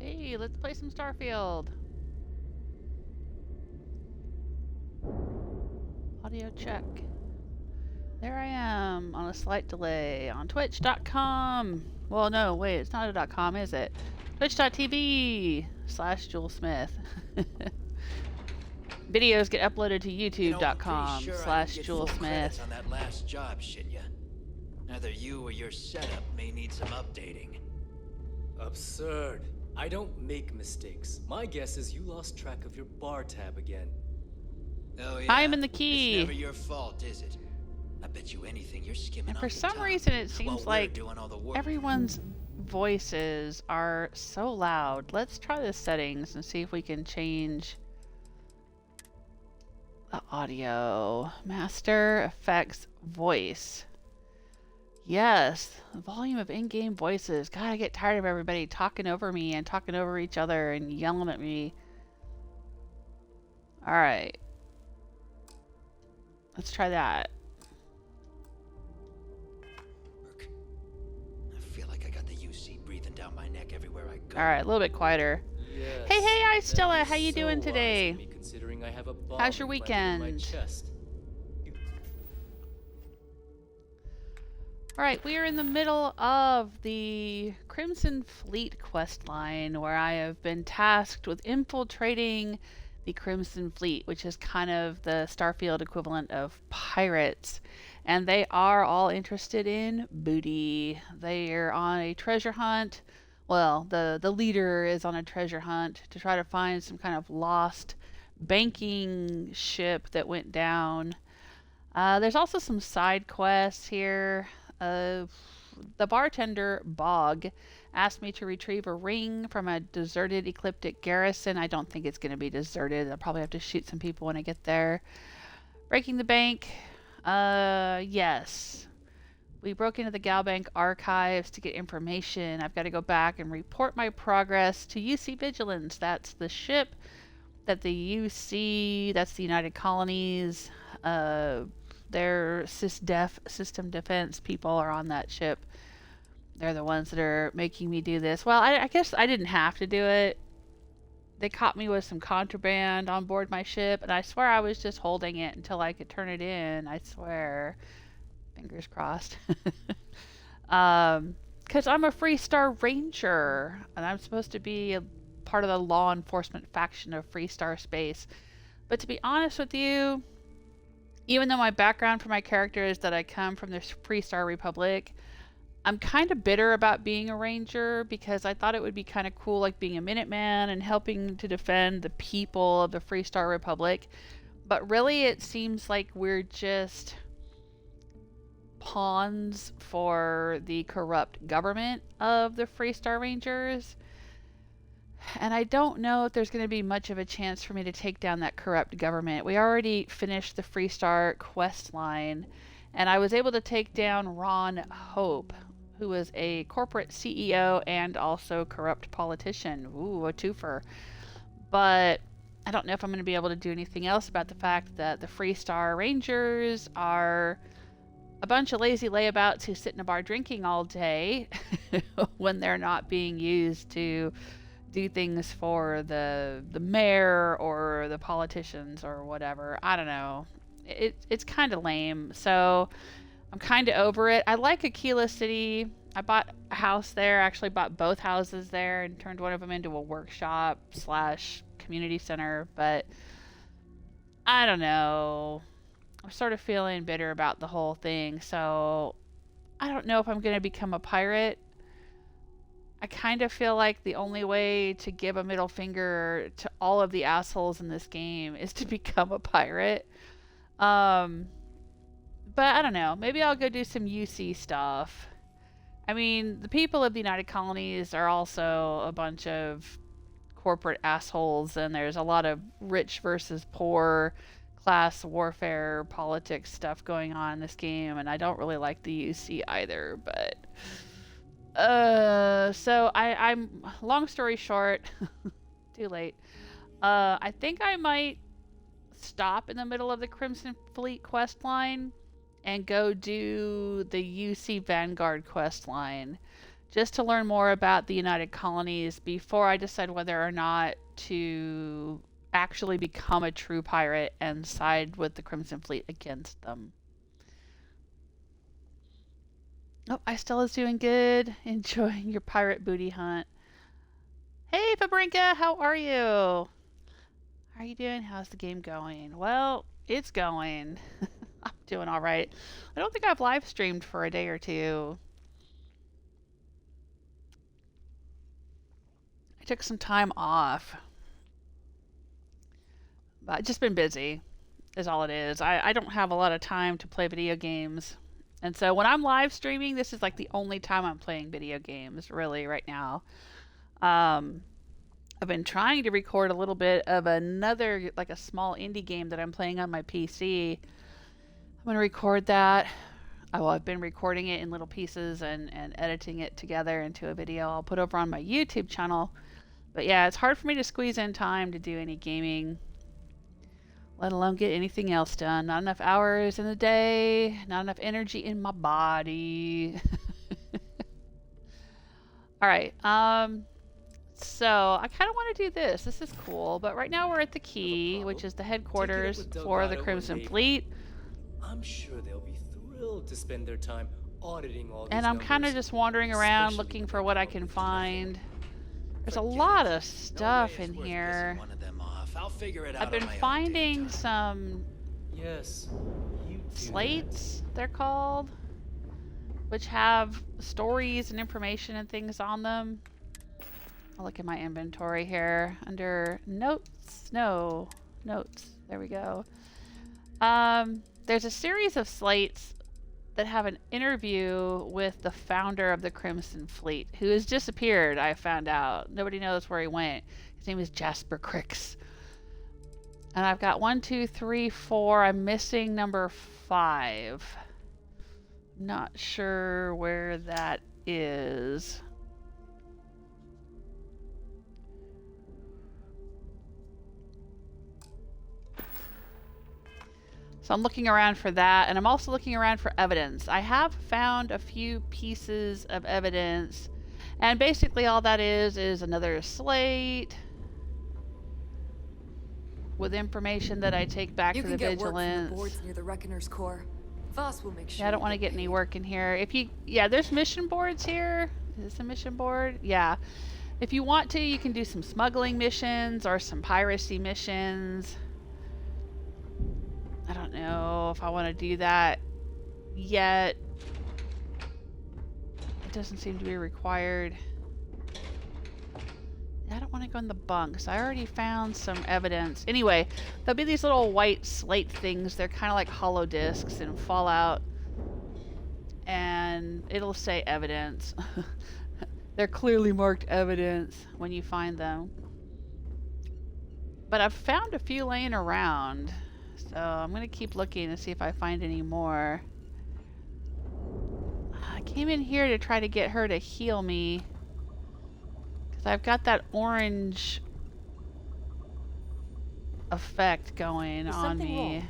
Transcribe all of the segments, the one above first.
Hey, let's play some Starfield. Audio check. There I am on a slight delay on twitch.com. Well, no, wait, it's not a .com, is it? Twitch.tv/JewelSmith. Videos get uploaded to youtube.com/JewelSmith. On that last job, shit ya. Either you or your setup may need some updating. Absurd. I don't make mistakes. My guess is you lost track of your bar tab again. Oh yeah. I'm in the key. It's never your fault, is it? I bet you anything you're skimming. And off for the some top reason it while seems we're like doing all the work. everyone's voices are so loud. Let's try the settings and see if we can change the audio. Master effects voice. Yes, the volume of in-game voices. God, I get tired of everybody talking over me and talking over each other and yelling at me. Alright. Let's try that. I feel like I got the UC breathing down my neck everywhere I go. Alright, a little bit quieter. Yes, Hey, Stella, how you so doing wise today? of me, considering I have a bomb How's your implanted in my weekend? chest. Alright, we are in the middle of the Crimson Fleet questline, where I have been tasked with infiltrating the Crimson Fleet, which is kind of the Starfield equivalent of pirates. And they are all interested in booty. They are on a treasure hunt. Well, the leader is on a treasure hunt to try to find some kind of lost banking ship that went down. There's also some side quests here. The bartender, Bog, asked me to retrieve a ring from a deserted ecliptic garrison. I don't think it's going to be deserted. I'll probably have to shoot some people when I get there. Breaking the bank. Yes. We broke into the Galbank archives to get information. I've got to go back and report my progress to UC Vigilance. That's the ship that the UC, that's the United Colonies, their SysDef, system defense people are on that ship. They're the ones that are making me do this. Well, I guess I didn't have to do it. They caught me with some contraband on board my ship, and I swear I was just holding it until I could turn it in. I swear. Fingers crossed. Because I'm a Freestar Ranger, and I'm supposed to be a part of the law enforcement faction of Freestar Space. But to be honest with you, even though my background for my character is that I come from the Freestar Republic, I'm kind of bitter about being a ranger because I thought it would be kind of cool, like being a Minuteman and helping to defend the people of the Freestar Republic. But really, it seems like we're just pawns for the corrupt government of the Freestar Rangers. And I don't know if there's going to be much of a chance for me to take down that corrupt government. We already finished the Freestar quest line, and I was able to take down Ron Hope, who was a corporate CEO and also corrupt politician. Ooh, a twofer. But I don't know if I'm going to be able to do anything else about the fact that the Freestar Rangers are a bunch of lazy layabouts who sit in a bar drinking all day when they're not being used to do things for the mayor or the politicians or whatever. I don't know. It's kind of lame. So I'm kind of over it. I like Aquila City. I bought a house there. I actually bought both houses there and turned one of them into a workshop / community center. But I don't know. I'm sort of feeling bitter about the whole thing. So I don't know if I'm going to become a pirate. I kind of feel like the only way to give a middle finger to all of the assholes in this game is to become a pirate. But I don't know. Maybe I'll go do some UC stuff. I mean, the people of the United Colonies are also a bunch of corporate assholes, and there's a lot of rich versus poor class warfare politics stuff going on in this game, and I don't really like the UC either, but so I'm long story short, too late. I think I might stop in the middle of the Crimson Fleet quest line and go do the UC Vanguard quest line just to learn more about the United Colonies before I decide whether or not to actually become a true pirate and side with the Crimson Fleet against them. Oh, Istella's doing good. Enjoying your pirate booty hunt. Hey, Fabrinka, how are you? How are you doing? How's the game going? Well, it's going. I'm doing all right. I don't think I've live streamed for a day or two. I took some time off. But I've just been busy, is all it is. I don't have a lot of time to play video games. And so when I'm live streaming, this is like the only time I'm playing video games, really, right now. I've been trying to record a little bit of another, like a small indie game that I'm playing on my PC. I'm going to record that. I've been recording it in little pieces and editing it together into a video I'll put over on my YouTube channel. But yeah, it's hard for me to squeeze in time to do any gaming, let alone get anything else done. Not enough hours in the day, not enough energy in my body. All right. So I kind of want to do this. This is cool. But right now we're at the Key, which is the headquarters for the Crimson Fleet. I'm sure they'll be thrilled to spend their time auditing all these and I'm kind of just wandering around looking for what I can find. There's a lot of stuff in here. I've been finding some slates, they're called, which have stories and information and things on them. I'll look at my inventory here under notes. No, notes. There we go. There's a series of slates that have an interview with the founder of the Crimson Fleet, who has disappeared, I found out. Nobody knows where he went. His name is Jasper Kryx. And I've got 1, 2, 3, 4. I'm missing number 5. Not sure where that is. So I'm looking around for that, and I'm also looking around for evidence. I have found a few pieces of evidence, and basically all that is another slate with information that I take back to the Vigilance. You can get work from the boards near the Reckoner's core. Voss will make sure. Yeah, I don't want to get any work in here. There's mission boards here. Is this a mission board? Yeah. If you want to, you can do some smuggling missions or some piracy missions. I don't know if I want to do that yet. It doesn't seem to be required. I don't want to go in the bunks. I already found some evidence. Anyway, there'll be these little white slate things. They're kind of like hollow discs in Fallout. And it'll say evidence. They're clearly marked evidence when you find them. But I've found a few laying around. So I'm going to keep looking and see if I find any more. I came in here to try to get her to heal me. Because I've got that orange effect going on me. Wrong?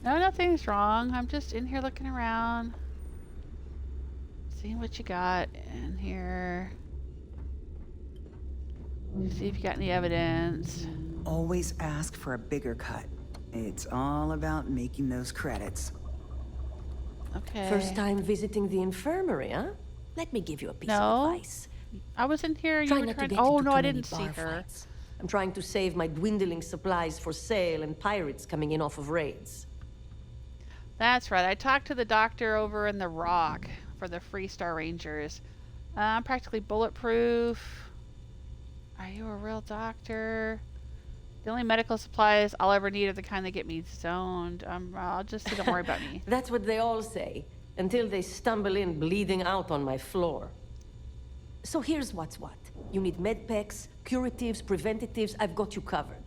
No, nothing's wrong. I'm just in here looking around. Seeing what you got in here. See if you got any evidence. Always ask for a bigger cut. It's all about making those credits. Okay. First time visiting the infirmary, huh? Let me give you a piece of advice. I was in here. Try You were not to trying. get Oh into no, too I many didn't see bar her. fights. I'm trying to save my dwindling supplies for sale and pirates coming in off of raids. That's right. I talked to the doctor over in the Rock for the Freestar Rangers. I'm practically bulletproof. Are you a real doctor? The only medical supplies I'll ever need are the kind that get me zoned. I'll just say don't worry about me. That's what they all say, until they stumble in bleeding out on my floor. So here's what's what. You need medpacks, curatives, preventatives. I've got you covered.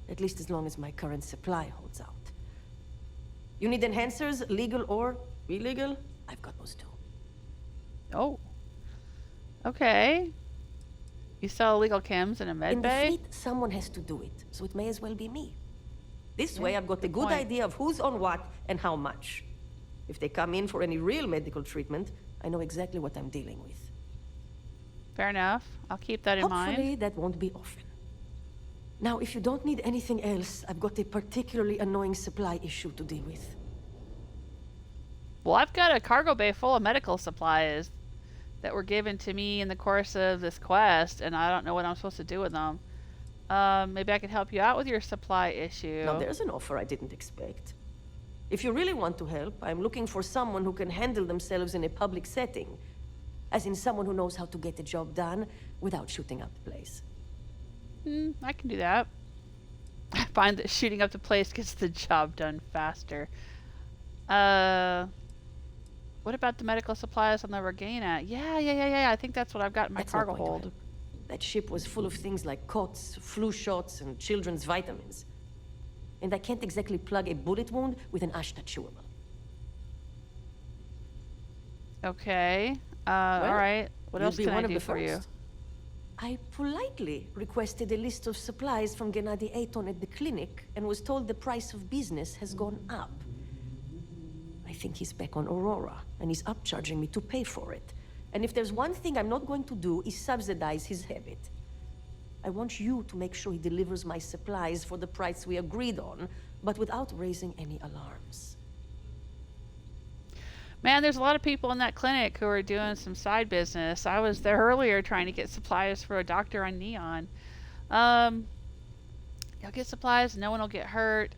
At least as long as my current supply holds out. You need enhancers, legal or illegal? I've got those too. Oh. Okay. You sell illegal chems in a med In the bay? fleet, someone has to do it, so it may as well be me. This way, I've got a good point. idea of who's on what and how much. If they come in for any real medical treatment, I know exactly what I'm dealing with. Fair enough. I'll keep that in mind. Hopefully, that won't be often. Now, if you don't need anything else, I've got a particularly annoying supply issue to deal with. Well, I've got a cargo bay full of medical supplies that were given to me in the course of this quest, and I don't know what I'm supposed to do with them. Maybe I could help you out with your supply issue. Now, there's an offer I didn't expect. If you really want to help, I'm looking for someone who can handle themselves in a public setting. As in someone who knows how to get the job done without shooting up the place. I can do that. I find that shooting up the place gets the job done faster. What about the medical supplies on the Regina? Yeah. I think that's what I've got in my cargo hold. That ship was full of things like cots, flu shots, and children's vitamins. And I can't exactly plug a bullet wound with an Ashta chewable. Okay. Alright. What else can I do for you? I politely requested a list of supplies from Gennady Ayton at the clinic and was told the price of business has gone up. I think he's back on Aurora, and he's upcharging me to pay for it. And if there's one thing I'm not going to do is subsidize his habit. I want you to make sure he delivers my supplies for the price we agreed on, but without raising any alarms. Man, there's a lot of people in that clinic who are doing some side business. I was there earlier trying to get supplies for a doctor on Neon. You'll get supplies, no one will get hurt.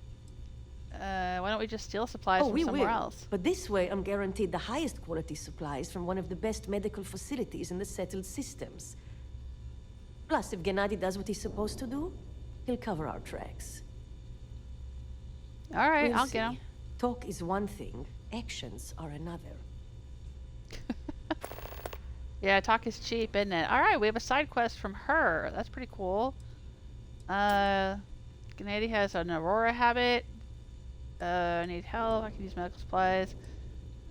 Why don't we just steal supplies from somewhere else? But this way I'm guaranteed the highest quality supplies from one of the best medical facilities in the settled systems. Plus, if Gennady does what he's supposed to do, he'll cover our tracks. Alright, I'll get him. Talk is one thing, actions are another. Yeah, talk is cheap, isn't it? Alright, we have a side quest from her. That's pretty cool. Gennady has an Aurora habit. I need help. I can use medical supplies.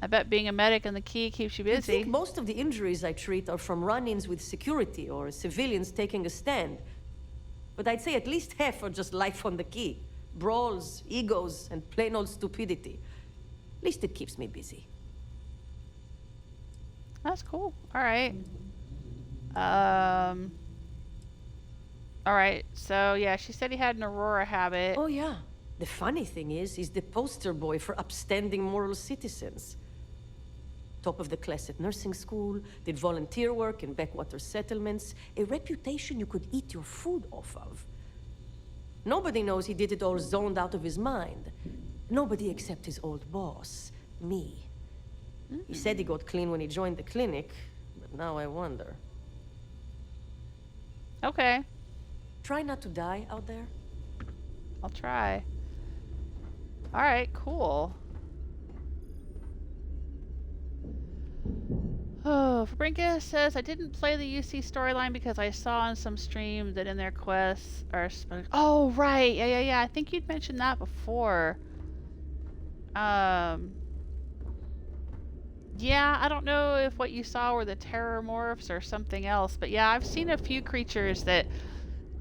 I bet being a medic in the key keeps you busy. I think most of the injuries I treat are from run-ins with security or civilians taking a stand. But I'd say at least half are just life on the key. Brawls, egos, and plain old stupidity. At least it keeps me busy. That's cool. Alright. Alright, so yeah, she said he had an Aurora habit. Oh yeah. The funny thing is, he's the poster boy for upstanding moral citizens. Top of the class at nursing school, did volunteer work in backwater settlements, a reputation you could eat your food off of. Nobody knows he did it all zoned out of his mind. Nobody except his old boss, me. He said he got clean when he joined the clinic, but now I wonder. Okay. Try not to die out there. I'll try. Alright, cool. Oh, Fabrinka says, I didn't play the UC storyline because I saw on some stream that in their quests are... Oh, right! Yeah. I think you'd mentioned that before. Yeah, I don't know if what you saw were the terror morphs or something else, but yeah, I've seen a few creatures that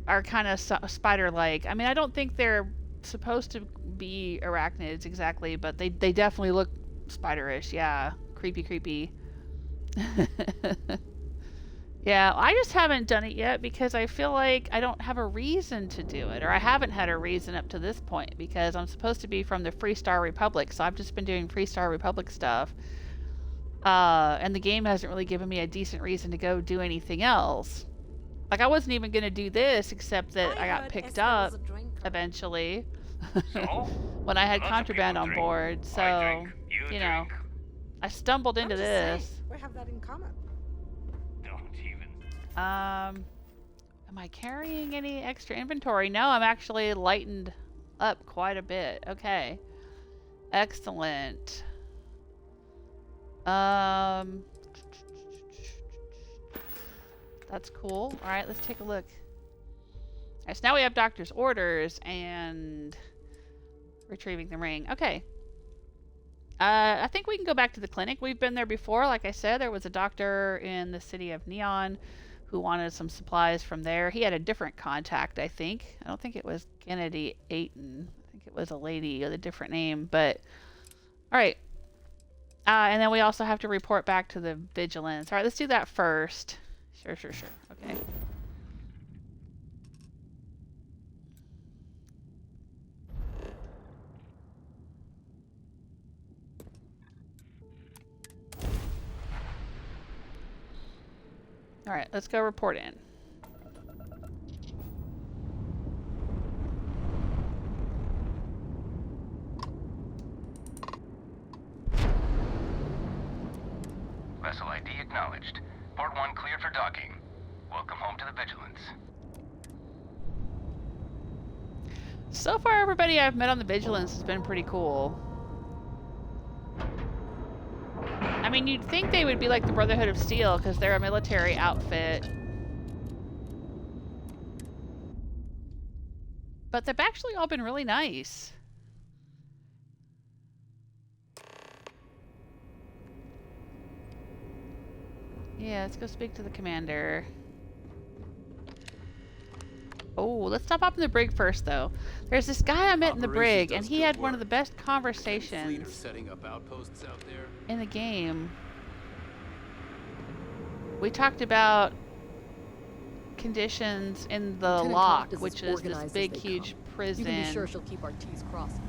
are kind of spider-like. I mean, I don't think they're supposed to be arachnids exactly, but they definitely look spiderish. Yeah, creepy. Yeah, I just haven't done it yet because I feel like I don't have a reason to do it, or I haven't had a reason up to this point because I'm supposed to be from the Free Star Republic, so I've just been doing Free Star Republic stuff. And the game hasn't really given me a decent reason to go do anything else. Like, I wasn't even going to do this, except that I got picked up eventually when I had contraband on board. So, you know, I stumbled into this. We have that in common. Don't even. Am I carrying any extra inventory? No, I'm actually lightened up quite a bit. Okay. Excellent. That's cool. Alright, let's take a look. Alright, so now we have doctor's orders and retrieving the ring. Okay. I think we can go back to the clinic. We've been there before. Like I said, there was a doctor in the city of Neon who wanted some supplies from there. He had a different contact, I think. I don't think it was Gennady Ayton. I think it was a lady with a different name, but... Alright. And then we also have to report back to the Vigilance. All right, let's do that first. Sure. Okay. All right, let's go report in. Vessel ID acknowledged. Port 1 cleared for docking. Welcome home to the Vigilance. So far, everybody I've met on the Vigilance has been pretty cool. I mean, you'd think they would be like the Brotherhood of Steel because they're a military outfit. But they've actually all been really nice. Yeah, let's go speak to the commander. Oh, let's stop off in the brig first, though. There's this guy I met in the brig, and he had one of the best conversations setting up outposts out there. in the game. We talked about conditions in the Lieutenant lock, Toft is which as is this organized as big, they huge come. prison. You can be sure she'll keep our T's crossed.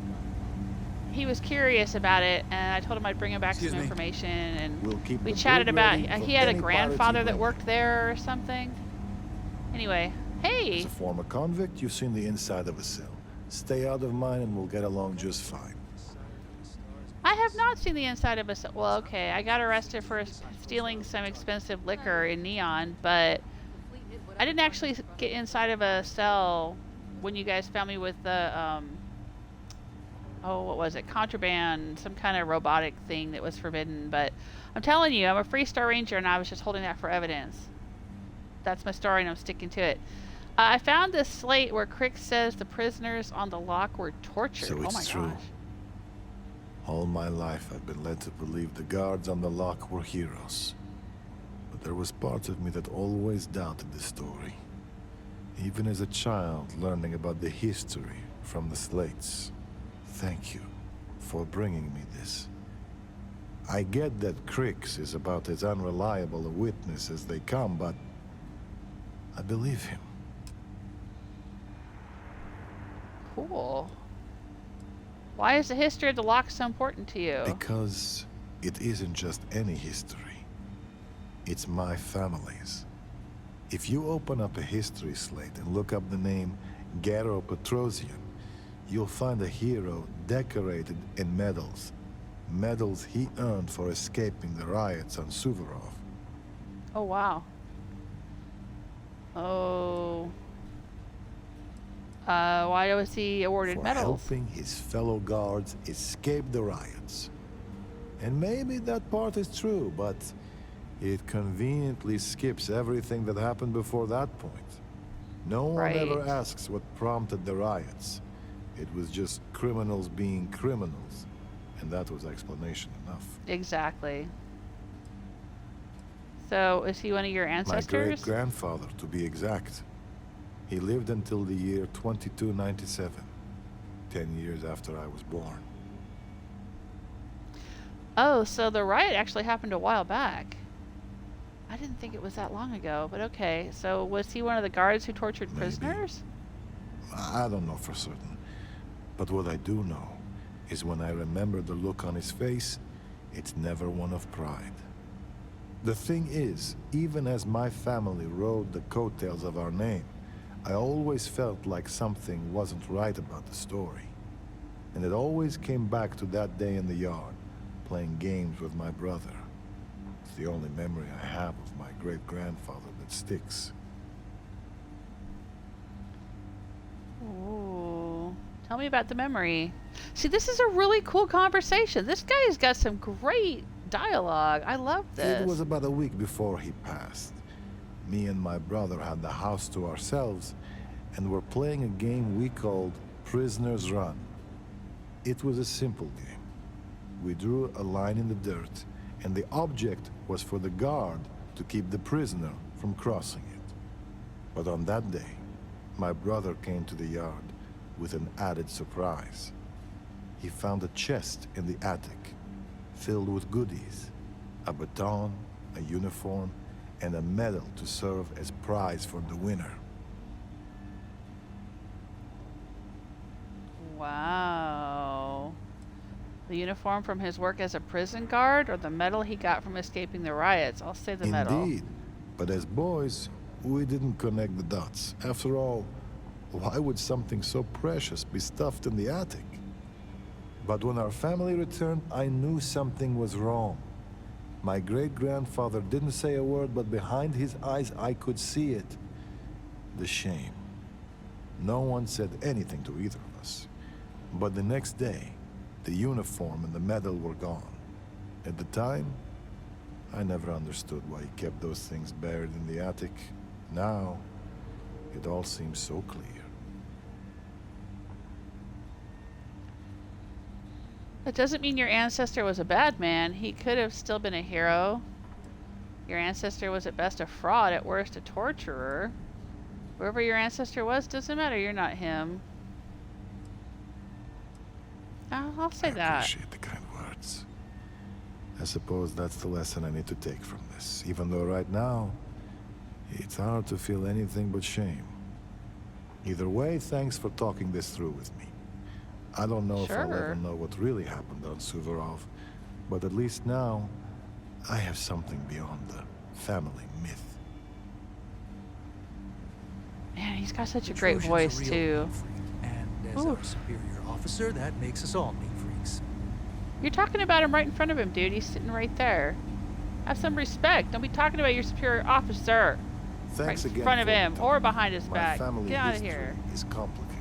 He was curious about it, and I told him I'd bring him back Excuse some me. information, and We'll keep we the chatted brig about ready for he had a any grandfather pirates that you worked there or something. Anyway, hey, As a former convict, you've seen the inside of a cell. Stay out of mine and we'll get along just fine. I have not seen the inside of a cell. Well, okay, I got arrested for stealing some expensive liquor in Neon, but I didn't actually get inside of a cell when you guys found me with the, oh, what was it? Contraband, some kind of robotic thing that was forbidden. But I'm telling you, I'm a Free Star Ranger, and I was just holding that for evidence. That's my story, and I'm sticking to it. I found this slate where Kryx says the prisoners on the lock were tortured. So Oh my it's true. gosh. All my life I've been led to believe the guards on the lock were heroes. But there was part of me that always doubted the story. Even as a child learning about the history from the slates. Thank you for bringing me this. I get that Kryx is about as unreliable a witness as they come, but I believe him. Cool. Why is the history of the lock so important to you? Because it isn't just any history. It's my family's. If you open up a history slate and look up the name Armin Petrosyan, you'll find a hero decorated in medals. Medals he earned for escaping the riots on Suvorov. Oh, wow. Oh. Why was he awarded For medals? helping his fellow guards escape the riots. And maybe that part is true, but it conveniently skips everything that happened before that point. No one ever Right. asks what prompted the riots. It was just criminals being criminals, and that was explanation enough. Exactly. So, is he one of your My ancestors? great-grandfather, to be exact. He lived until the year 2297, 10 years after I was born. Oh, so the riot actually happened a while back. I didn't think it was that long ago, but okay. So, was he one of the guards who tortured Maybe. prisoners? I don't know for certain. But what I do know is when I remember the look on his face, it's never one of pride. The thing is, even as my family rode the coattails of our name, I always felt like something wasn't right about the story. And it always came back to that day in the yard, playing games with my brother. It's the only memory I have of my great-grandfather that sticks. Ooh. Tell me about the memory. See, this is a really cool conversation. This guy's got some great dialogue. I love this. It was about a week before he passed. Me and my brother had the house to ourselves and were playing a game we called Prisoner's Run. It was a simple game. We drew a line in the dirt, and the object was for the guard to keep the prisoner from crossing it. But on that day, my brother came to the yard with an added surprise. He found a chest in the attic, filled with goodies. A baton, a uniform, and a medal to serve as prize for the winner. Wow. The uniform from his work as a prison guard, or the medal he got from escaping the riots? I'll say the medal. Indeed. But as boys, we didn't connect the dots. After all, why would something so precious be stuffed in the attic? But when our family returned, I knew something was wrong. My great-grandfather didn't say a word, but behind his eyes I could see it. The shame. No one said anything to either of us. But the next day, the uniform and the medal were gone. At the time, I never understood why he kept those things buried in the attic. Now, it all seems so clear. That doesn't mean your ancestor was a bad man. He could have still been a hero. Your ancestor was at best a fraud, at worst a torturer. Whoever your ancestor was, doesn't matter, you're not him. I'll say that. I appreciate the kind words. I suppose that's the lesson I need to take from this, even though right now, it's hard to feel anything but shame. Either way, thanks for talking this through with me. I don't know if I'll ever know what really happened on Suvorov, but at least now, I have something beyond the family myth. Man, he's got such a great voice, too. And as our superior officer, that makes us all neat freaks. You're talking about him right in front of him, dude. He's sitting right there. Have some respect. Don't be talking about your superior officer. Thanks right again in front of for him the or time. behind his My back. family Get out of history here. is complicated,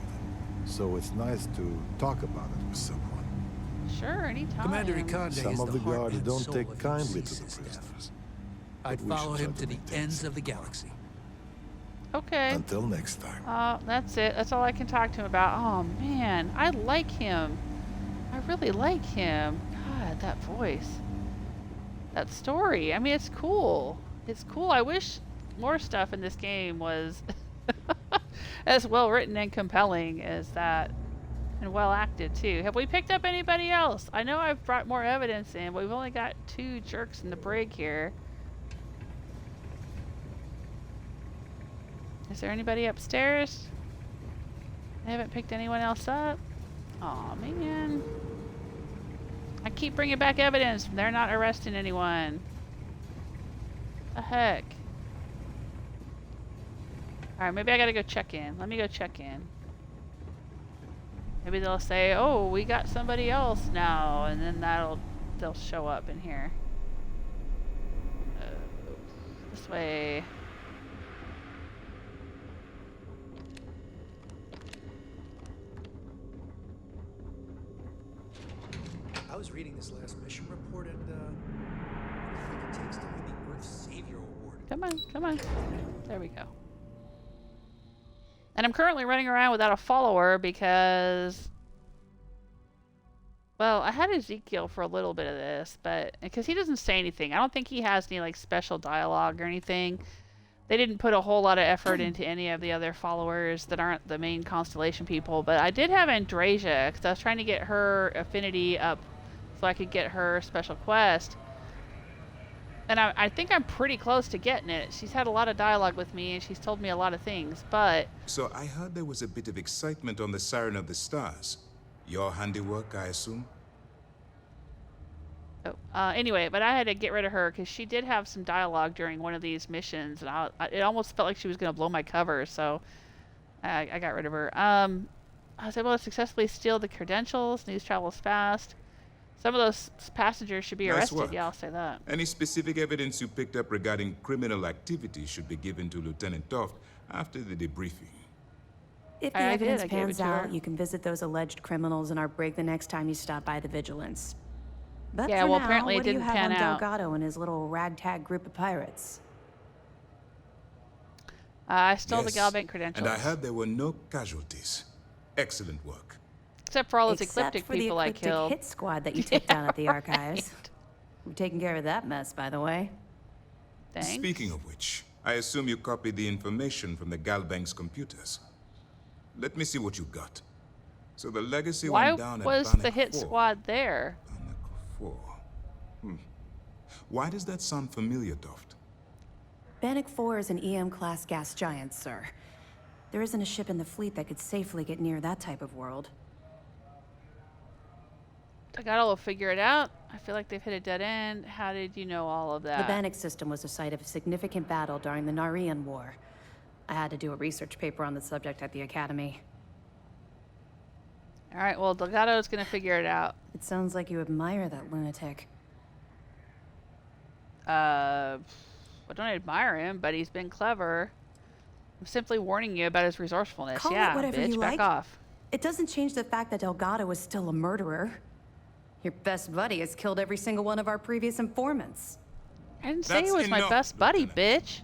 so it's nice to talk about it with someone. Sure, anytime. Commander Ikonde Some is of the the heart guards and don't soul take of kindly to UC's the staff. prisoners. I'd But we follow should him try to the maintain ends some of the balance. galaxy. Okay. Until next time. That's it. That's all I can talk to him about. Oh, man. I like him. I really like him. God, that voice. That story. I mean, it's cool. It's cool. I wish more stuff in this game was as well written and compelling as that. And well acted, too. Have we picked up anybody else? I know I've brought more evidence in, but we've only got 2 jerks in the brig here. Is there anybody upstairs? I haven't picked anyone else up. Aw, man. I keep bringing back evidence. They're not arresting anyone. The heck? Alright, maybe I gotta go check in. Let me go check in. Maybe they'll say, oh, we got somebody else now, and then they'll show up in here. This way. I was reading this last mission report, and what do you think it takes to win the Earth Savior Award? Come on, come on. There we go. And I'm currently running around without a follower because, well, I had Ezekiel for a little bit of this, but because he doesn't say anything. I don't think he has any like special dialogue or anything. They didn't put a whole lot of effort into any of the other followers that aren't the main Constellation people. But I did have Andrasia because I was trying to get her affinity up so I could get her special quest. And I think I'm pretty close to getting it. She's had a lot of dialogue with me, and she's told me a lot of things, but... So I heard there was a bit of excitement on the Siren of the Stars. Your handiwork, I assume? Anyway, but I had to get rid of her, because she did have some dialogue during one of these missions, and it almost felt like she was going to blow my cover, so I got rid of her. I was able to successfully steal the credentials. News travels fast. Some of those passengers should be Nice arrested. work. Yeah, I'll say that. Any specific evidence you picked up regarding criminal activity should be given to Lieutenant Toft after the debriefing. If the evidence pans out, you can visit those alleged criminals in our brig the next time you stop by the Vigilance. But Yeah, for well, now, apparently it what do you didn't have pan on out. Delgado and his little ragtag group of pirates? I stole the Yes, Galbank credentials. And I heard there were no casualties. Excellent work. Except for all those Except ecliptic for the people I ecliptic killed. hit squad that you took down at the archives. We're taking care of that mess, by the way. Thanks. Speaking of which, I assume you copied the information from the Galbank's computers. Let me see what you got. So the legacy Why went down was at the Bannock hit 4. squad there? Bannock 4. Why does that sound familiar, Toft? Bannock 4 is an EM-class gas giant, sir. There isn't a ship in the fleet that could safely get near that type of world. Tagato will figure it out. I feel like they've hit a dead end. How did you know all of that? The Bannock system was the site of a significant battle during the Narian War. I had to do a research paper on the subject at the Academy. All right, well, Delgado's gonna figure it out. It sounds like you admire that lunatic. I don't admire him, but he's been clever. I'm simply warning you about his resourcefulness. Call yeah, it whatever bitch, you back like. off. It doesn't change the fact that Delgado is still a murderer. Your best buddy has killed every single one of our previous informants. I didn't say he was my best buddy, bitch.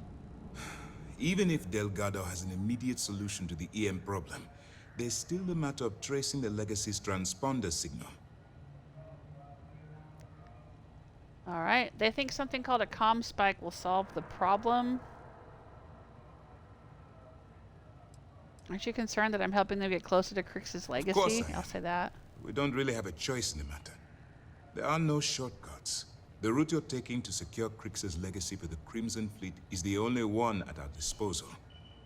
Even if Delgado has an immediate solution to the EM problem, there's still the matter of tracing the Legacy's transponder signal. All right, they think something called a comm spike will solve the problem. Aren't you concerned that I'm helping them get closer to Kryx's legacy? Of course I am. I'll say that. We don't really have a choice in the matter. There are no shortcuts. The route you're taking to secure Kryx's legacy for the Crimson Fleet is the only one at our disposal.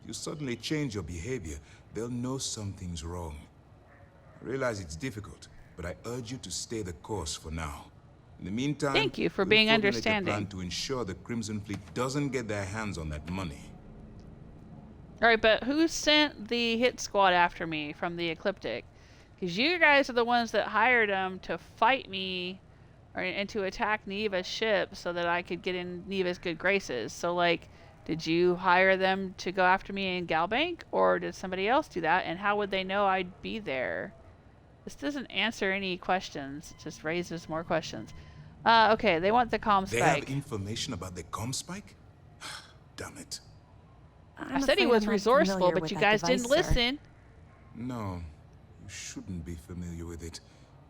If you suddenly change your behavior, they'll know something's wrong. I realize it's difficult, but I urge you to stay the course for now. In the meantime, thank you for we'll being formulate understanding. a plan to ensure the Crimson Fleet doesn't get their hands on that money. All right, but who sent the hit squad after me from the Ecliptic? Because you guys are the ones that hired them to fight me and to attack Naeva's ship so that I could get in Naeva's good graces. So, like, did you hire them to go after me in Galbank, or did somebody else do that? And how would they know I'd be there? This doesn't answer any questions. It just raises more questions. Okay, they want the comm spike. They have information about the comm spike? Damn it. I said he was resourceful, but you guys didn't listen. No, you shouldn't be familiar with it.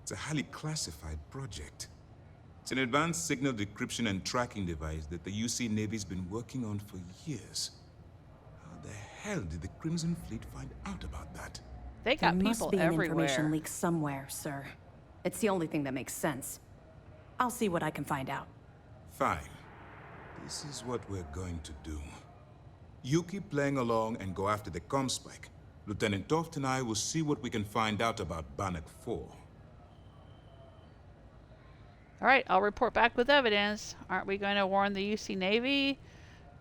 It's a highly classified project. It's an advanced signal decryption and tracking device that the UC Navy's been working on for years. How the hell did the Crimson Fleet find out about that? They got there people must be an everywhere. Information leak somewhere, sir. It's the only thing that makes sense. I'll see what I can find out. Fine. This is what we're going to do. You keep playing along and go after the comm spike. Lieutenant Toft and I will see what we can find out about Bannock 4. All right, I'll report back with evidence. Aren't we going to warn the UC Navy?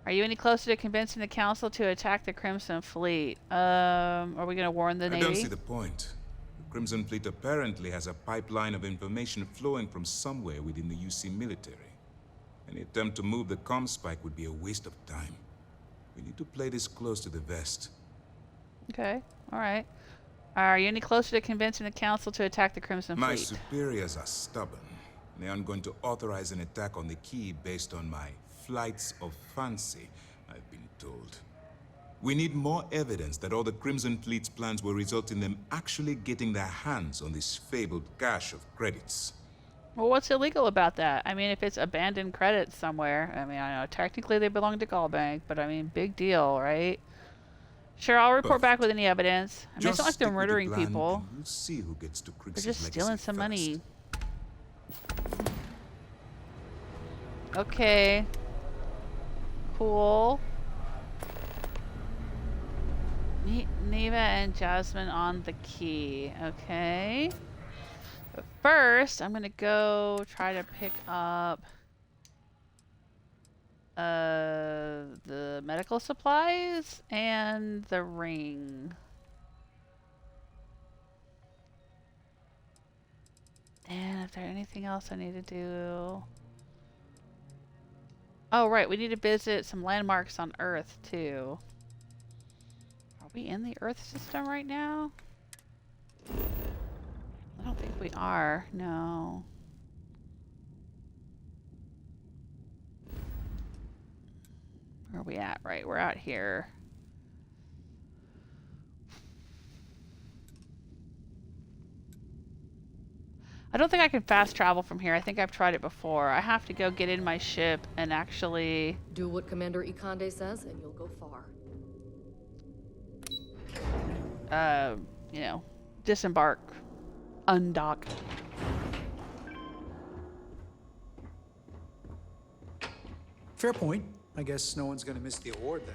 Are you any closer to convincing the Council to attack the Crimson Fleet? Are we going to warn the Navy? I don't see the point. The Crimson Fleet apparently has a pipeline of information flowing from somewhere within the UC military. Any attempt to move the comm spike would be a waste of time. We need to play this close to the vest. Okay, all right. Are you any closer to convincing the Council to attack the Crimson Fleet? My superiors are stubborn. They aren't going to authorize an attack on the key based on my flights of fancy, I've been told. We need more evidence that all the Crimson Fleet's plans will result in them actually getting their hands on this fabled cache of credits. Well, what's illegal about that? I mean, if it's abandoned credits somewhere, I mean, I know technically they belong to Galbank, but I mean, big deal, right? Sure, I'll report back with any evidence. I mean, it's not like they're murdering people. We'll see who gets to Kryx's They're just stealing some money. Okay. Cool. Meet Naeva and Jasmine on the key. Okay. But first, I'm gonna go try to pick up the medical supplies and the ring. And if there's anything else I need to do. Oh, right, we need to visit some landmarks on Earth, too. Are we in the Earth system right now? I don't think we are, no. Where are we at? Right, we're out here. I don't think I can fast travel from here. I think I've tried it before. I have to go get in my ship and actually... do what Commander Ikande says and you'll go far. You know, disembark. Undock. Fair point. I guess no one's gonna miss the award then.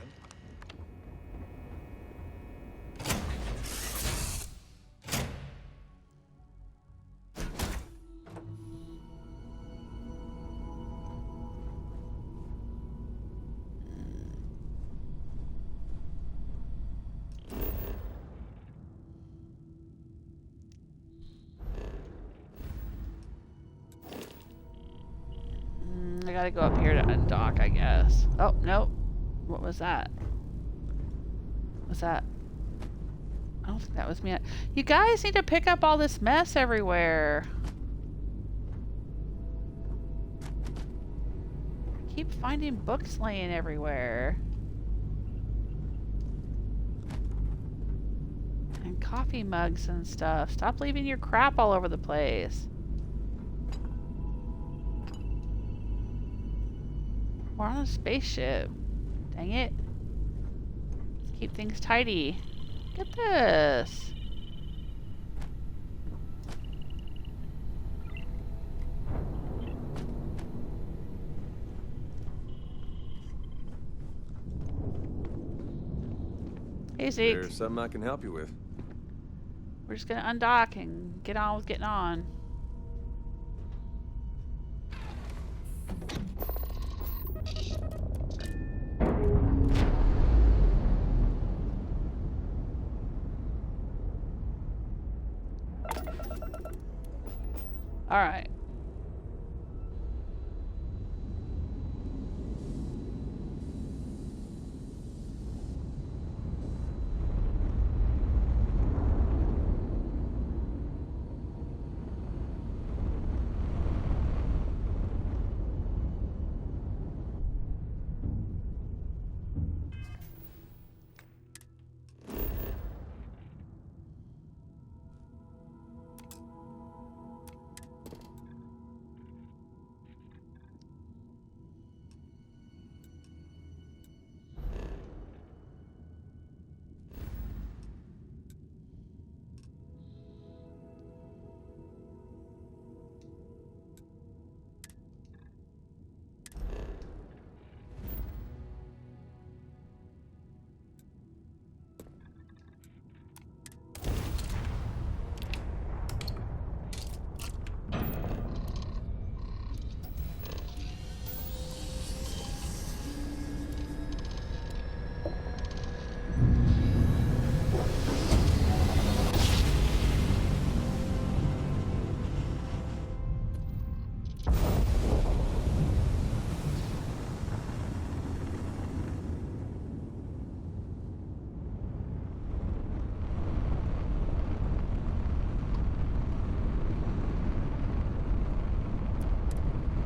I gotta go up here to undock, I guess. Oh, nope. What was that? What's that? I don't think that was me. You guys need to pick up all this mess everywhere. I keep finding books laying everywhere. And coffee mugs and stuff. Stop leaving your crap all over the place. We're on a spaceship. Dang it. Let's keep things tidy. Look at this. Hey, Zeke. There's something I can help you with. We're just gonna undock and get on with getting on. All right.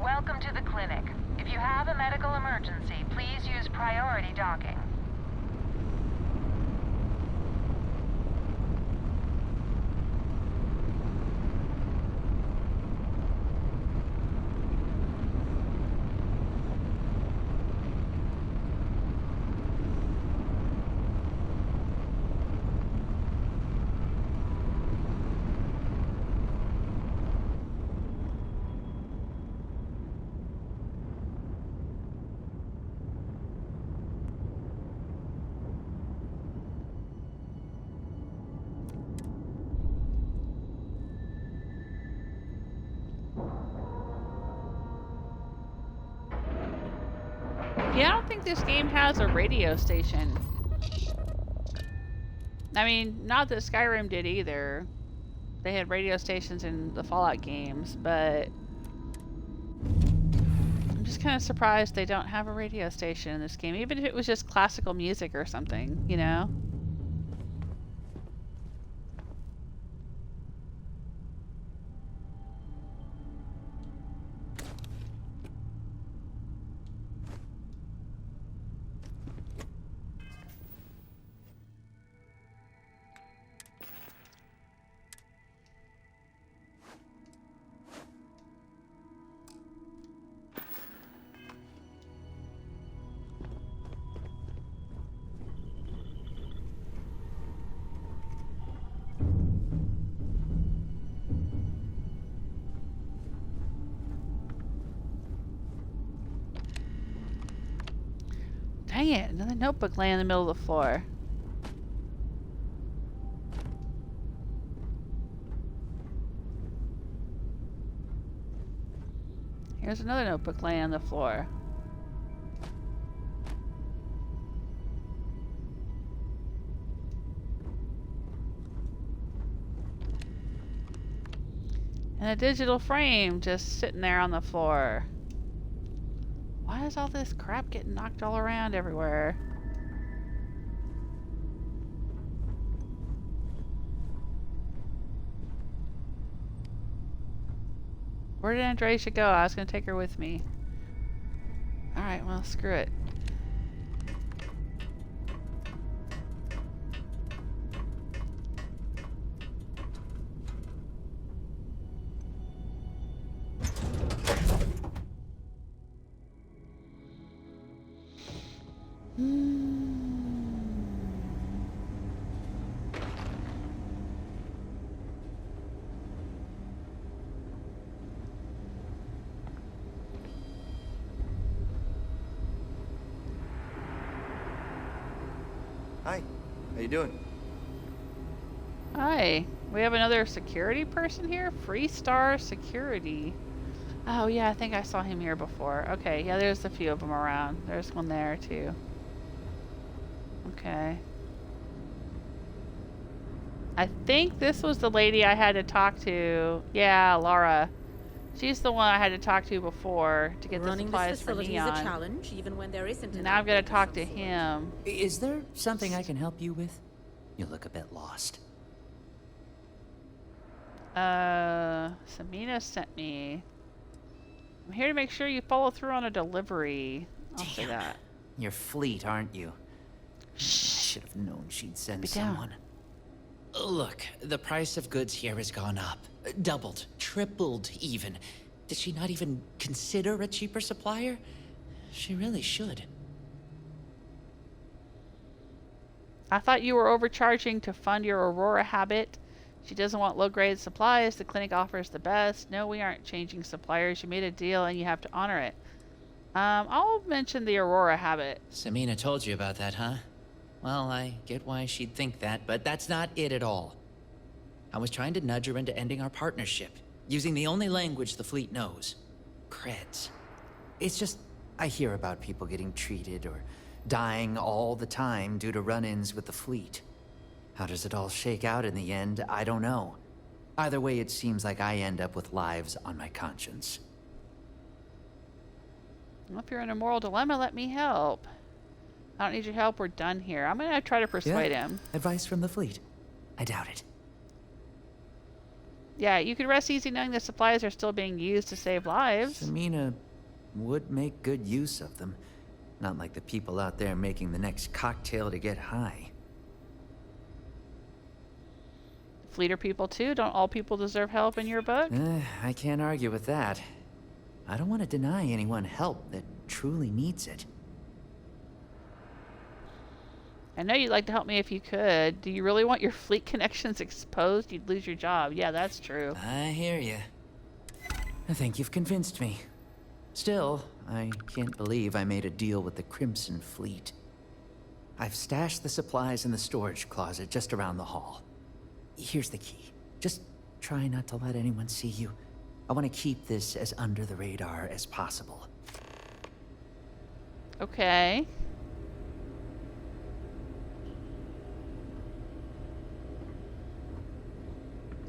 Welcome to the clinic. If you have a medical emergency, please use priority docking. Yeah, I don't think this game has a radio station. I mean, not that Skyrim did either. They had radio stations in the Fallout games, but I'm just kind of surprised they don't have a radio station in this game, even if it was just classical music or something, you know? Dang it, another notebook laying in the middle of the floor. Here's another notebook laying on the floor. And a digital frame just sitting there on the floor. Why is all this crap getting knocked all around everywhere? Where did Andrea go? I was going to take her with me. Alright, well, screw it. Hi, how you doing? Hi, we have another security person here? Freestar Security. Oh yeah, I think I saw him here before. Okay, yeah, there's a few of them around. There's one there too. Okay. I think this was the lady I had to talk to. Yeah, Laura. She's the one I had to talk to before to get the supplies for Neon. Running this facility is a challenge, even when there isn't. Now I've got to talk to him. Is there something I can help you with? You look a bit lost. Samina sent me. I'm here to make sure you follow through on a delivery. I'll say that. You're fleet, aren't you? Shh. I should have known she'd send someone. Look, the price of goods here has gone up. Doubled, tripled even. Does she not even consider a cheaper supplier? She really should. I thought you were overcharging to fund your Aurora habit. She doesn't want low-grade supplies. The clinic offers the best. No, we aren't changing suppliers. You made a deal and you have to honor it. I'll mention the Aurora habit. Samina told you about that, huh? Well, I get why she'd think that, but that's not it at all. I was trying to nudge her into ending our partnership, using the only language the fleet knows. Creds. It's just, I hear about people getting treated or dying all the time due to run-ins with the fleet. How does it all shake out in the end? I don't know. Either way, it seems like I end up with lives on my conscience. Well, if you're in a moral dilemma, let me help. I don't need your help. We're done here. I'm going to try to persuade him. Advice from the fleet? I doubt it. Yeah, you can rest easy knowing the supplies are still being used to save lives. Samina would make good use of them. Not like the people out there making the next cocktail to get high. Fleeter people too? Don't all people deserve help in your book? I can't argue with that. I don't want to deny anyone help that truly needs it. I know you'd like to help me if you could. Do you really want your fleet connections exposed? You'd lose your job. Yeah, that's true. I hear you. I think you've convinced me. Still, I can't believe I made a deal with the Crimson Fleet. I've stashed the supplies in the storage closet just around the hall. Here's the key. Just try not to let anyone see you. I want to keep this as under the radar as possible. Okay.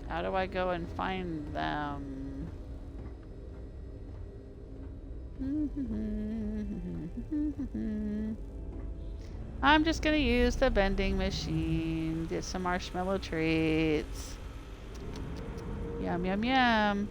How do I go and find them? I'm just gonna use the vending machine, get some marshmallow treats. Yum, yum, yum.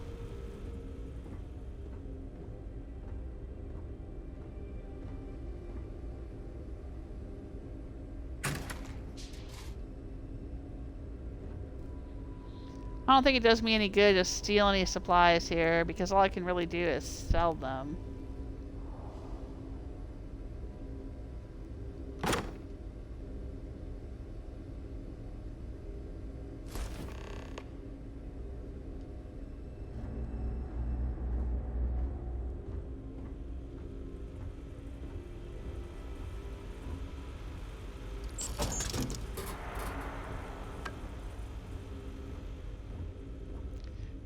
I don't think it does me any good to steal any supplies here, because all I can really do is sell them.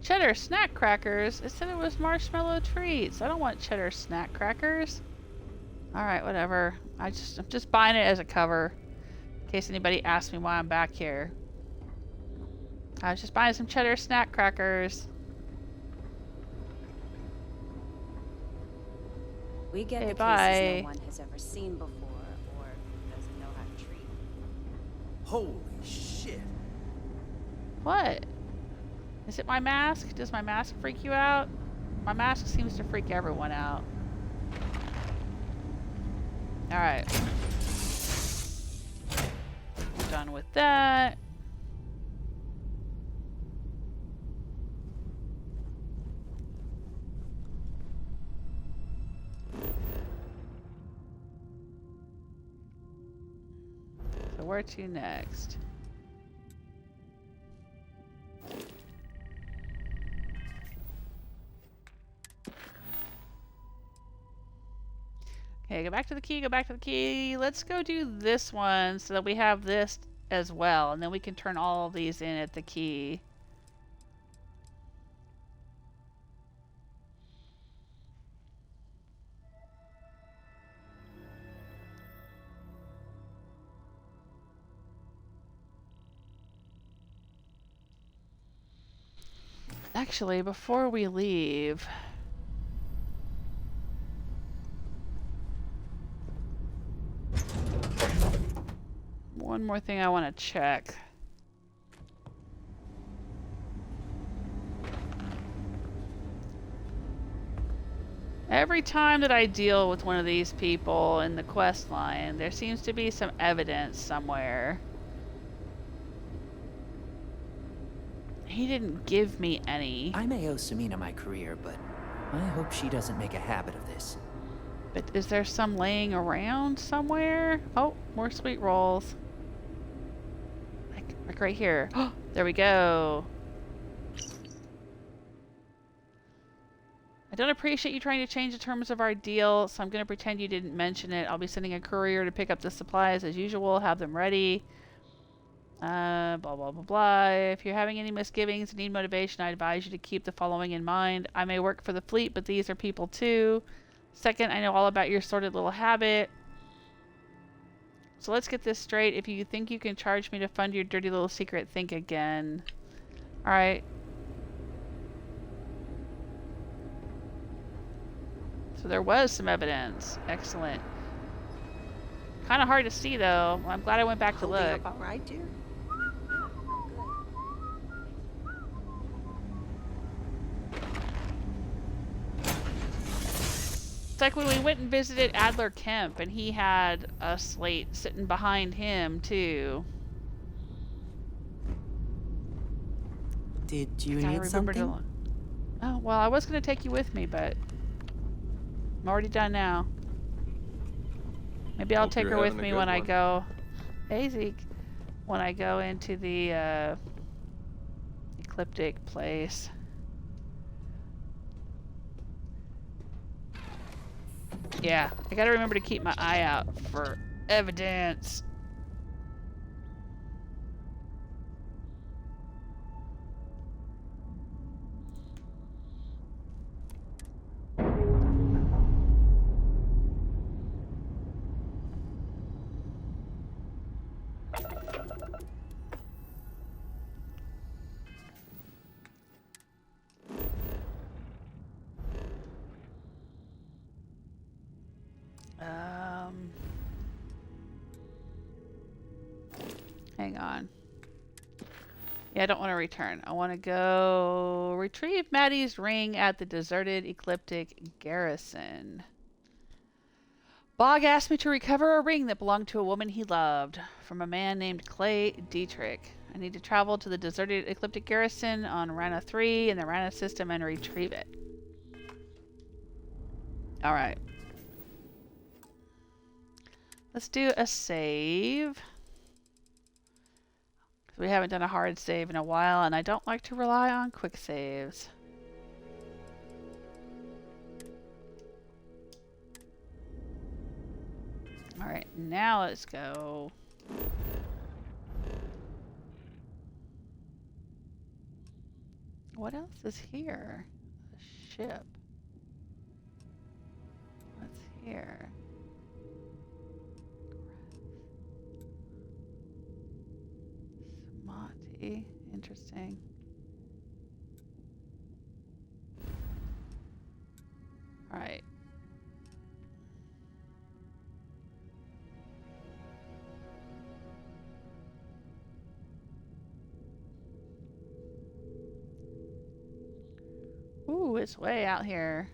Cheddar snack crackers? It said it was marshmallow treats. I don't want cheddar snack crackers. Alright, whatever. I'm just buying it as a cover. In case anybody asks me why I'm back here. I was just buying some cheddar snack crackers. We get okay, the bye. cases no one has ever seen before or doesn't know how to treat. Holy shit. What? Is it my mask? Does my mask freak you out? My mask seems to freak everyone out. Alright. Done with that. So where to next? Okay, go back to the key, go back to the key. Let's go do this one so that we have this as well, and then we can turn all of these in at the key. Actually, before we leave... one more thing I want to check. Every time that I deal with one of these people in the quest line, there seems to be some evidence somewhere. He didn't give me any. I may owe Samina my career, but I hope she doesn't make a habit of this. But is there some laying around somewhere? Oh, more sweet rolls. Like right here. Oh, there we go. I don't appreciate you trying to change the terms of our deal, so I'm going to pretend you didn't mention it. I'll be sending a courier to pick up the supplies as usual. Have them ready. Blah, blah, blah, blah. If you're having any misgivings and need motivation, I advise you to keep the following in mind. I may work for the fleet, but these are people too. Second, I know all about your sordid little habit. So let's get this straight. If you think you can charge me to fund your dirty little secret, think again. Alright. So there was some evidence. Excellent. Kind of hard to see though. I'm glad I went back to look. All right, dear. It's like when we went and visited Adler Kemp and he had a Slate sitting behind him too. Did you need something? Oh, well, I was going to take you with me, but I'm already done now. Maybe I'll take her with me when I go... Hey, Zeke. When I go into the ecliptic place. Yeah, I gotta remember to keep my eye out for evidence. Hang on. Yeah, I don't want to return. I want to go retrieve Maddie's ring at the deserted ecliptic garrison. Bog asked me to recover a ring that belonged to a woman he loved from a man named Clay Dietrich. I need to travel to the deserted ecliptic garrison on Rana 3 in the Rana system and retrieve it. Alright. Let's do a save. We haven't done a hard save in a while, and I don't like to rely on quick saves. Alright, now let's go. what else is here? A ship. What's here? Samati. Interesting. All right. Ooh, it's way out here.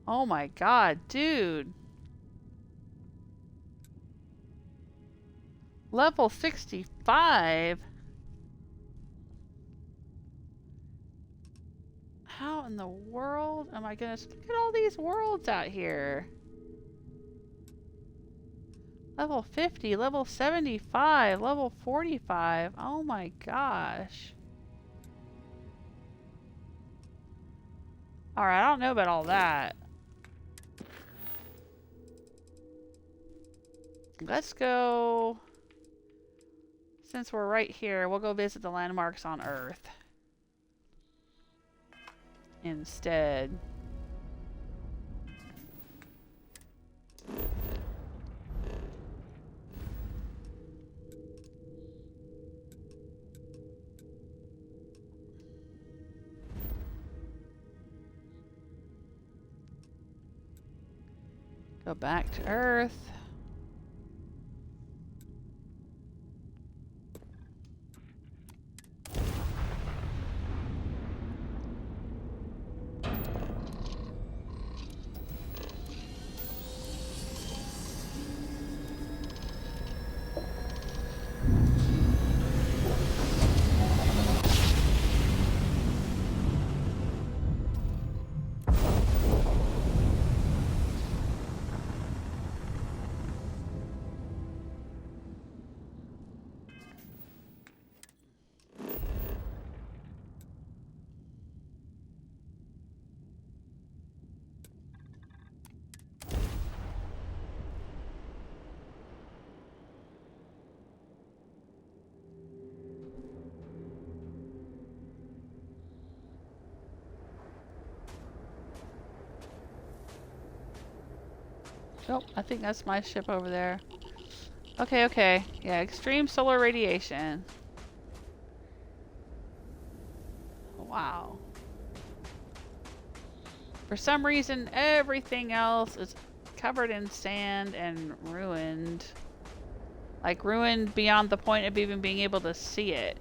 Oh my god, dude. Level 65? How in the world am I gonna... Look at all these worlds out here. Level 50, level 75, level 45. Oh my gosh. Alright, I don't know about all that. Let's go... Since we're right here, we'll go visit the landmarks on Earth. Instead. Go back to Earth. Oh, I think that's my ship over there. Okay, okay. Yeah, extreme solar radiation. Wow. For some reason, everything else is covered in sand and ruined. Like, ruined beyond the point of even being able to see it.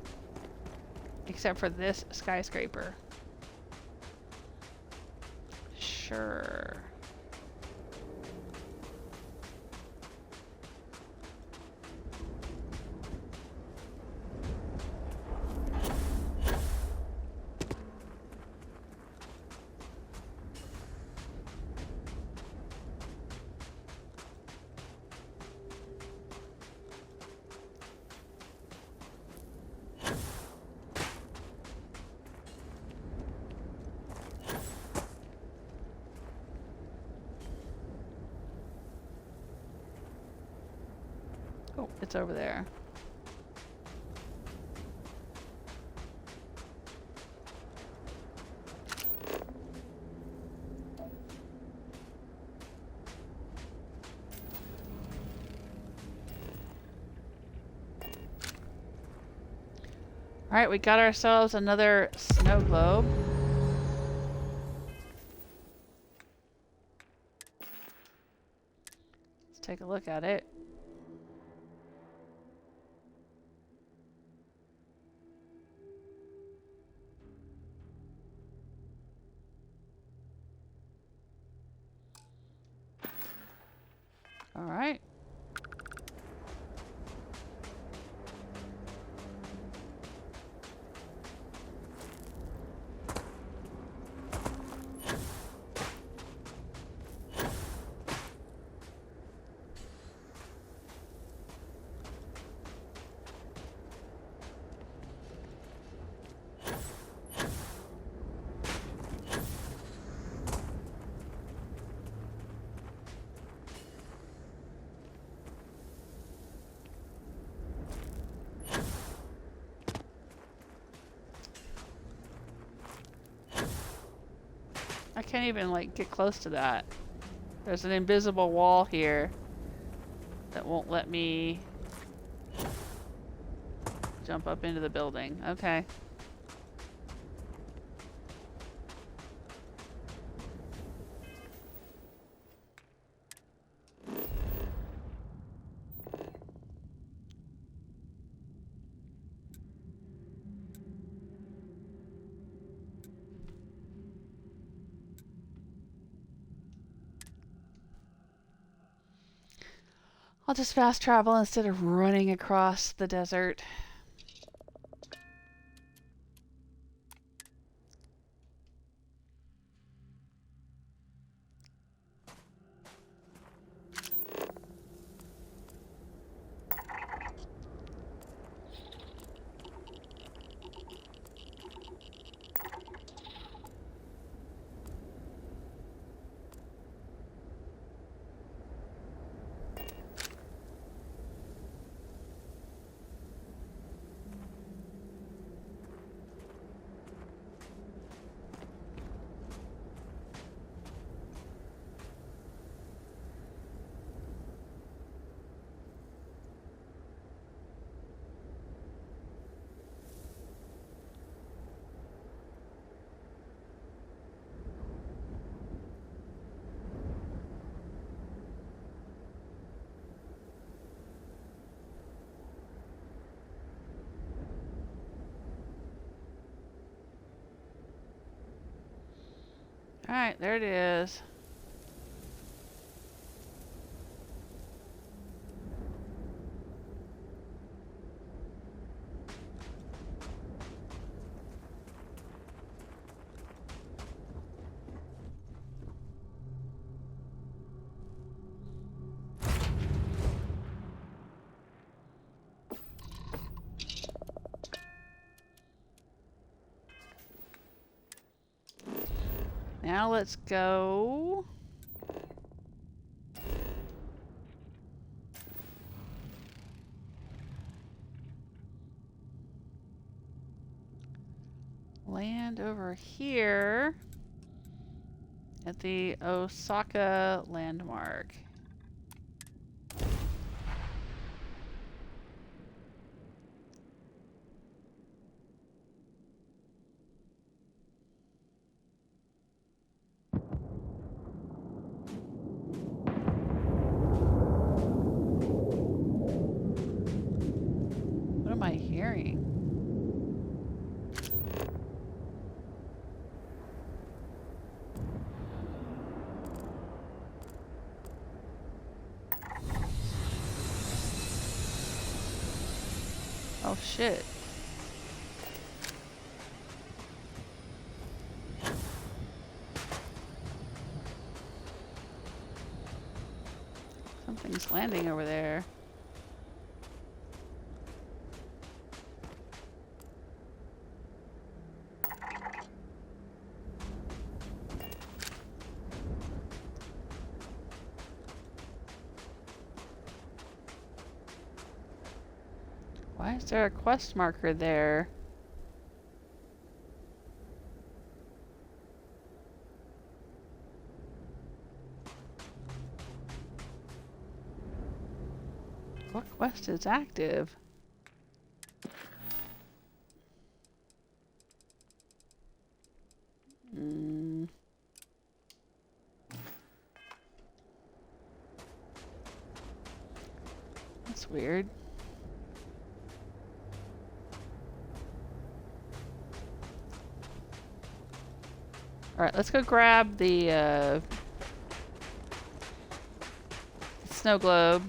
Except for this skyscraper. Sure. Oh, it's over there. All right, we got ourselves another snow globe. Let's take a look at it. All right. can't even like get close to that. There's an invisible wall here that won't let me jump up into the building. Okay. I'll just fast travel instead of running across the desert. Alright, there it is. Now let's go. Land over here at the Osaka landmark. What am I hearing? Oh shit. Something's landing over there. Why is there a quest marker there? What quest is active? That's weird. Alright, let's go grab the snow globe.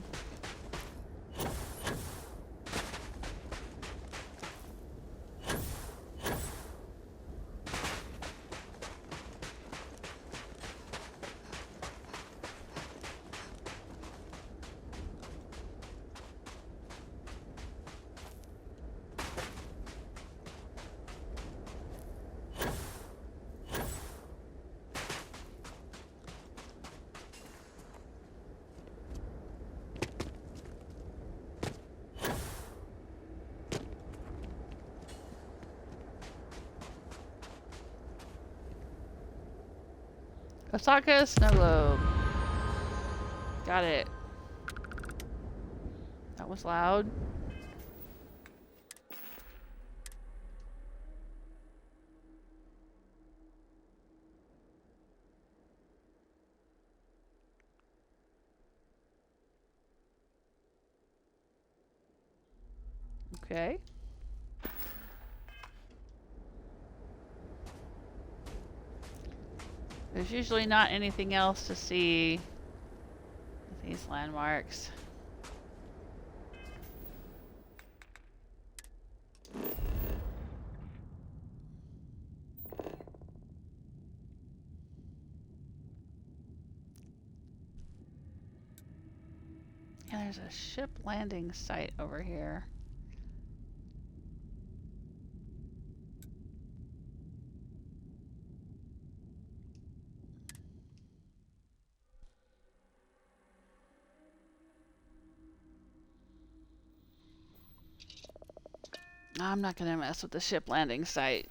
Osaka, snow globe. Got it. That was loud. Okay. There's usually not anything else to see with these landmarks. Yeah, there's a ship landing site over here. I'm not gonna mess with the ship landing site.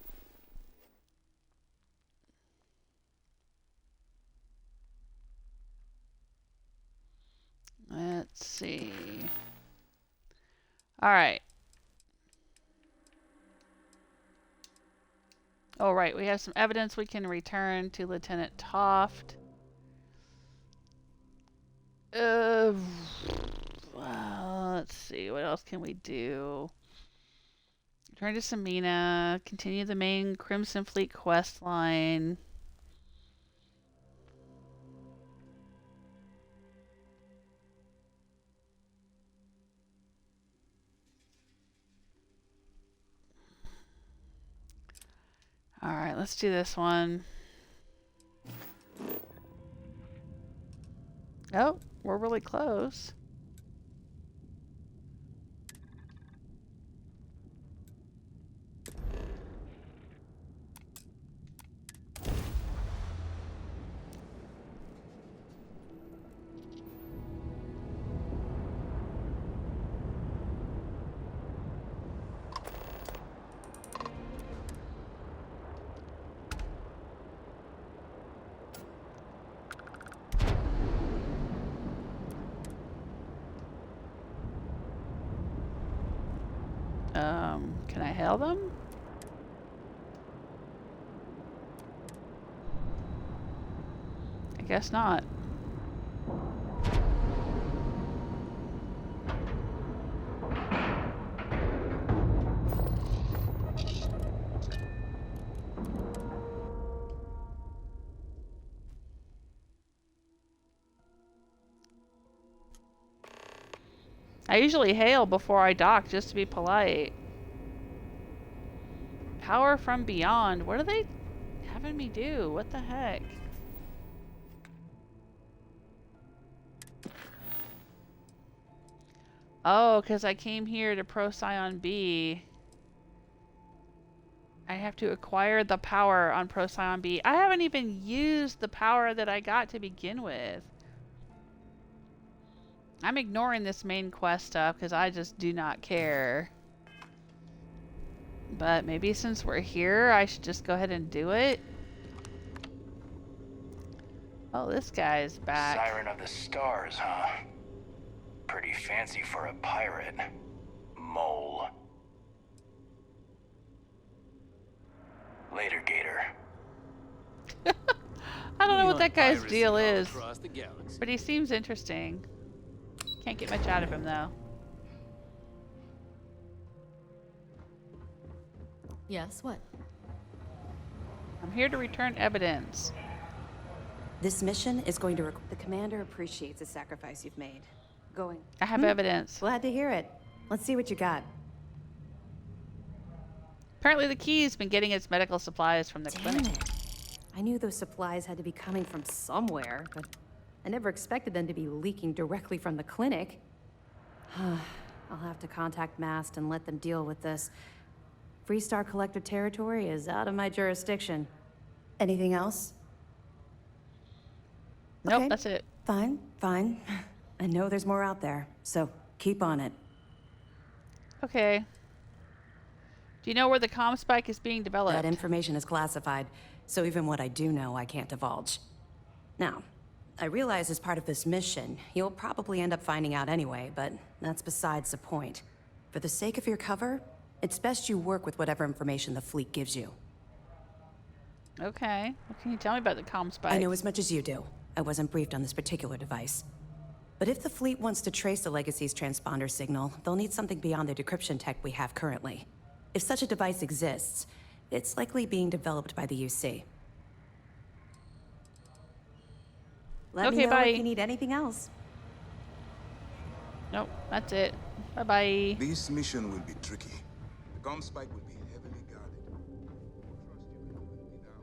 Let's see. All right. Oh, right. We have some evidence we can return to Lieutenant Toft. Well, let's see. What else can we do? Return to Samina. Continue the main Crimson Fleet quest line. All right, let's do this one. Oh, we're really close. Can I hail them? I guess not. I usually hail before I dock just to be polite. Power from beyond. What are they having me do? What the heck? Oh, because I came here to Procyon B. I have to acquire the power on Procyon B. I haven't even used the power that I got to begin with. I'm ignoring this main quest stuff because I just do not care. But maybe since we're here, I should just go ahead and do it. Oh, this guy's back. Siren of the Stars, huh? Pretty fancy for a pirate. Mole. Later, Gator. I don't know what that guy's deal is, but he seems interesting. Can't get much out of him, though. Yes, what? I'm here to return evidence. This mission is going to the commander appreciates the sacrifice you've made. Going. I have evidence. Glad to hear it. Let's see what you got. Apparently the Key's been getting its medical supplies from the clinic. It. I knew those supplies had to be coming from somewhere, but I never expected them to be leaking directly from the clinic. I'll have to contact Mast and let them deal with this. Freestar Collector territory is out of my jurisdiction. Anything else? Nope, Okay. That's it. Fine, fine. I know there's more out there, so keep on it. Okay. Do you know where the comm spike is being developed? That information is classified, so even what I do know, I can't divulge. Now, I realize as part of this mission, you'll probably end up finding out anyway, but that's besides the point. For the sake of your cover, it's best you work with whatever information the fleet gives you. Okay. What can you tell me about the comm spike? I know as much as you do. I wasn't briefed on this particular device. But if the fleet wants to trace the Legacy's transponder signal, they'll need something beyond the decryption tech we have currently. If such a device exists, it's likely being developed by the UC. Let me know bye. if you need anything else. Nope, that's it. Bye-bye. This mission will be tricky. The comm spike will be heavily guarded. Trust you can without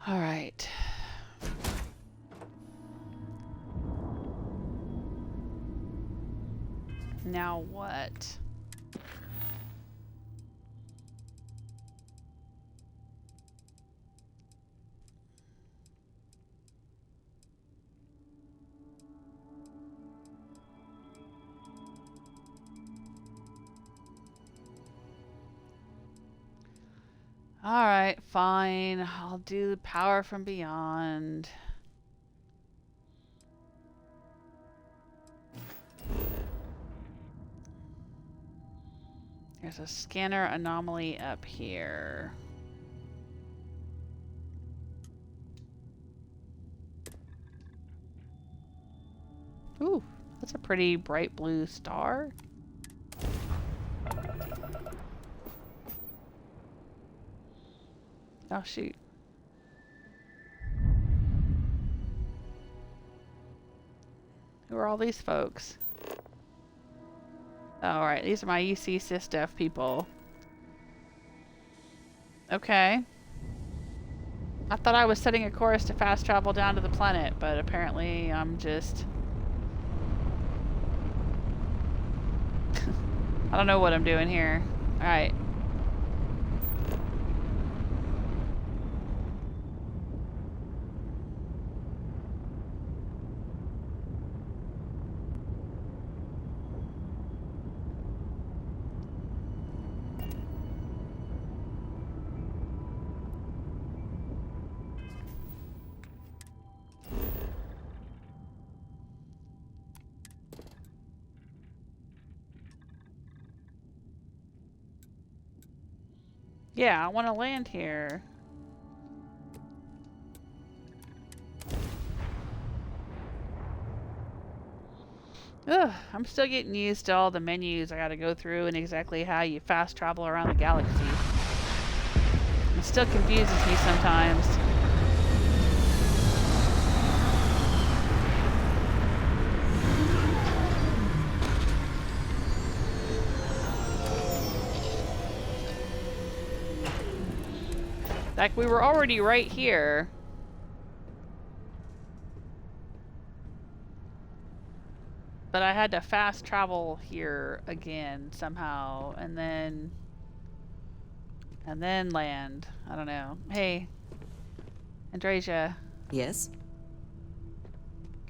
All right. Now what? All right, fine. I'll do the power from beyond. There's a scanner anomaly up here. Ooh, that's a pretty bright blue star. Oh, shoot. Who are all these folks? Oh, alright, these are my UC SysDef people. Okay. I thought I was setting a course to fast travel down to the planet, but apparently I'm just... I don't know what I'm doing here. Alright. Yeah, I want to land here. Ugh, I'm still getting used to all the menus I gotta go through and exactly how you fast travel around the galaxy. It still confuses me sometimes. Like, we were already right here. But I had to fast travel here again somehow, and then land. I don't know. Hey, Andrasia. Yes?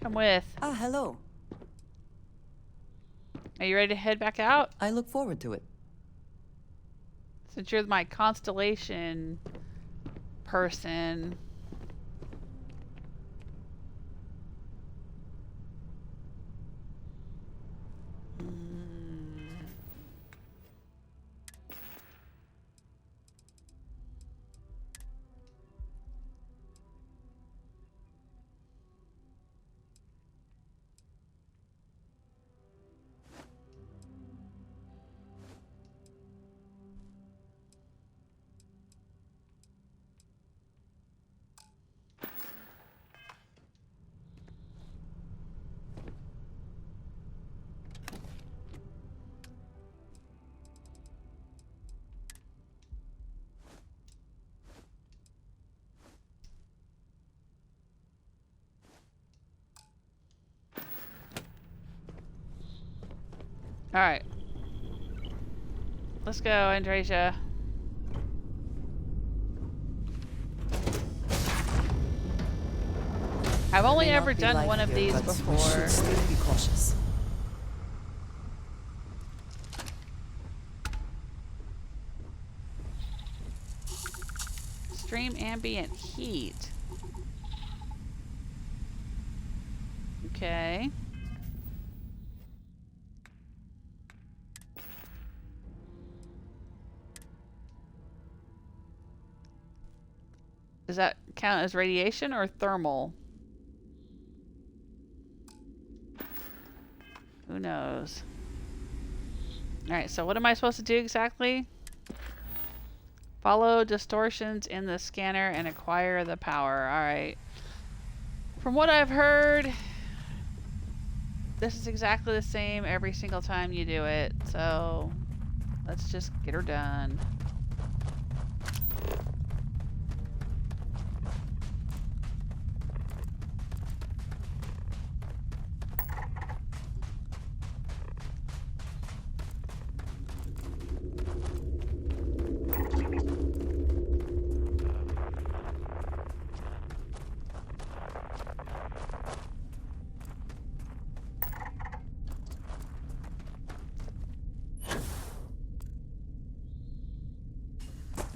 Come with. Ah, hello. Are you ready to head back out? I look forward to it. Since you're my constellation person. Alright. Let's go, Andresia. I've only ever done one of these before. We should still be cautious. Extreme ambient heat. Okay. Does that count as radiation or thermal? Who knows? Alright, so what am I supposed to do exactly? Follow distortions in the scanner and acquire the power. Alright. From what I've heard, this is exactly the same every single time you do it. So, let's just get her done.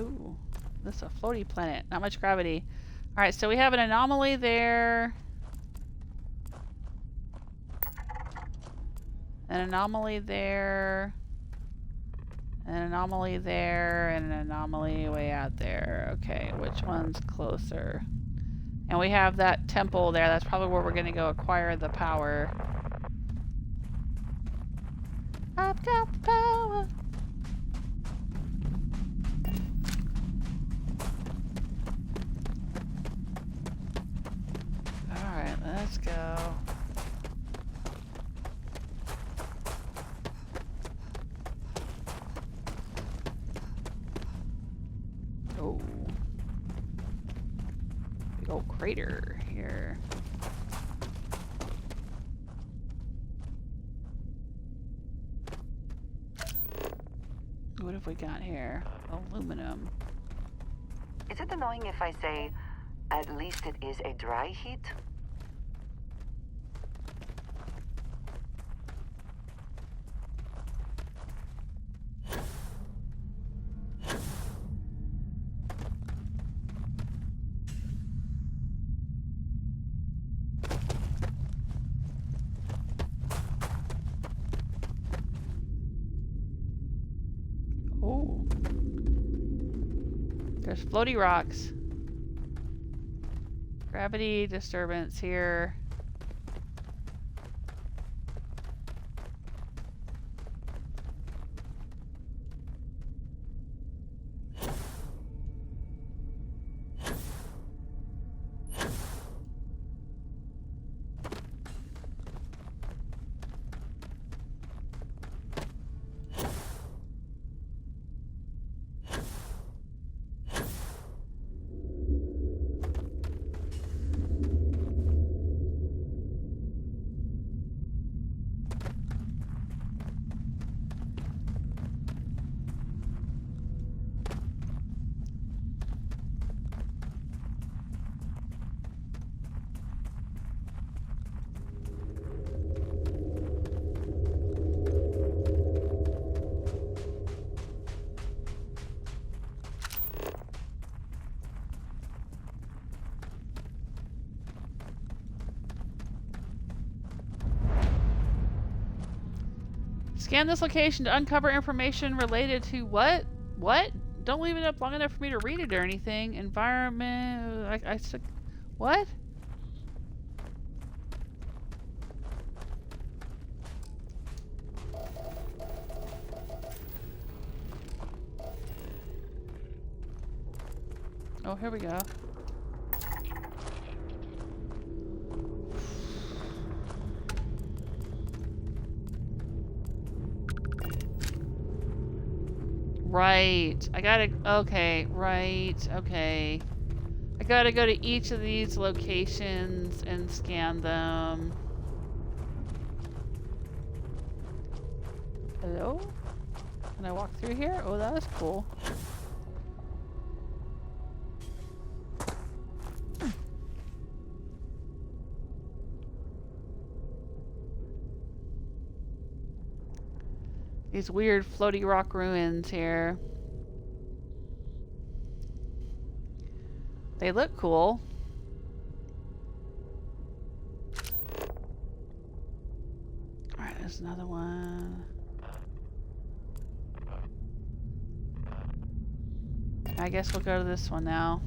Ooh, this is a floaty planet. Not much gravity. Alright, so we have an anomaly there. An anomaly there. An anomaly there. And an anomaly way out there. Okay, which one's closer? And we have that temple there. That's probably where we're going to go acquire the power. I've got the power. Alright, let's go. Oh. Big old crater here. What have we got here? Aluminum. Is it annoying if I say, at least it is a dry heat? Oh. There's floaty rocks. Gravity disturbance here. Scan this location to uncover information related to what? What? Don't leave it up long enough for me to read it or anything. Environment... What? Oh, here we go. Right. I gotta... Okay. Right. Okay. I gotta go to each of these locations and scan them. Hello? Can I walk through here? Oh, that was cool. These weird floaty rock ruins here. They look cool. Alright, there's another one. I guess we'll go to this one now.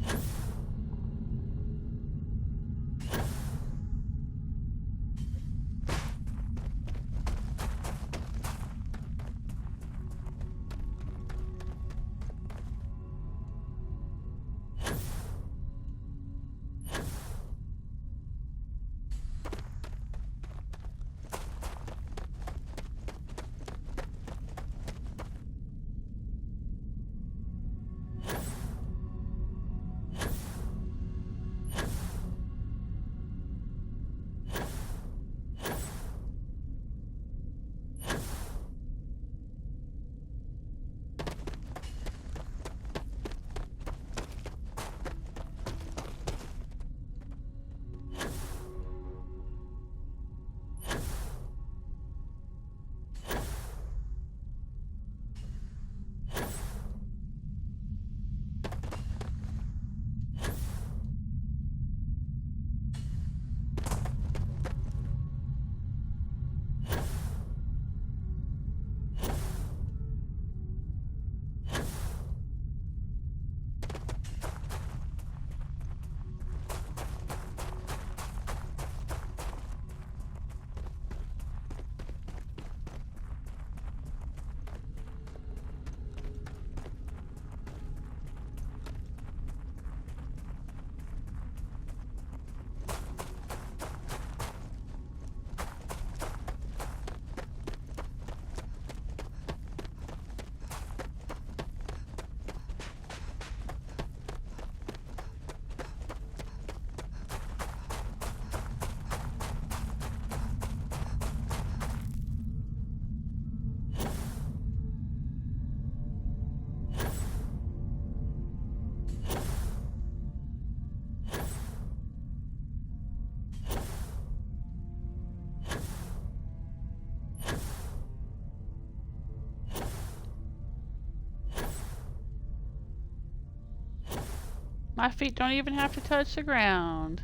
My feet don't even have to touch the ground.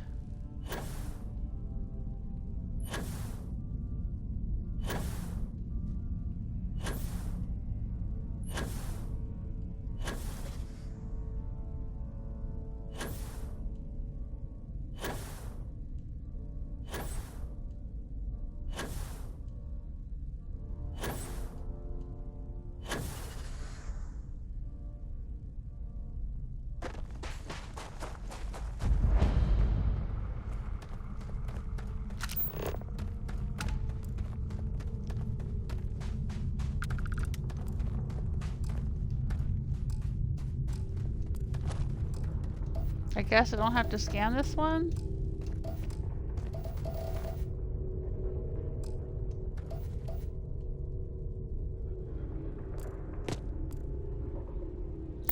I guess I don't have to scan this one?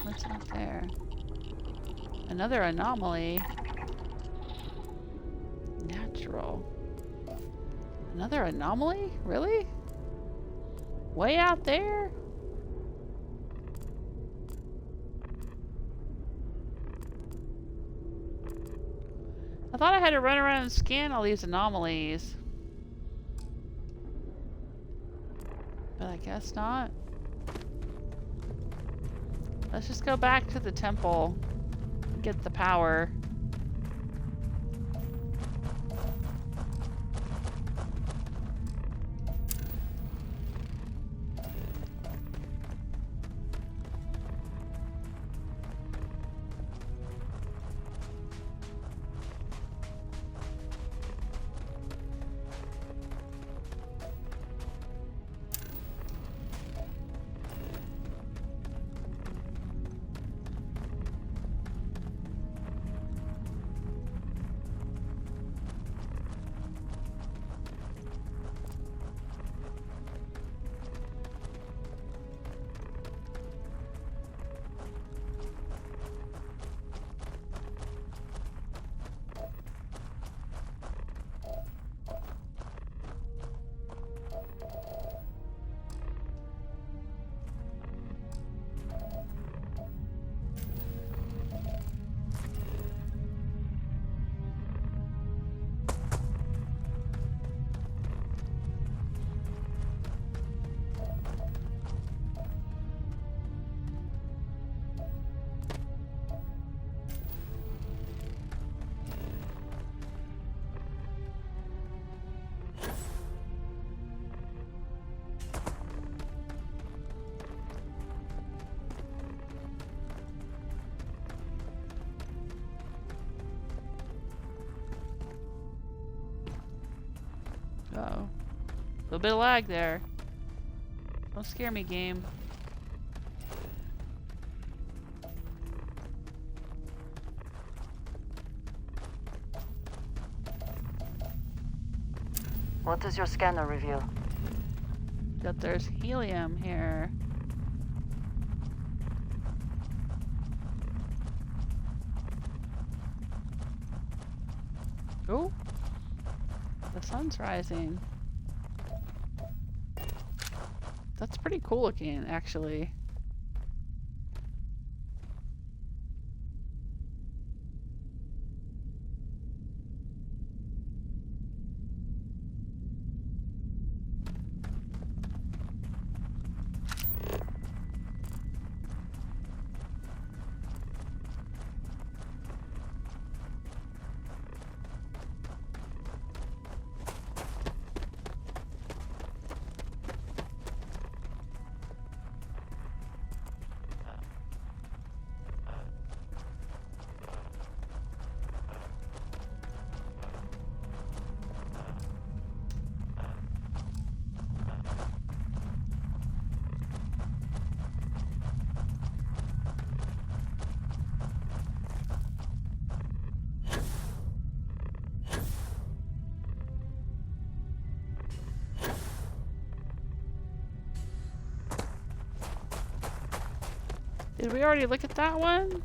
What's out there? Another anomaly. Natural. Another anomaly? Really? Way out there? I thought I had to run around and scan all these anomalies. But I guess not. Let's just go back to the temple. Get the power. Uh-oh. A little bit of lag there. Don't scare me, game. What does your scanner reveal? That there's helium here. Oh, the sun's rising. That's pretty cool looking, actually. Did we already look at that one?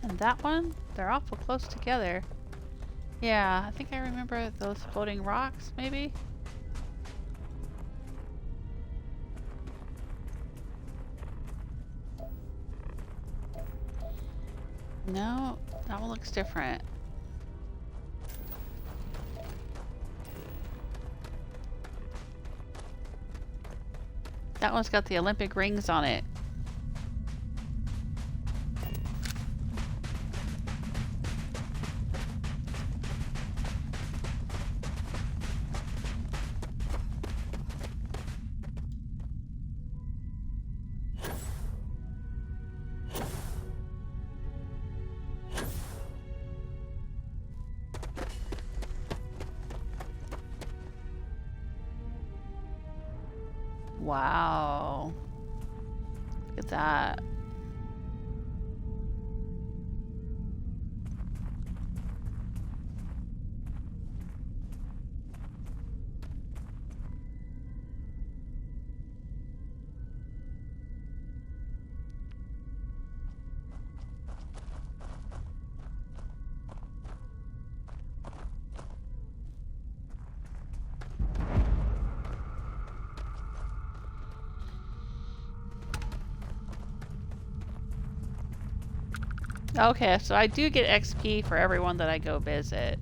And that one? They're awful close together. Yeah, I think I remember those floating rocks, maybe? No, that one looks different. That one's got the Olympic rings on it. Wow. Look at that. Okay, so I do get XP for everyone that I go visit.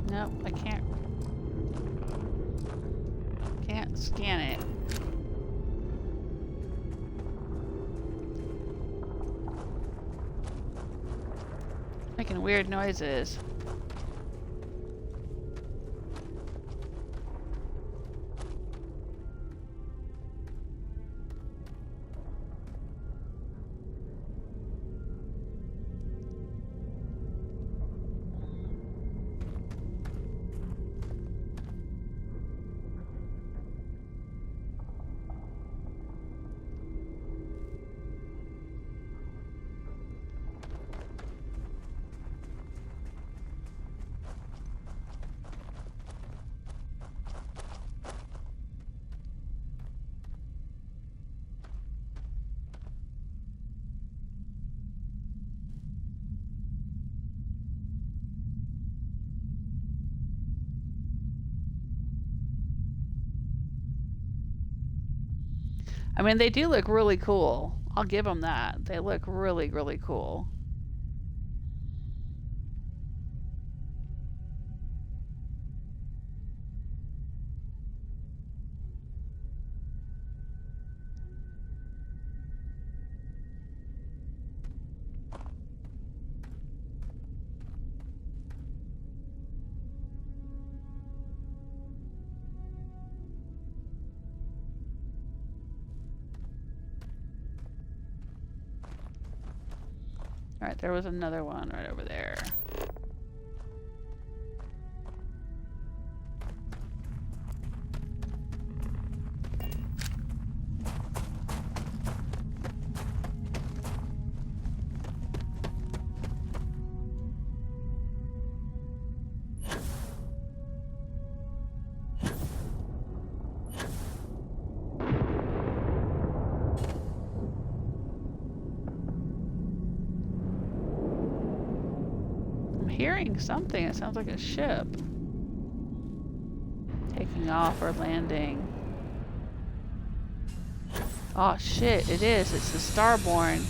Nope, I can't scan it. Making weird noises. I mean, they do look really cool. I'll give them that. They look really, really cool. Alright, there was another one right over there. Hearing something. It sounds like a ship taking off or landing. Oh shit, it is. It's the Starborn.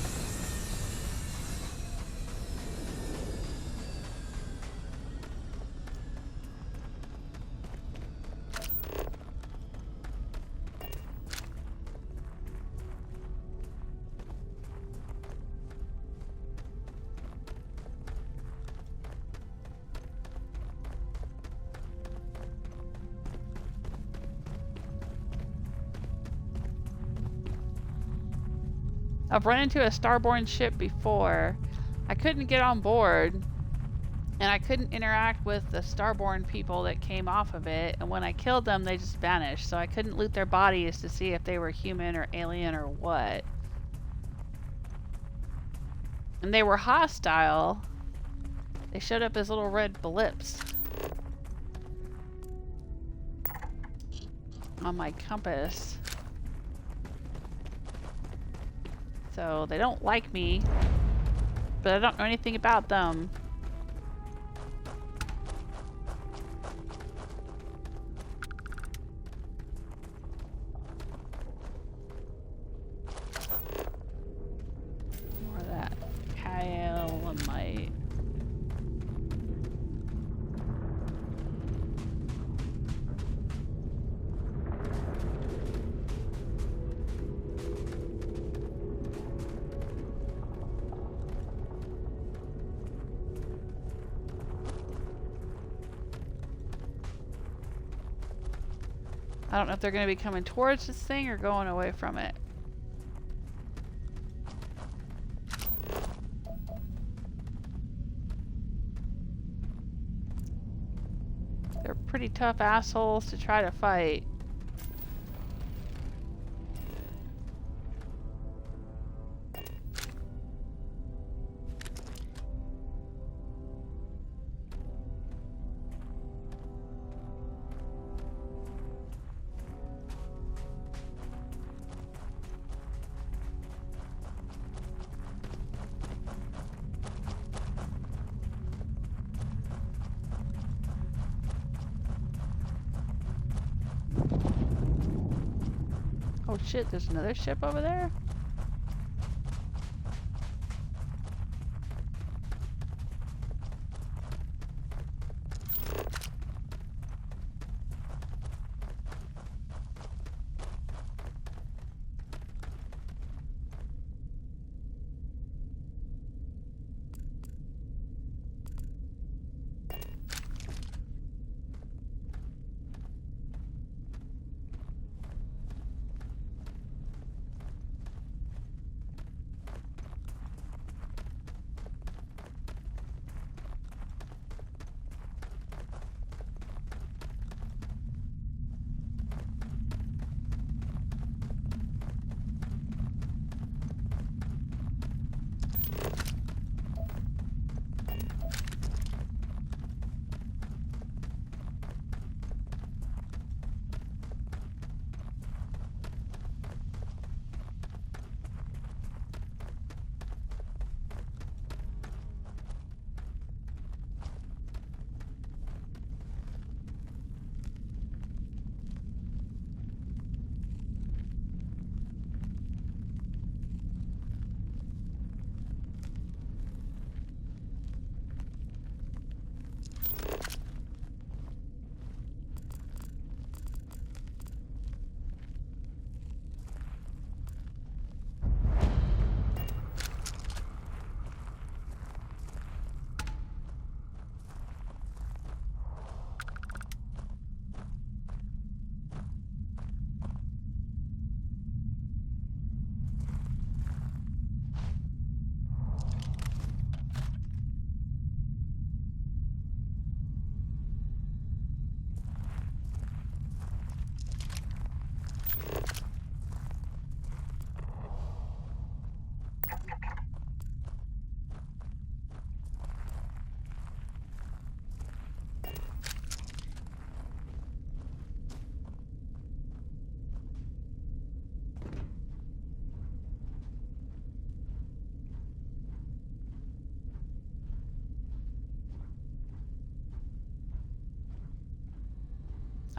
I've run into a Starborn ship before. I couldn't get on board, and I couldn't interact with the Starborn people that came off of it, and when I killed them, they just vanished, so I couldn't loot their bodies to see if they were human or alien or what. And they were hostile. They showed up as little red blips on my compass. So they don't like me, but I don't know anything about them. More of that calamite. I don't know if they're going to be coming towards this thing or going away from it. They're pretty tough assholes to try to fight. Oh shit, there's another ship over there?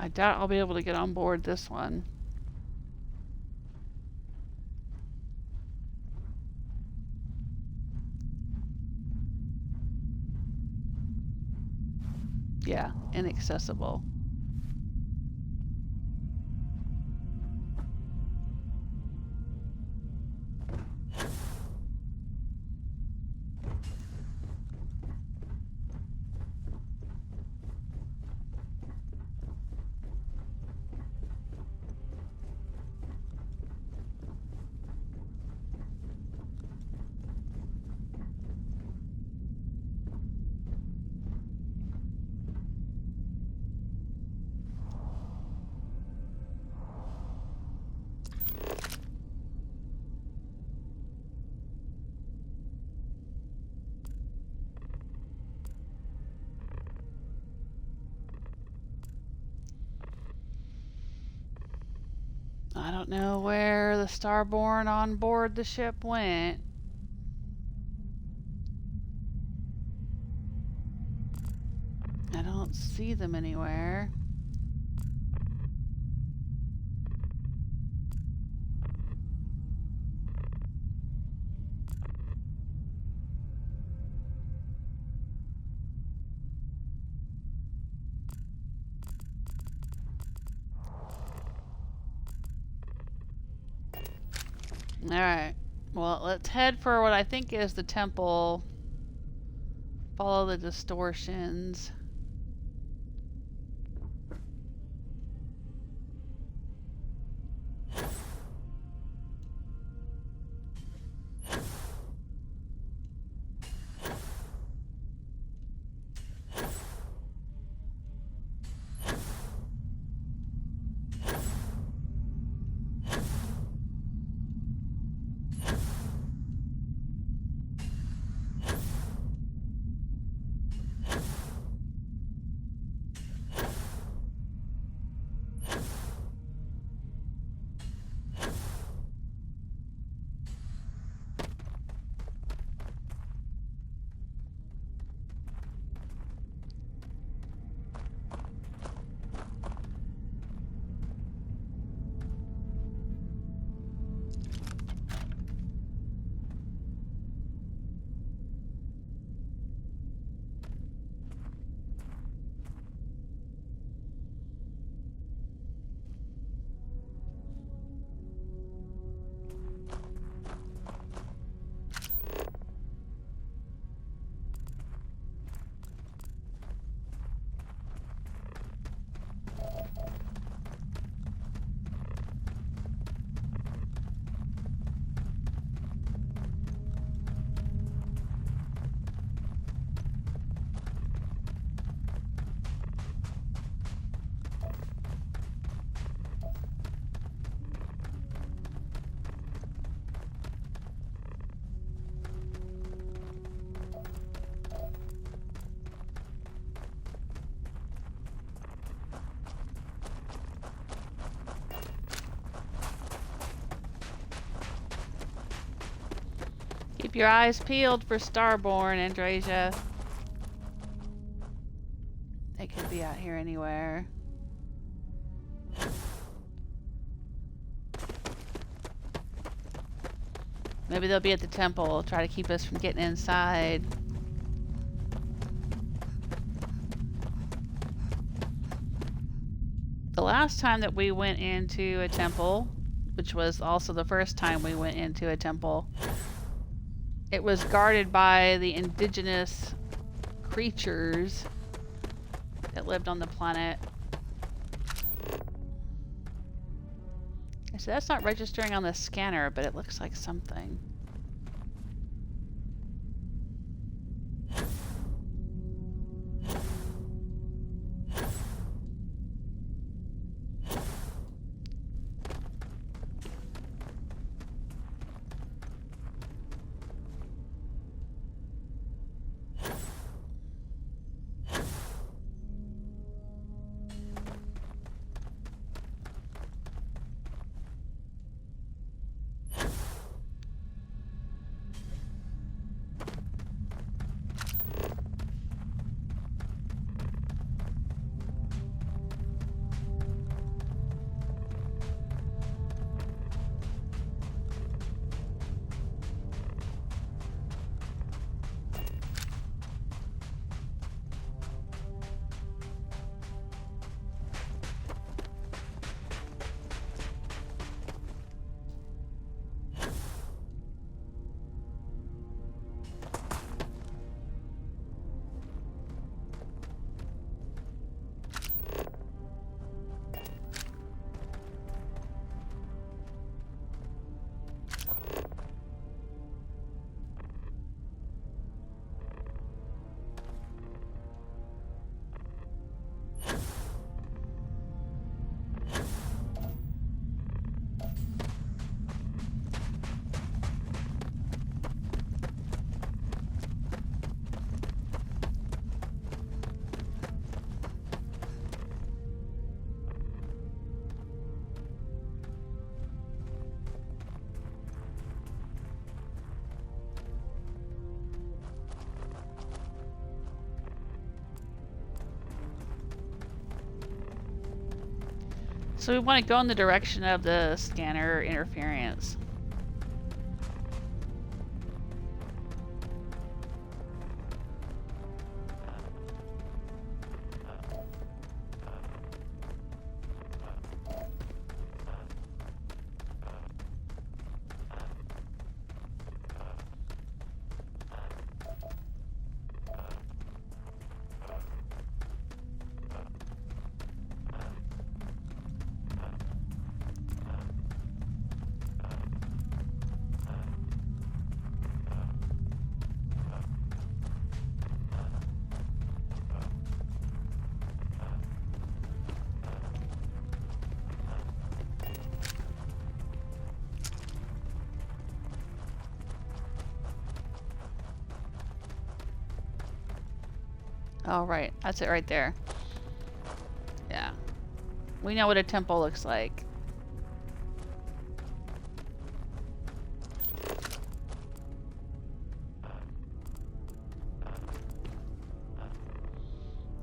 I doubt I'll be able to get on board this one. Yeah, inaccessible. I don't know where the Starborn on board the ship went. I don't see them anywhere. Alright, well, let's head for what I think is the temple. Follow the distortions. Keep your eyes peeled for Starborn, Andrasia. They could be out here anywhere. Maybe they'll be at the temple, try to keep us from getting inside. The last time that we went into a temple, which was also the first time we went into a temple, it was guarded by the indigenous creatures that lived on the planet. So that's not registering on the scanner, but it looks like something. So we want to go in the direction of the scanner interference. Oh, right. That's it right there. Yeah. We know what a temple looks like.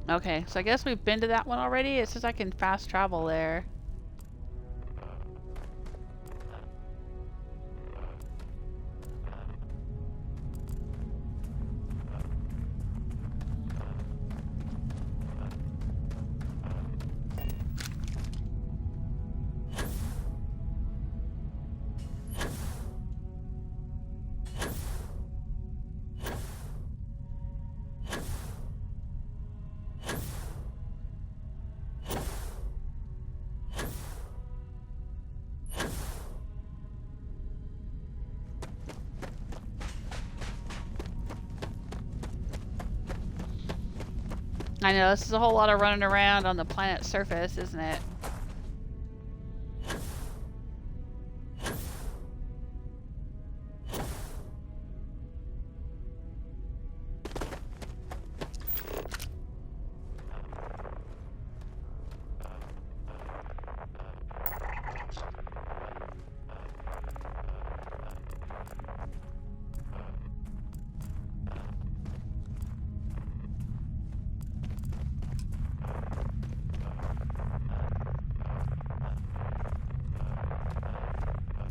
Okay, so I guess we've been to that one already. It says I can fast travel there. I know, this is a whole lot of running around on the planet's surface, isn't it?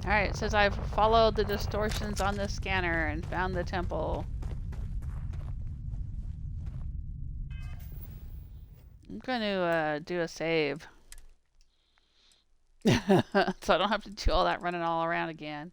Alright, it says I've followed the distortions on the scanner and found the temple. I'm gonna do a save. So I don't have to do all that running all around again.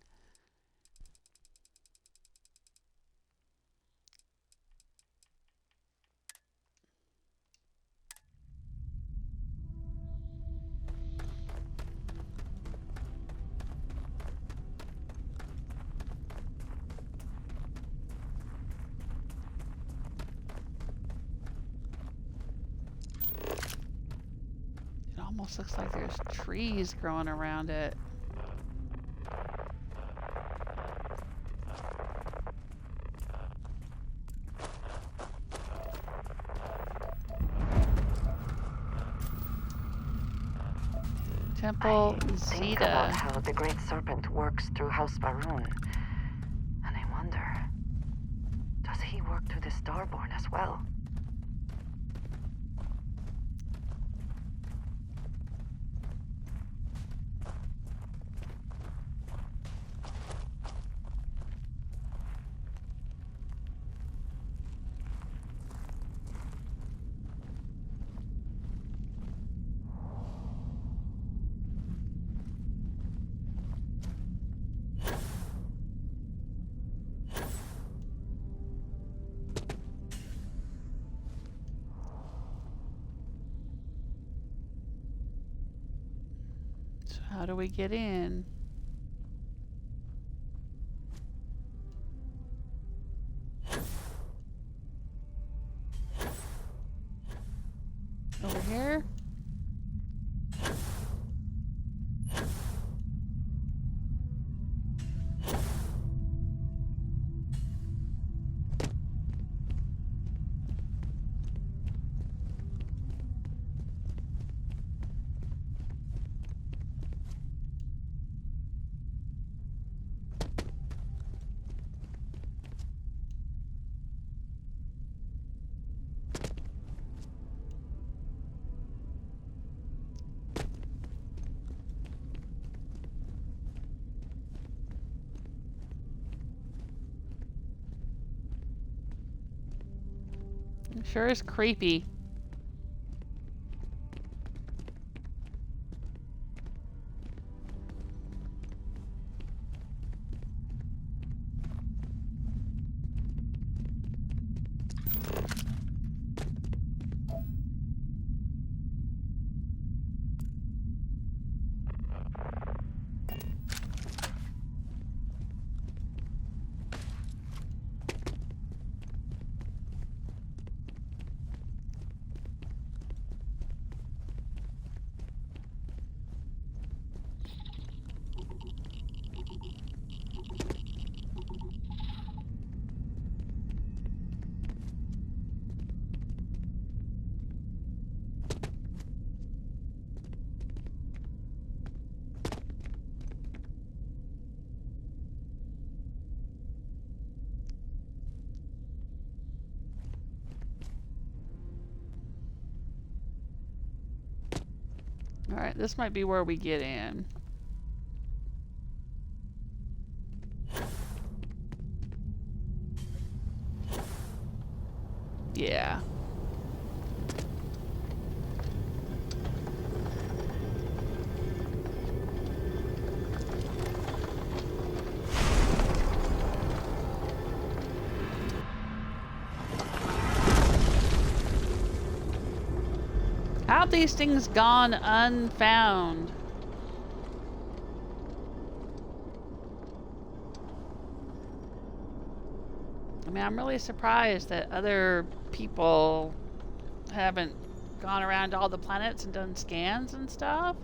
Almost looks like there's trees growing around it. Temple Zeta. Think about how the Great Serpent works through House Baroon. And I wonder, does he work through the Starborn as well? How do we get in? Over here? It sure is creepy. Alright, this might be where we get in. Yeah. How have these things gone unfound? I mean, I'm really surprised that other people haven't gone around to all the planets and done scans and stuff.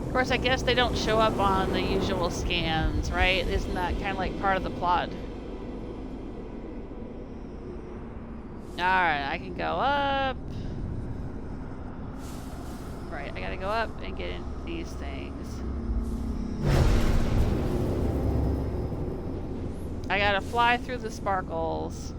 Of course, I guess they don't show up on the usual scans, right? Isn't that kind of like part of the plot? Alright, I can go up. Right, I gotta go up and get into these things. I gotta fly through the sparkles.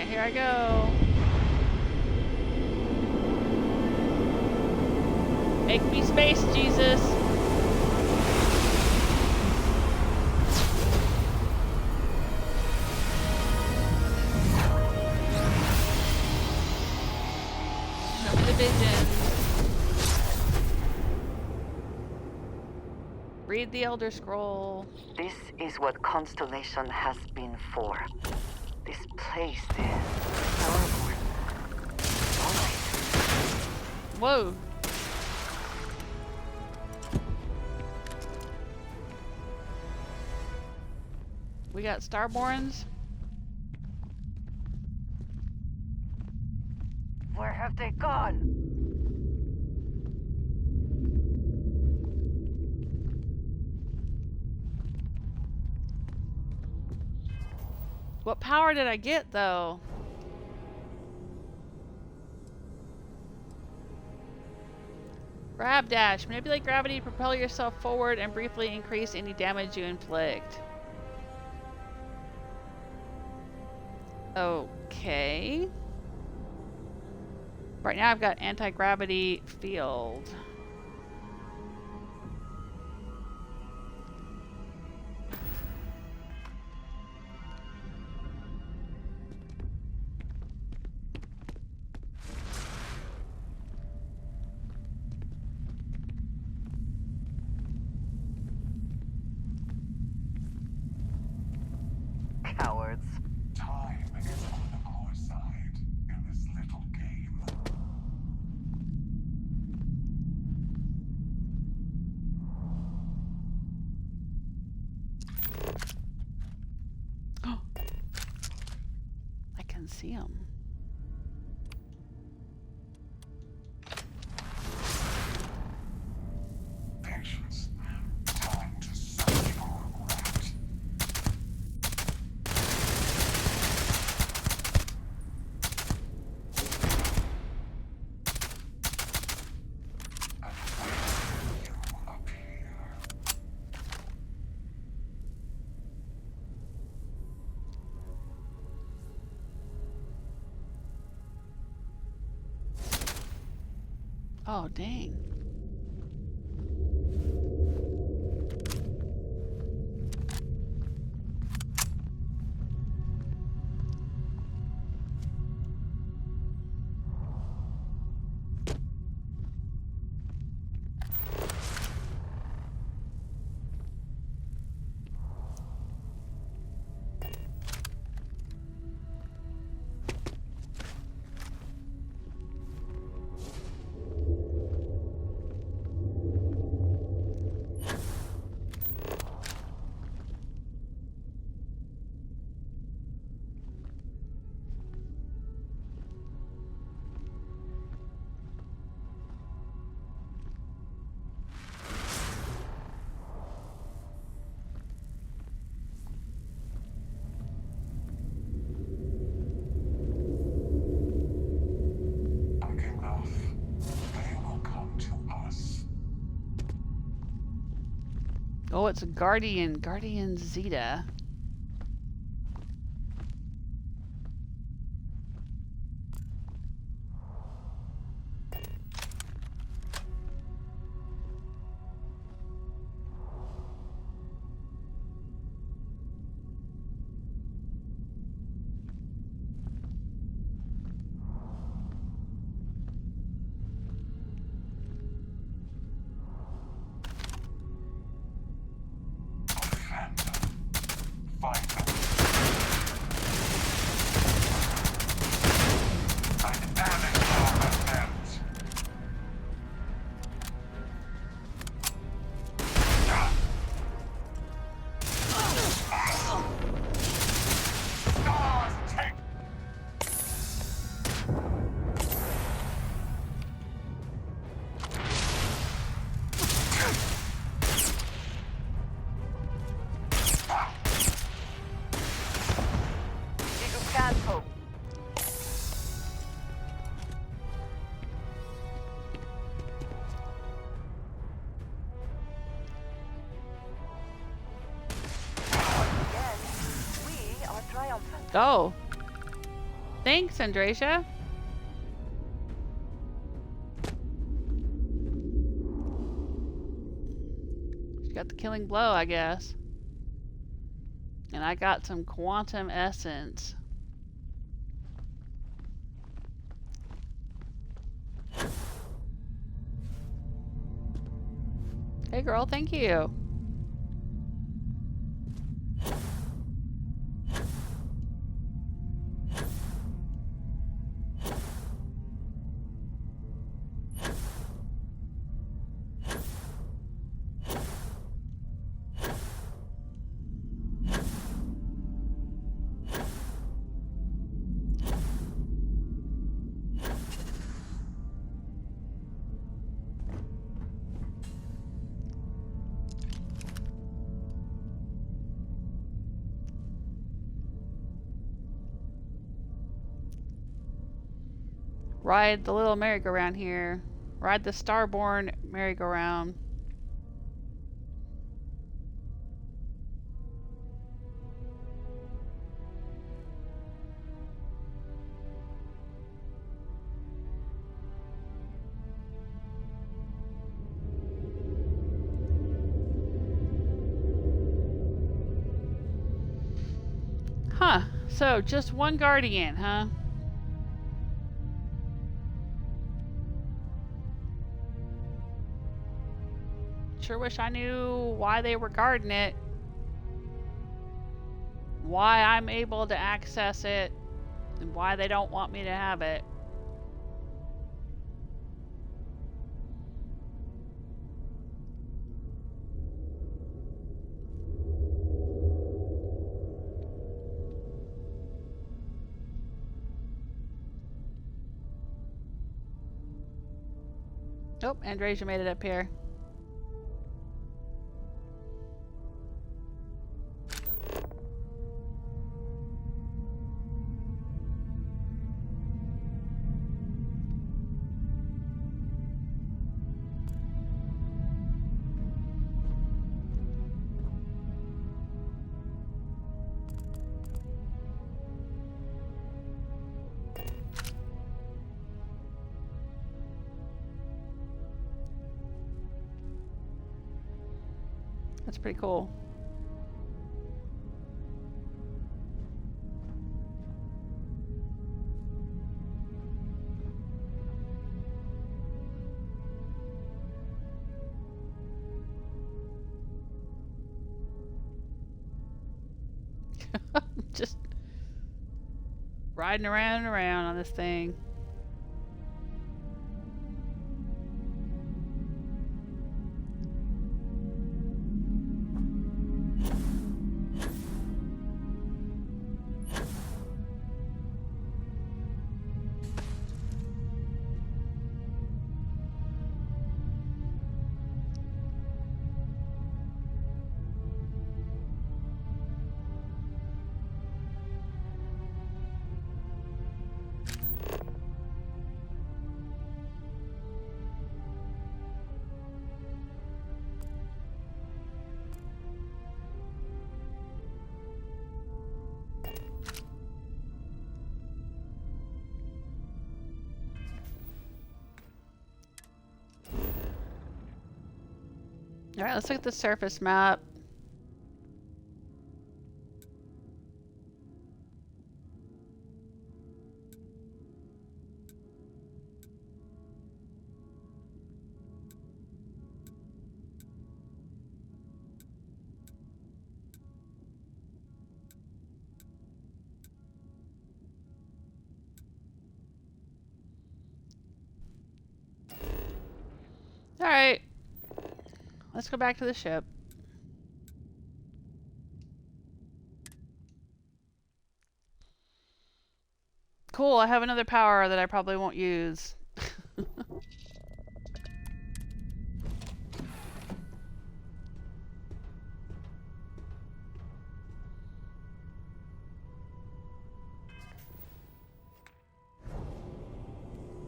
Here I go. Make me space, Jesus. Show me the vision. Read the Elder Scroll. This is what Constellation has been for. This place is Starborn. Whoa. We got Starborns. Where have they gone? What power did I get, though? Grab dash. Manipulate gravity to propel yourself forward and briefly increase any damage you inflict. Okay. Right now I've got anti-gravity field. Cowards. Time is on our side in this little game. I can see him. Patience. Time to search for regret. Oh, dang. Oh, it's a Guardian Zeta. Oh. Thanks, Andrasia. She got the killing blow, I guess. And I got some quantum essence. Hey girl, thank you. Ride the little merry-go-round here. Ride the Starborn merry-go-round. Huh. So, just one Guardian, huh? Sure wish I knew why they were guarding it. Why I'm able to access it. And why they don't want me to have it. Oh, Andresia made it up here. That's pretty cool. Just riding around and around on this thing. Alright, let's look at the surface map. Alright. Let's go back to the ship. Cool, I have another power that I probably won't use.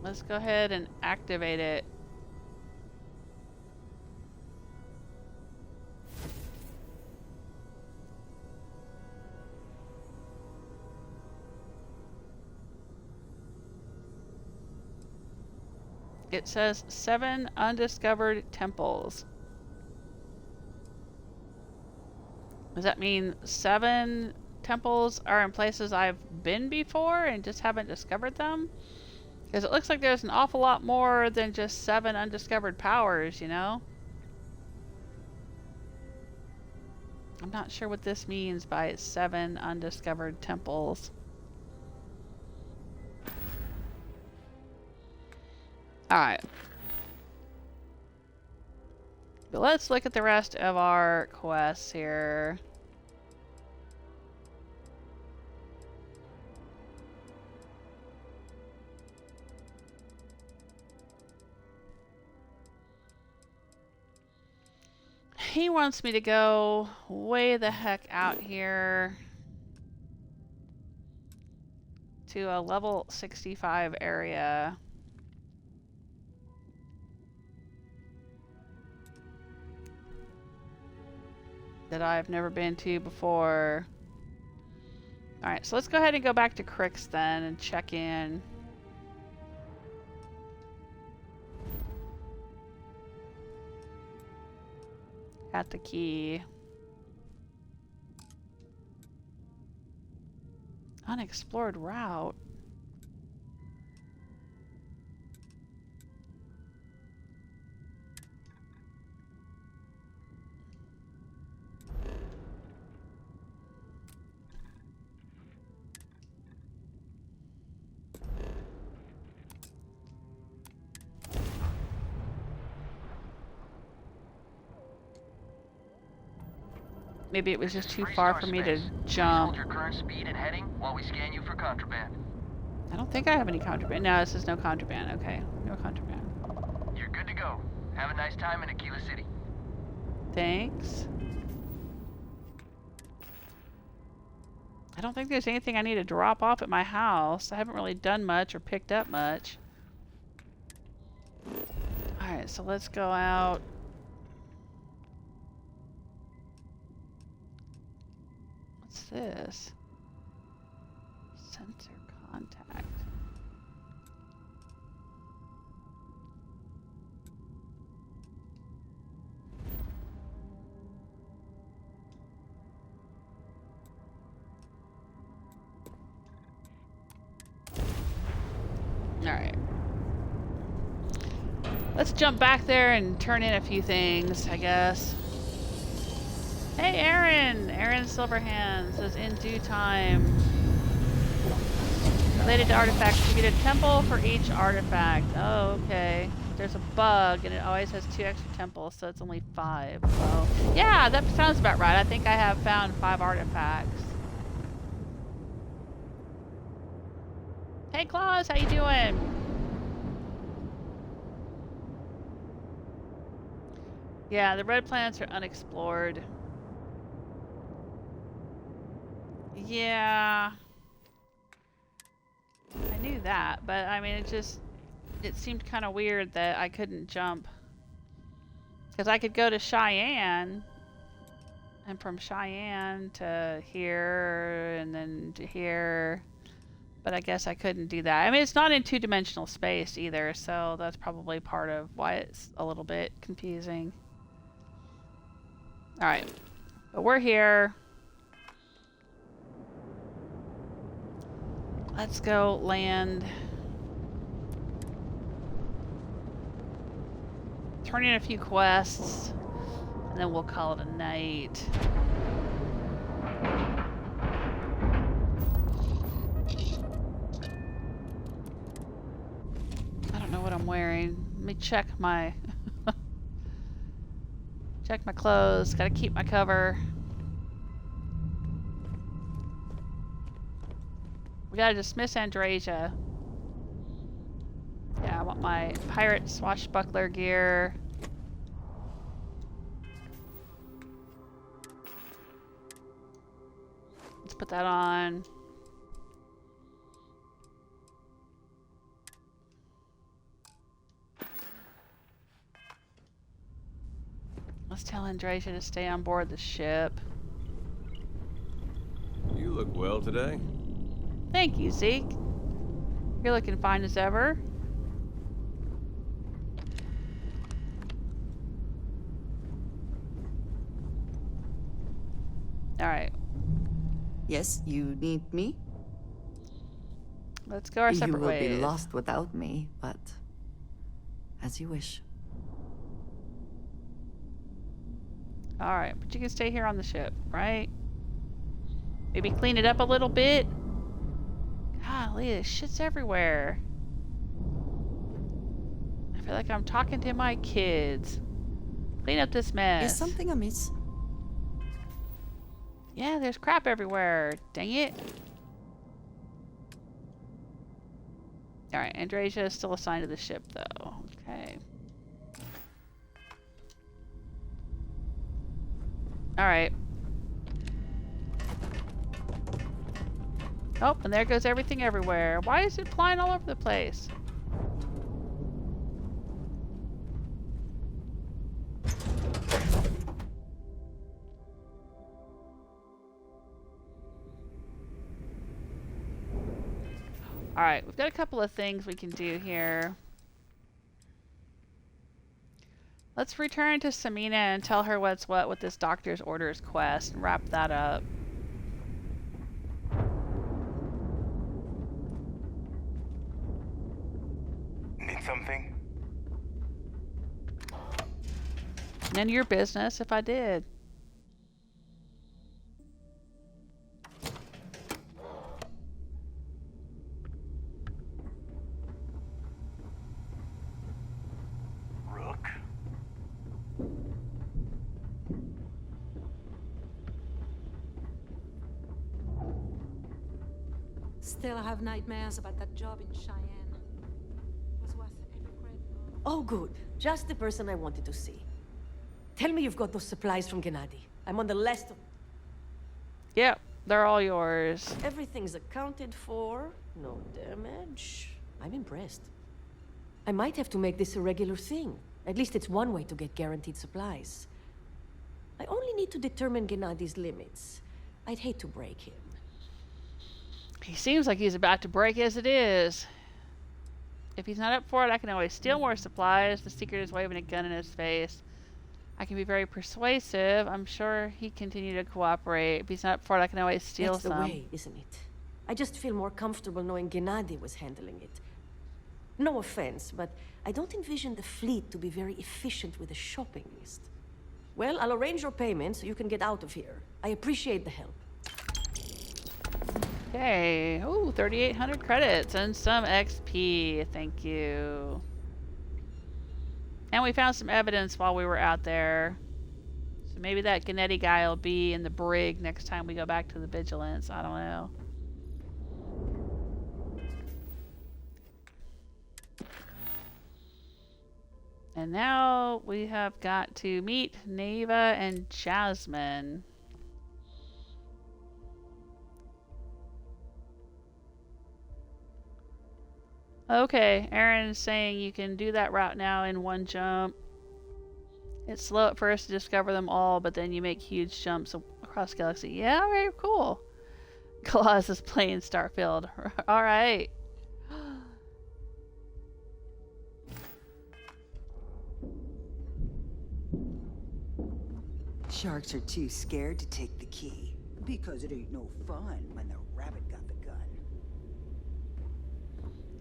Let's go ahead and activate it. It says 7 undiscovered temples. Does that mean 7 temples are in places I've been before and just haven't discovered them? Because it looks like there's an awful lot more than just 7 undiscovered powers, you know? I'm not sure what this means by 7 undiscovered temples. Alright. But let's look at the rest of our quests here. He wants me to go way the heck out here to a level 65 area. That I've never been to before. Alright, so let's go ahead and go back to Kryx then and check in. Got the key. Unexplored route. Maybe it was just too far for me to jump. Hold your current speed and heading while we scan you for contraband. I don't think I have any contraband. No, this is no contraband. Okay, no contraband. You're good to go. Have a nice time in Aquila City. Thanks. I don't think there's anything I need to drop off at my house. I haven't really done much or picked up much. Alright, so let's go out. What's this? Sensor contact. Alright. Let's jump back there and turn in a few things, I guess. Hey, Aaron! Aaron Silverhand says, in due time. Related to artifacts, you get a temple for each artifact. Oh, okay. There's a bug, and it always has 2 extra temples, so it's only 5. So, yeah, that sounds about right. I think I have found 5 artifacts. Hey, Claus, how you doing? Yeah, the red planets are unexplored. Yeah. I knew that, but I mean, it seemed kind of weird that I couldn't jump. Because I could go to Cheyenne, and from Cheyenne to here, and then to here. But I guess I couldn't do that. I mean, it's not in 2-dimensional space either, so that's probably part of why it's a little bit confusing. Alright. But we're here. Let's go land. Turn in a few quests, and then we'll call it a night. I don't know what I'm wearing. Let me check my check my clothes. Gotta keep my cover. We gotta dismiss Andrasia. Yeah, I want my pirate swashbuckler gear. Let's put that on. Let's tell Andrasia to stay on board the ship. You look well today. Thank you, Zeke. You're looking fine as ever. Alright. Yes, you need me? Let's go our separate ways. You will be lost without me, but as you wish. Alright, but you can stay here on the ship, right? Maybe clean it up a little bit? Golly, this shit's everywhere. I feel like I'm talking to my kids. Clean up this mess. Is something amiss? Yeah, there's crap everywhere. Dang it. Alright, Andrasia is still assigned to the ship, though. Okay. Alright. Oh, and there goes everything everywhere. Why is it flying all over the place? Alright, we've got a couple of things we can do here. Let's return to Samina and tell her what's what with this doctor's orders quest and wrap that up. None of your business if I did. Rook? Still have nightmares about that job in Cheyenne. Was worth every credit. Oh, good. Just the person I wanted to see. Tell me you've got those supplies from Gennady. I'm on the list of... Yep, they're all yours. Everything's accounted for. No damage. I'm impressed. I might have to make this a regular thing. At least it's one way to get guaranteed supplies. I only need to determine Gennady's limits. I'd hate to break him. He seems like he's about to break as it is. If he's not up for it, I can always steal more supplies. The Secret is waving a gun in his face. I can be very persuasive. I'm sure he'd continue to cooperate. If he's not up for it, I can always steal That's some. the way, isn't it? I just feel more comfortable knowing Gennady was handling it. No offense, but I don't envision the fleet to be very efficient with a shopping list. Well, I'll arrange your payment so you can get out of here. I appreciate the help. Okay. Ooh, 3,800 credits and some XP. Thank you. And we found some evidence while we were out there. So maybe that Gennady guy will be in the Brig next time we go back to the Vigilance. I don't know. And now we have got to meet Naeva and Jasmine. Okay, Aaron's saying you can do that route now in one jump. It's slow at first to discover them all, but then you make huge jumps across the galaxy. Yeah, very cool. Claus is playing Starfield. Alright. Sharks are too scared to take the key, because it ain't no fun when the rabbit got the gun.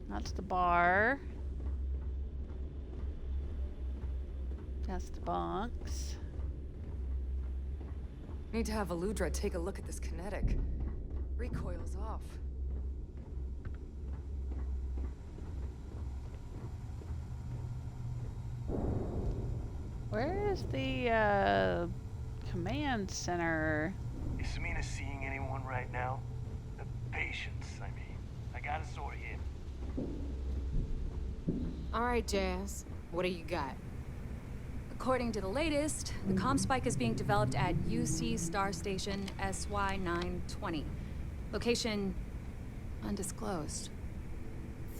That's the bar. That's the bunks. Need to have Aludra take a look at this kinetic. Recoil's off. Where's the command center? Is Samina seeing anyone right now? The patients, I mean. I gotta sort him. All right, Jazz. What do you got? According to the latest, the comm spike is being developed at UC Star Station SY-920. Location undisclosed.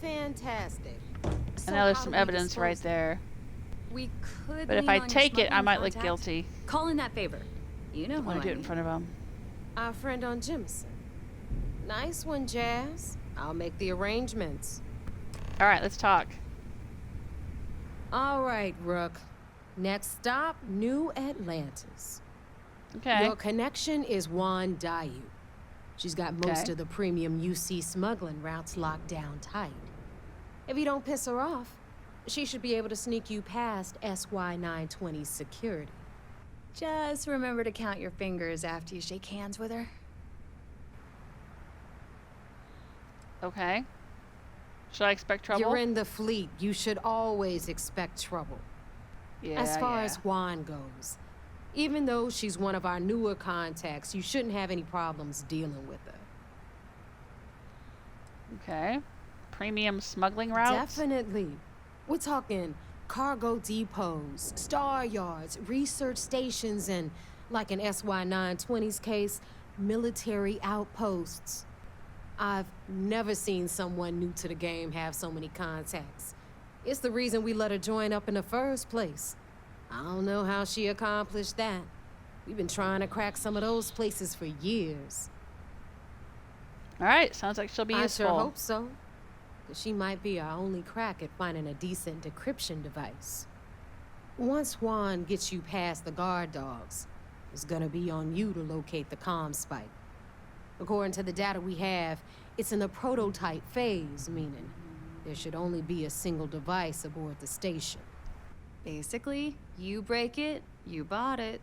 Fantastic. I know there's some evidence right there. We could. But if I take it, I might look guilty. Call in that favor. You know I want to do it in front of him. Our friend on Jimson. Nice one, Jazz. I'll make the arrangements. All right, let's talk. All right, Rook. Next stop, New Atlantis. Okay. Your connection is Juan Dayu. She's got most Okay. of the premium UC smuggling routes locked down tight. If you don't piss her off, she should be able to sneak you past SY-920's security. Just remember to count your fingers after you shake hands with her. Okay. Should I expect trouble? You're in the fleet. You should always expect trouble. Yeah, As far yeah. as Juan goes, even though she's one of our newer contacts, you shouldn't have any problems dealing with her. Okay. Premium smuggling routes? Definitely. We're talking cargo depots, star yards, research stations, and, like in SY-920's case, military outposts. I've never seen someone new to the game have so many contacts. It's the reason we let her join up in the first place. I don't know how she accomplished that. We've been trying to crack some of those places for years. All right, sounds like she'll be useful. I sure hope so. 'Cause she might be our only crack at finding a decent decryption device. Once Juan gets you past the guard dogs, it's gonna be on you to locate the comm spike. According to the data we have, it's in the prototype phase, meaning there should only be a single device aboard the station. Basically, you break it, You bought it.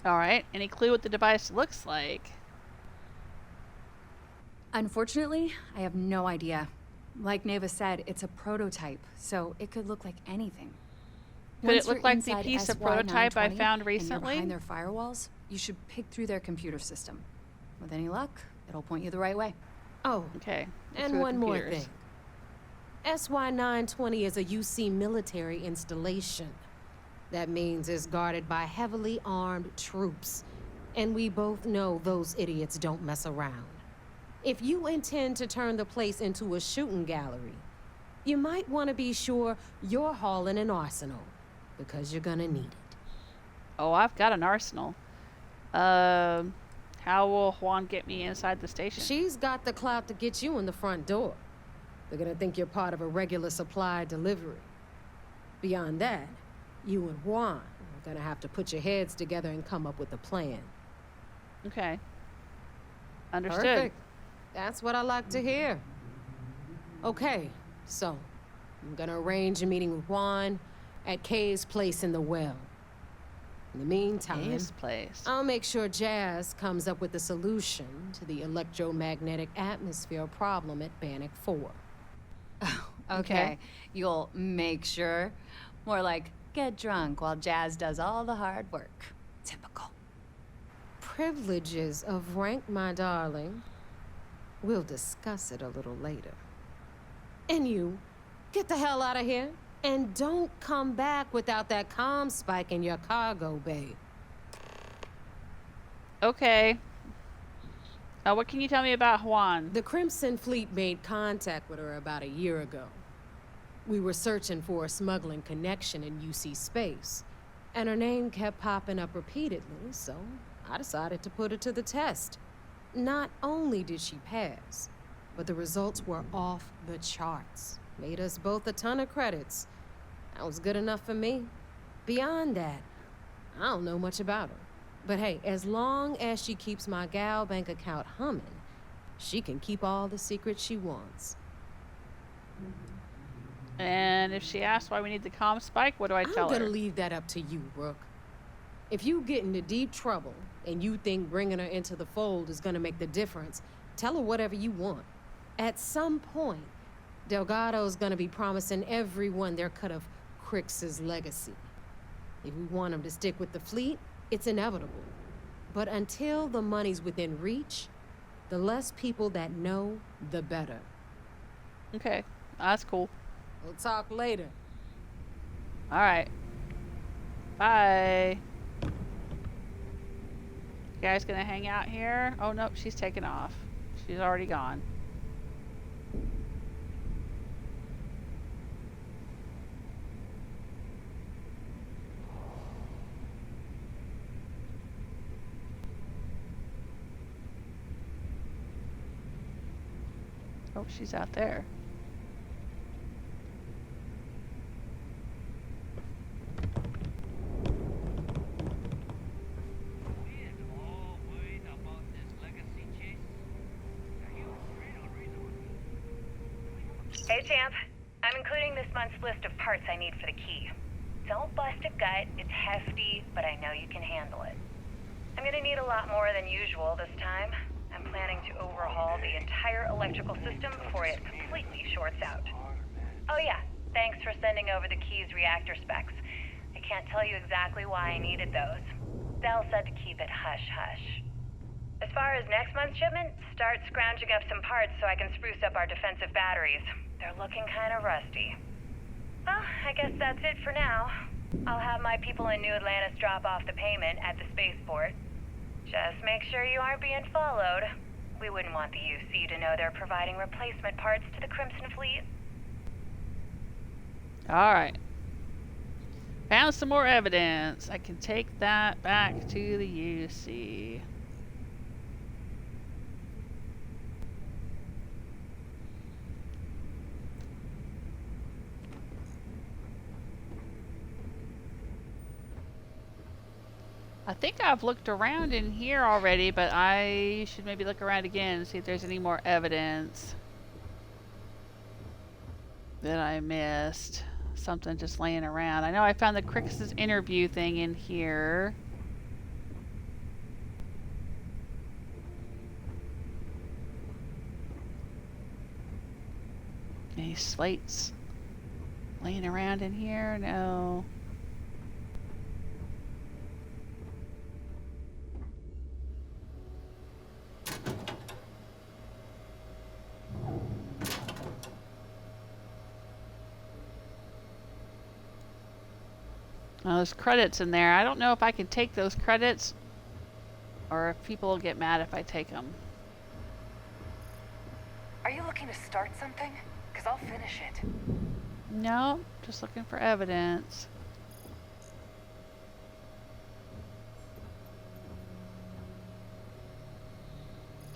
Alright, any clue what the device looks like? Unfortunately, I have no idea. Like Naeva said, it's a prototype, so it could look like anything. Could Once it look you're like the inside piece of SY prototype I 920 found and you're recently? behind their firewalls, you should pick through their computer system. With any luck, it'll point you the right way. Oh, okay. And one more thing. SY-920 is a UC military installation. That means it's guarded by heavily armed troops. And we both know those idiots don't mess around. If you intend to turn the place into a shooting gallery, you might want to be sure you're hauling an arsenal, because you're gonna need it. Oh, I've got an arsenal. How will Juan get me inside the station? She's got the clout to get you in the front door. They're gonna think you're part of a regular supply delivery. Beyond that, you and Juan are gonna have to put your heads together and come up with a plan. Okay. Understood. Perfect. That's what I like to hear. Okay, so I'm gonna arrange a meeting with Juan at Kay's place in the well. In the meantime, Kay's place. I'll make sure Jazz comes up with a solution to the electromagnetic atmosphere problem at Bannock 4. Okay. You'll make sure. More like, get drunk while Jazz does all the hard work. Typical. Privileges of rank, my darling. We'll discuss it a little later. And you, get the hell out of here. And don't come back without that comm spike in your cargo bay. Okay. What can you tell me about Juan? The Crimson Fleet made contact with her about a year ago. We were searching for a smuggling connection in UC space, and her name kept popping up repeatedly, so I decided to put her to the test. Not only did she pass, but the results were off the charts. Made us both a ton of credits. That was good enough for me. Beyond that, I don't know much about her. But hey, as long as she keeps my gal bank account humming, she can keep all the secrets she wants. And if she asks why we need the comm spike, what do I tell her? I'm gonna leave that up to you, Rook. If you get into deep trouble and you think bringing her into the fold is gonna make the difference, tell her whatever you want. At some point, Delgado's gonna be promising everyone their cut of Kryx's legacy. If we want him to stick with the fleet, it's inevitable. But until the money's within reach, the less people that know, the better. Okay, that's cool. We'll talk later. All right. Bye. You guys gonna hang out here? Oh, nope, she's taken off. She's already gone. Oh, she's out there. Hey, champ. I'm including this month's list of parts I need for the key. Don't bust a gut. It's hefty, but I know you can handle it. I'm gonna need a lot more than usual this time. I'm planning to overhaul the entire electrical system before it completely shorts out. Oh yeah, thanks for sending over the key's reactor specs. I can't tell you exactly why I needed those. Bell said to keep it hush-hush. As far as next month's shipment, start scrounging up some parts so I can spruce up our defensive batteries. They're looking kind of rusty. Well, I guess that's it for now. I'll have my people in New Atlantis drop off the payment at the spaceport. Just make sure you aren't being followed. We wouldn't want the UC to know they're providing replacement parts to the Crimson Fleet. Alright. Found some more evidence. I can take that back to the UC. I think I've looked around in here already, but I should maybe look around again and see if there's any more evidence that I missed. something just laying around. I know I found the Kryx's interview thing in here. Any slates laying around in here? No. Oh, there's credits in there. I don't know if I can take those credits or if people will get mad if I take them. Are you looking to start something? Because I'll finish it. No, just looking for evidence.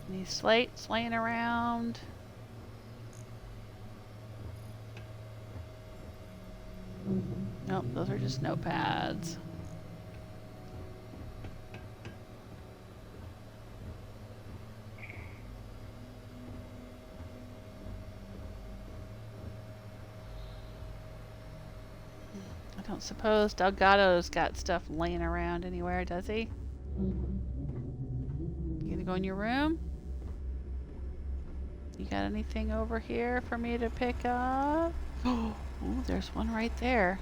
Any slates laying around? Nope, those are just notepads. I don't suppose Delgado's got stuff laying around anywhere, does he? You gonna go in your room? You got anything over here for me to pick up? Oh, there's one right there.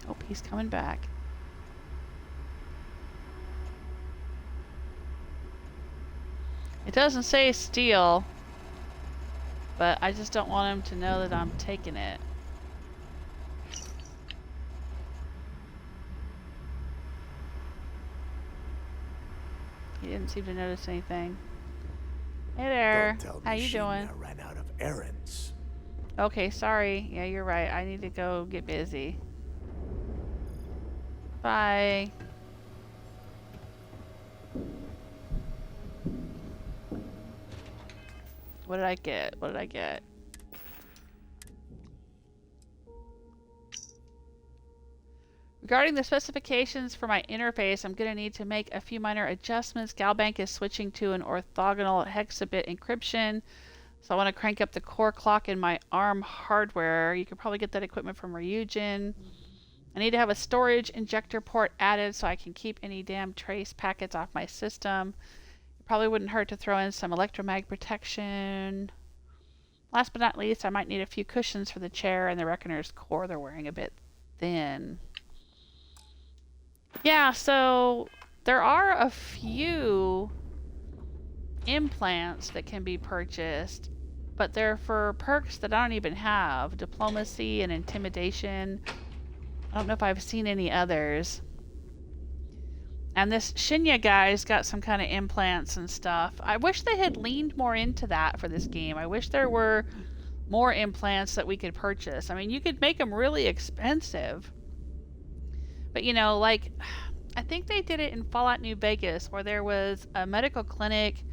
Oh, he's coming back. It doesn't say steal, but I just don't want him to know that I'm taking it. He didn't seem to notice anything. Hey there. How you doing? I ran out of errands. Okay, sorry. Yeah, you're right. I need to go get busy. Bye. What did I get? What did I get? Regarding the specifications for my interface, I'm going to need to make a few minor adjustments. Galbank is switching to an orthogonal hexabit encryption, so I want to crank up the core clock in my ARM hardware. You could probably get that equipment from Ryujin. I need to have a storage injector port added so I can keep any damn trace packets off my system. It probably wouldn't hurt to throw in some electromag protection. Last but not least, I might need a few cushions for the chair and the Reckoner's core. They're wearing a bit thin. Yeah, so there are a few implants that can be purchased, but they're for perks that I don't even have. Diplomacy and intimidation. I don't know if I've seen any others. And this Shinya guy's got some kind of implants and stuff. I wish they had leaned more into that for this game. I wish there were more implants that we could purchase. I mean, you could make them really expensive. But, you know, like, I think they did it in Fallout New Vegas, where there was a medical clinic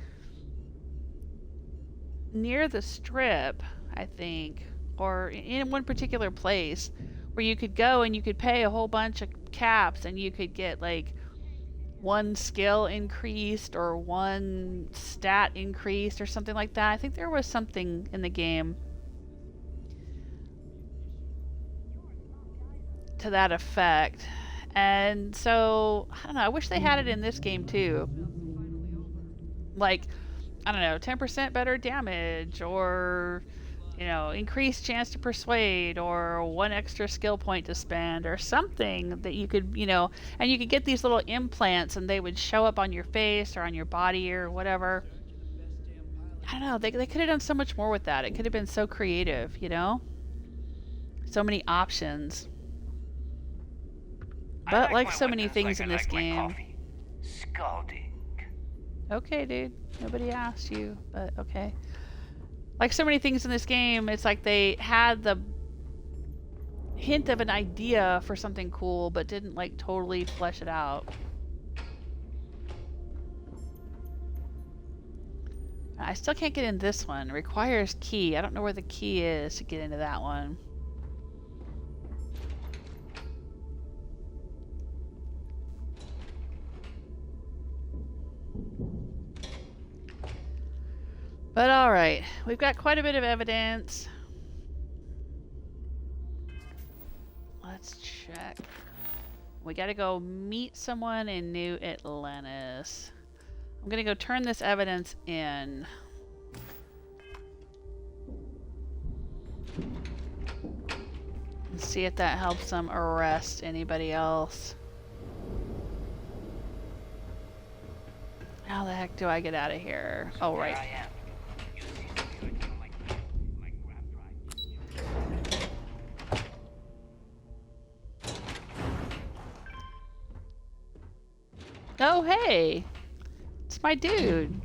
near the Strip, I think, or in one particular place, where you could go and you could pay a whole bunch of caps and you could get, like, one skill increased or one stat increased or something like that. I think there was something in the game to that effect. And so, I don't know, I wish they had it in this game too. Like, I don't know, 10% better damage, or, you know, increased chance to persuade, or one extra skill point to spend, or something that you could, you know, and you could get these little implants and they would show up on your face or on your body or whatever. I don't know, they could have done so much more with that. It could have been so creative, you know? So many options. But like so many things in this game. Scalding. Okay, dude. Nobody asked you, but okay. Like so many things in this game, it's like they had the hint of an idea for something cool, but didn't like totally flesh it out. I still can't get in this one. It requires key. I don't know where the key is to get into that one. But alright, we've got quite a bit of evidence. back. We gotta go meet someone in New Atlantis. I'm gonna go turn this evidence in. And see if that helps them arrest anybody else. How the heck do I get out of here? Oh, right. Oh, hey! It's my dude.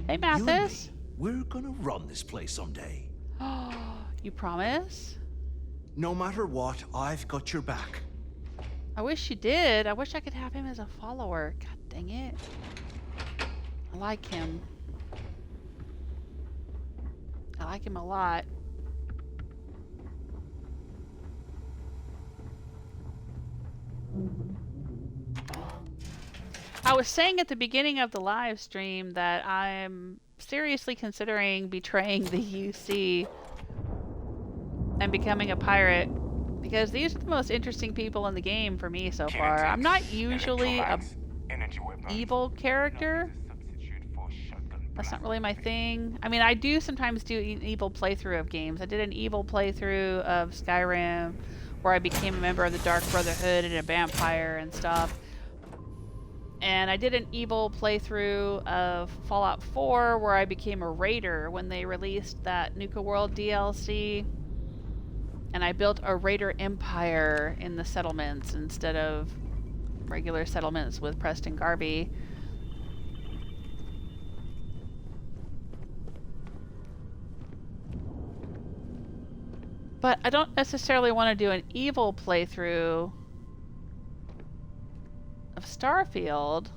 Hey, Mathis. We're gonna run this place someday. You promise? No matter what, I've got your back. I wish you did. I wish I could have him as a follower. God dang it. I like him. I like him a lot. I was saying at the beginning of the live stream that I'm seriously considering betraying the UC and becoming a pirate, because these are the most interesting people in the game for me so far. I'm not usually a evil character. That's not really my thing. I mean, I do sometimes do an evil playthrough of games. I did an evil playthrough of Skyrim where I became a member of the Dark Brotherhood and a vampire and stuff. And I did an evil playthrough of Fallout 4 where I became a raider when they released that Nuka World DLC. And I built a raider empire in the settlements instead of regular settlements with Preston Garvey. But I don't necessarily want to do an evil playthrough of Starfield.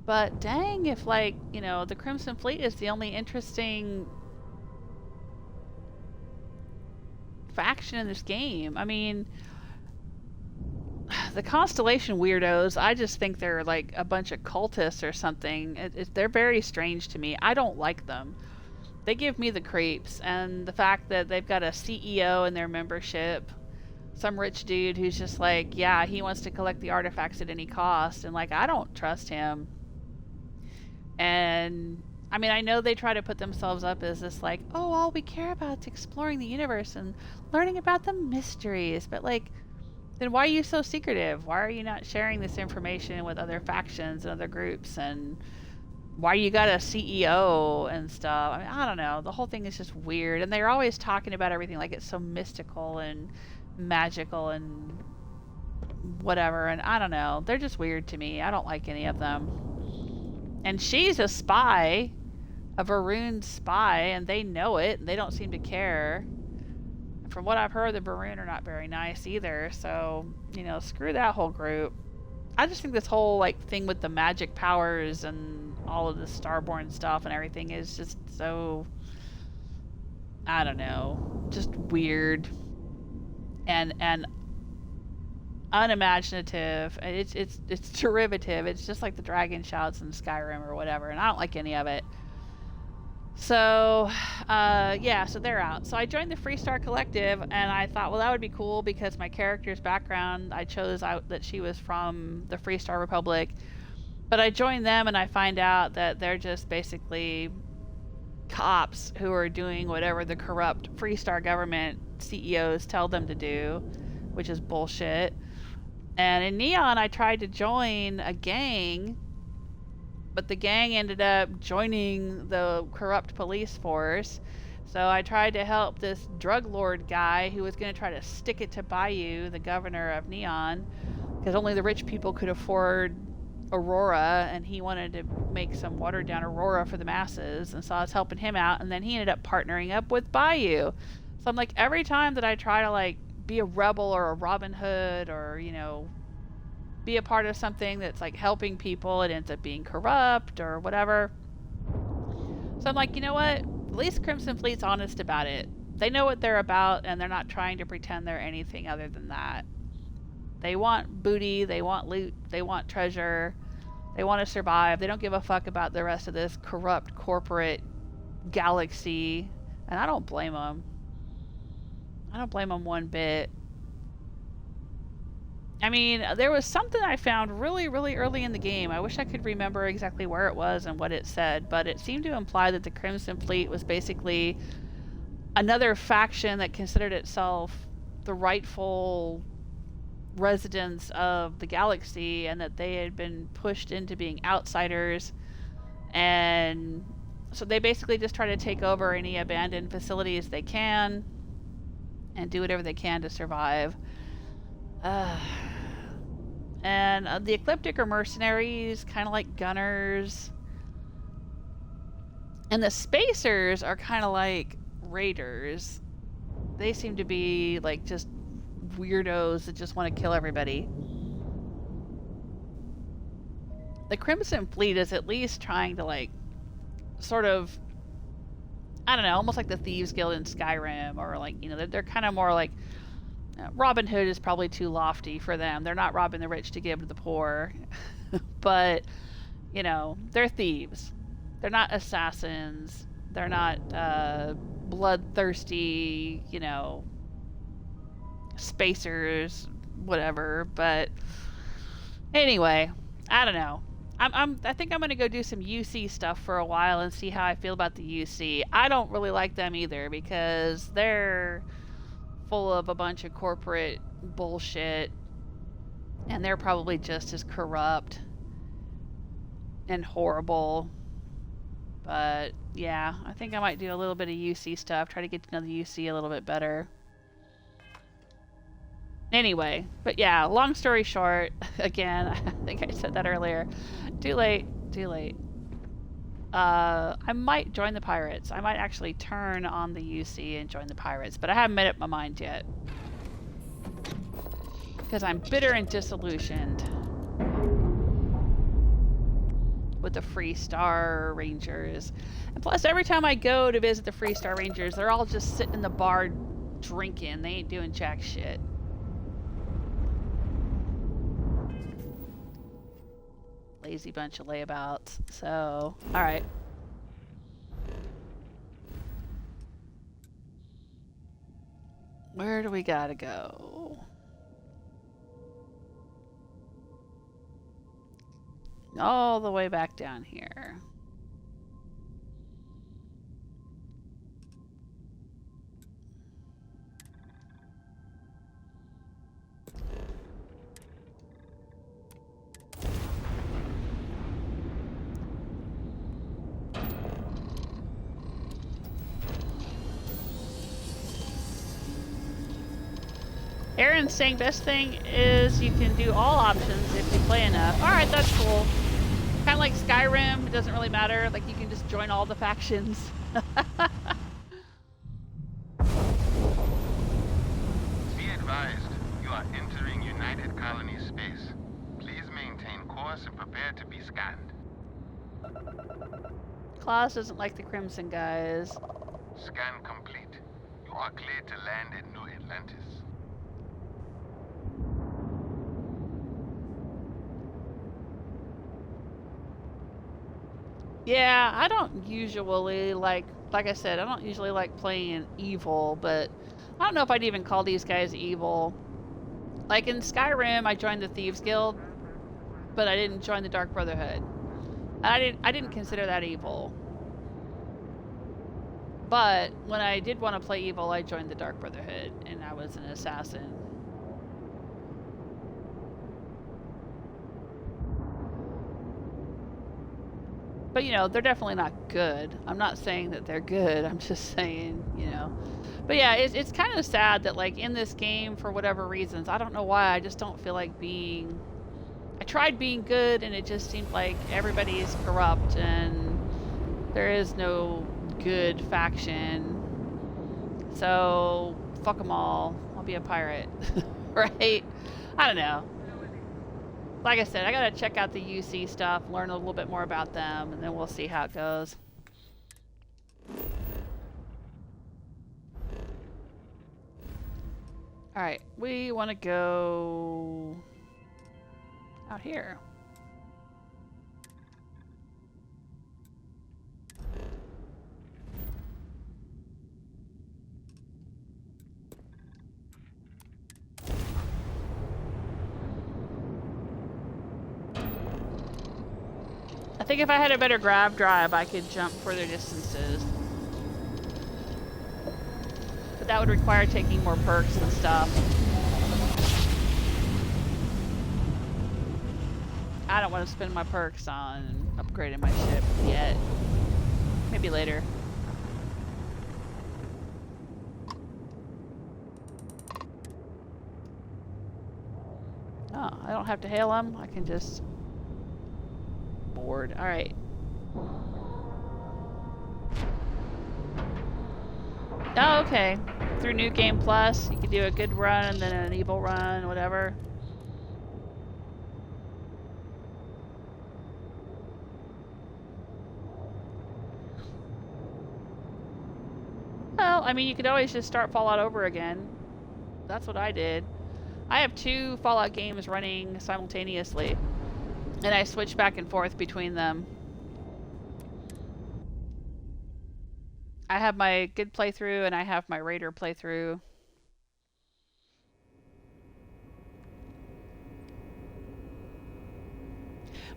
But dang, if, like, you know, the Crimson Fleet is the only interesting faction in this game. I mean, the Constellation weirdos, I just think they're like a bunch of cultists or something. They're very strange to me. I don't like them. They give me the creeps, and the fact that they've got a CEO in their membership, some rich dude who's just like, yeah, he wants to collect the artifacts at any cost, and like, I don't trust him. And I mean, I know they try to put themselves up as this like, oh, all we care about is exploring the universe and learning about the mysteries, but like, then why are you so secretive? Why are you not sharing this information with other factions and other groups? And why you got a CEO and stuff? I mean, I don't know. The whole thing is just weird. And they're always talking about everything like it's so mystical and magical and whatever. And I don't know. They're just weird to me. I don't like any of them. And she's a spy, a Varun spy, and they know it. And they don't seem to care. And from what I've heard, the Varun are not very nice either. So, you know, screw that whole group. I just think this whole like thing with the magic powers and all of the Starborn stuff and everything is just so, I don't know, just weird and unimaginative. It's derivative. It's just like the dragon shouts in Skyrim or whatever, and I don't like any of it. So yeah, so they're out. So I joined the Freestar Collective, and I thought, well, that would be cool because my character's background, I chose out that she was from the Freestar Republic. But I joined them, and I find out that they're just basically cops who are doing whatever the corrupt Freestar government CEOs tell them to do, which is bullshit. And in Neon, I tried to join a gang, but the gang ended up joining the corrupt police force. So I tried to help this drug lord guy who was going to try to stick it to Bayou, the governor of Neon, because only the rich people could afford Aurora, and he wanted to make some watered down Aurora for the masses. And so I was helping him out, and then he ended up partnering up with Bayou. So I'm like, every time that I try to like be a rebel or a Robin Hood or, you know, be a part of something that's like helping people, it ends up being corrupt or whatever. So I'm like, you know what? At least Crimson Fleet's honest about it. They know what they're about, and they're not trying to pretend they're anything other than that. They want booty, they want loot, they want treasure, they want to survive. They don't give a fuck about the rest of this corrupt corporate galaxy, and I don't blame them. I don't blame them one bit. I mean, there was something I found really, really early in the game. I wish I could remember exactly where it was and what it said, but it seemed to imply that the Crimson Fleet was basically another faction that considered itself the rightful residents of the galaxy, and that they had been pushed into being outsiders, and so they basically just try to take over any abandoned facilities they can and do whatever they can to survive. And the Ecliptic are mercenaries, kind of like gunners. And the Spacers are kind of like raiders. They seem to be like just weirdos that just want to kill everybody. The Crimson Fleet is at least trying to like sort of, I don't know, almost like the Thieves Guild in Skyrim, or like, you know, they're kind of more like, Robin Hood is probably too lofty for them. They're not robbing the rich to give to the poor. But, you know, they're thieves. They're not assassins. They're not bloodthirsty, you know, spacers, whatever. But anyway, I don't know. I think I'm going to go do some UC stuff for a while and see how I feel about the UC. I don't really like them either, because they're full of a bunch of corporate bullshit, and they're probably just as corrupt and horrible. But yeah, I think I might do a little bit of UC stuff, try to get to know the UC a little bit better. Anyway, but yeah, long story short, again, I think I said that earlier. Too late. I might join the pirates. I might actually turn on the UC and join the pirates, but I haven't made up my mind yet. Because I'm bitter and disillusioned with the Free Star Rangers. And plus, every time I go to visit the Free Star Rangers, they're all just sitting in the bar drinking. They ain't doing jack shit. Lazy bunch of layabouts. So, alright. Where do we gotta go? All the way back down here. Aaron's saying best thing is you can do all options if you play enough. Alright, that's cool. Kind of like Skyrim, it doesn't really matter. Like, you can just join all the factions. Be advised, you are entering United Colony space. Please maintain course and prepare to be scanned. Claus doesn't like the Crimson guys. Scan complete. You are cleared to land at New Atlantis. Yeah, I don't usually like I said, I don't usually like playing evil, but I don't know if I'd even call these guys evil. Like in Skyrim, I joined the Thieves Guild, but I didn't join the Dark Brotherhood. I didn't consider that evil. But when I did want to play evil, I joined the Dark Brotherhood, and I was an assassin. But, you know, they're definitely not good. I'm not saying that they're good. I'm just saying, you know. But yeah, it's kind of sad that, like, in this game, for whatever reasons, I don't know why, I just don't feel like being... I tried being good, and it just seemed like everybody is corrupt, and there is no good faction. So, fuck them all. I'll be a pirate. Right? I don't know. Like I said, I gotta check out the UC stuff, learn a little bit more about them, and then we'll see how it goes. Alright, we want to go out here. think if I had a better grav drive, I could jump further distances. But that would require taking more perks and stuff. I don't want to spend my perks on upgrading my ship yet. Maybe later. Oh, I don't have to hail them. I can just board. All right. Oh, okay. Through New Game Plus, you can do a good run and then an evil run, whatever. Well, I mean, you could always just start Fallout over again. That's what I did. I have 2 Fallout games running simultaneously, and I switch back and forth between them. I have my good playthrough, and I have my Raider playthrough.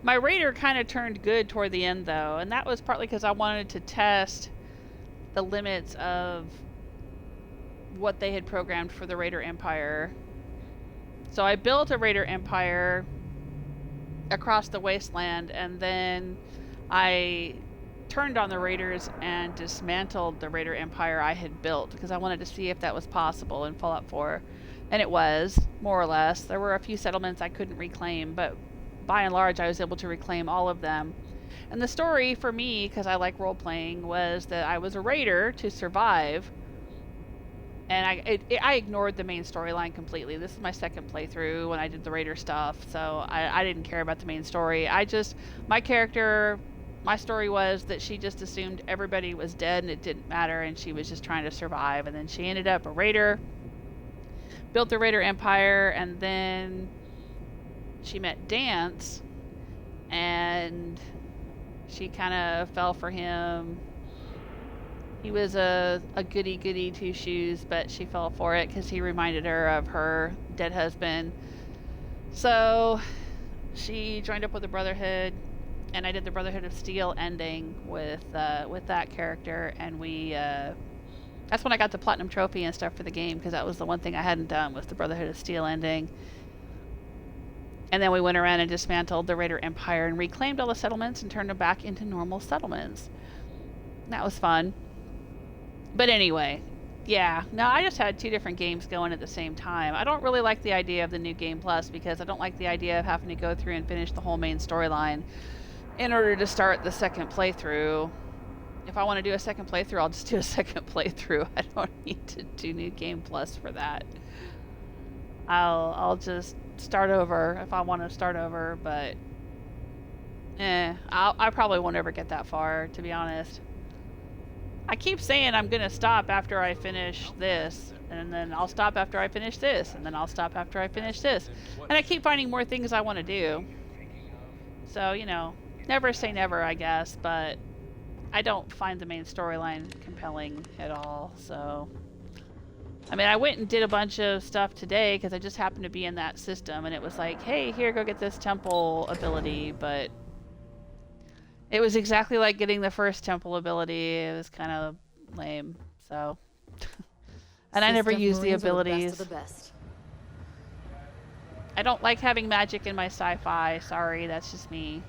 My Raider kind of turned good toward the end, though, and that was partly because I wanted to test the limits of what they had programmed for the Raider Empire. So I built a Raider Empire across the wasteland, and then I turned on the Raiders and dismantled the Raider Empire I had built because I wanted to see if that was possible in Fallout 4. And it was, more or less. There were a few settlements I couldn't reclaim, but by and large I was able to reclaim all of them. And the story for me, because I like role-playing, was that I was a Raider to survive. And I ignored the main storyline completely. This is my second playthrough when I did the Raider stuff, so I didn't care about the main story. My character, my story was that she just assumed everybody was dead and it didn't matter, and she was just trying to survive. And then she ended up a Raider, built the Raider Empire, and then she met Dance, and she kind of fell for him. He was a goody-goody two-shoes, but she fell for it because he reminded her of her dead husband. So she joined up with the Brotherhood, and I did the Brotherhood of Steel ending with that character, and that's when I got the Platinum Trophy and stuff for the game, because that was the one thing I hadn't done, was the Brotherhood of Steel ending. And then we went around and dismantled the Raider Empire and reclaimed all the settlements and turned them back into normal settlements. That was fun. But anyway, yeah. No, I just had 2 different games going at the same time. I don't really like the idea of the New Game Plus because I don't like the idea of having to go through and finish the whole main storyline in order to start the second playthrough. If I want to do a second playthrough, I'll just do a second playthrough. I don't need to do New Game Plus for that. I'll just start over if I want to start over, but I probably won't ever get that far, to be honest. I keep saying I'm going to stop after I finish this, and then I'll stop after I finish this, and then I'll stop after I finish this. And I keep finding more things I want to do. So, you know, never say never, I guess, but I don't find the main storyline compelling at all, so... I mean, I went and did a bunch of stuff today because I just happened to be in that system, and it was like, hey, here, go get this temple ability, but it was exactly like getting the first temple ability. It was kind of lame, so. And I never used the abilities. The best. I don't like having magic in my sci-fi. Sorry, that's just me.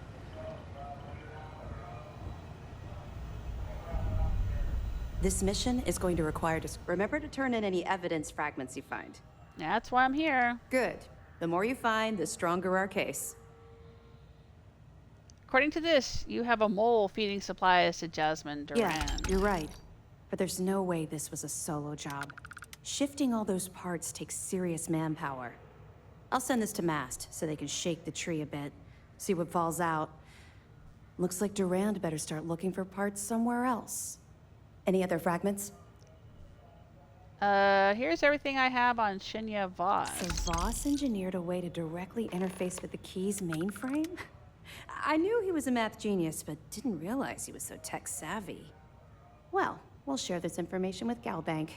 This mission is going to require remember to turn in any evidence fragments you find. That's why I'm here. Good. The more you find, the stronger our case. According to this, you have a mole feeding supplies to Jasmine Duran. Yeah, you're right. But there's no way this was a solo job. Shifting all those parts takes serious manpower. I'll send this to Mast so they can shake the tree a bit, see what falls out. Looks like Durand better start looking for parts somewhere else. Any other fragments? Here's everything I have on Shinya Voss. So Voss engineered a way to directly interface with the Key's mainframe? I knew he was a math genius, but didn't realize he was so tech-savvy. Well, we'll share this information with Galbank.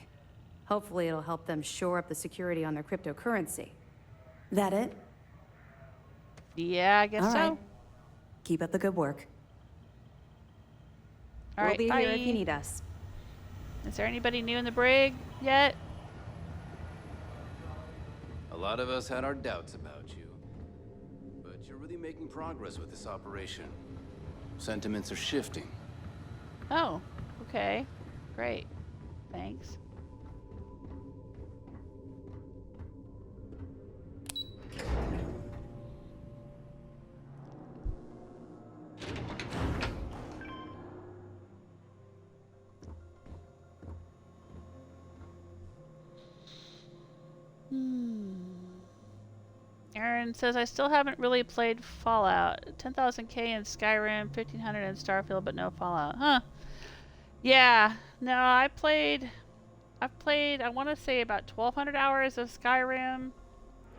Hopefully it'll help them shore up the security on their cryptocurrency. That it? Yeah, I guess All so. right. Keep up the good work. All right, We'll be bye. here if you need us. Is there anybody new in the brig yet? A lot of us had our doubts about you. But you're really making progress with this operation. Sentiments are shifting. Oh, okay. Great. Thanks. Aaron says, I still haven't really played Fallout. 10,000K in Skyrim, 1,500 in Starfield, but no Fallout. Huh. Yeah. No, I've played, I want to say about 1,200 hours of Skyrim.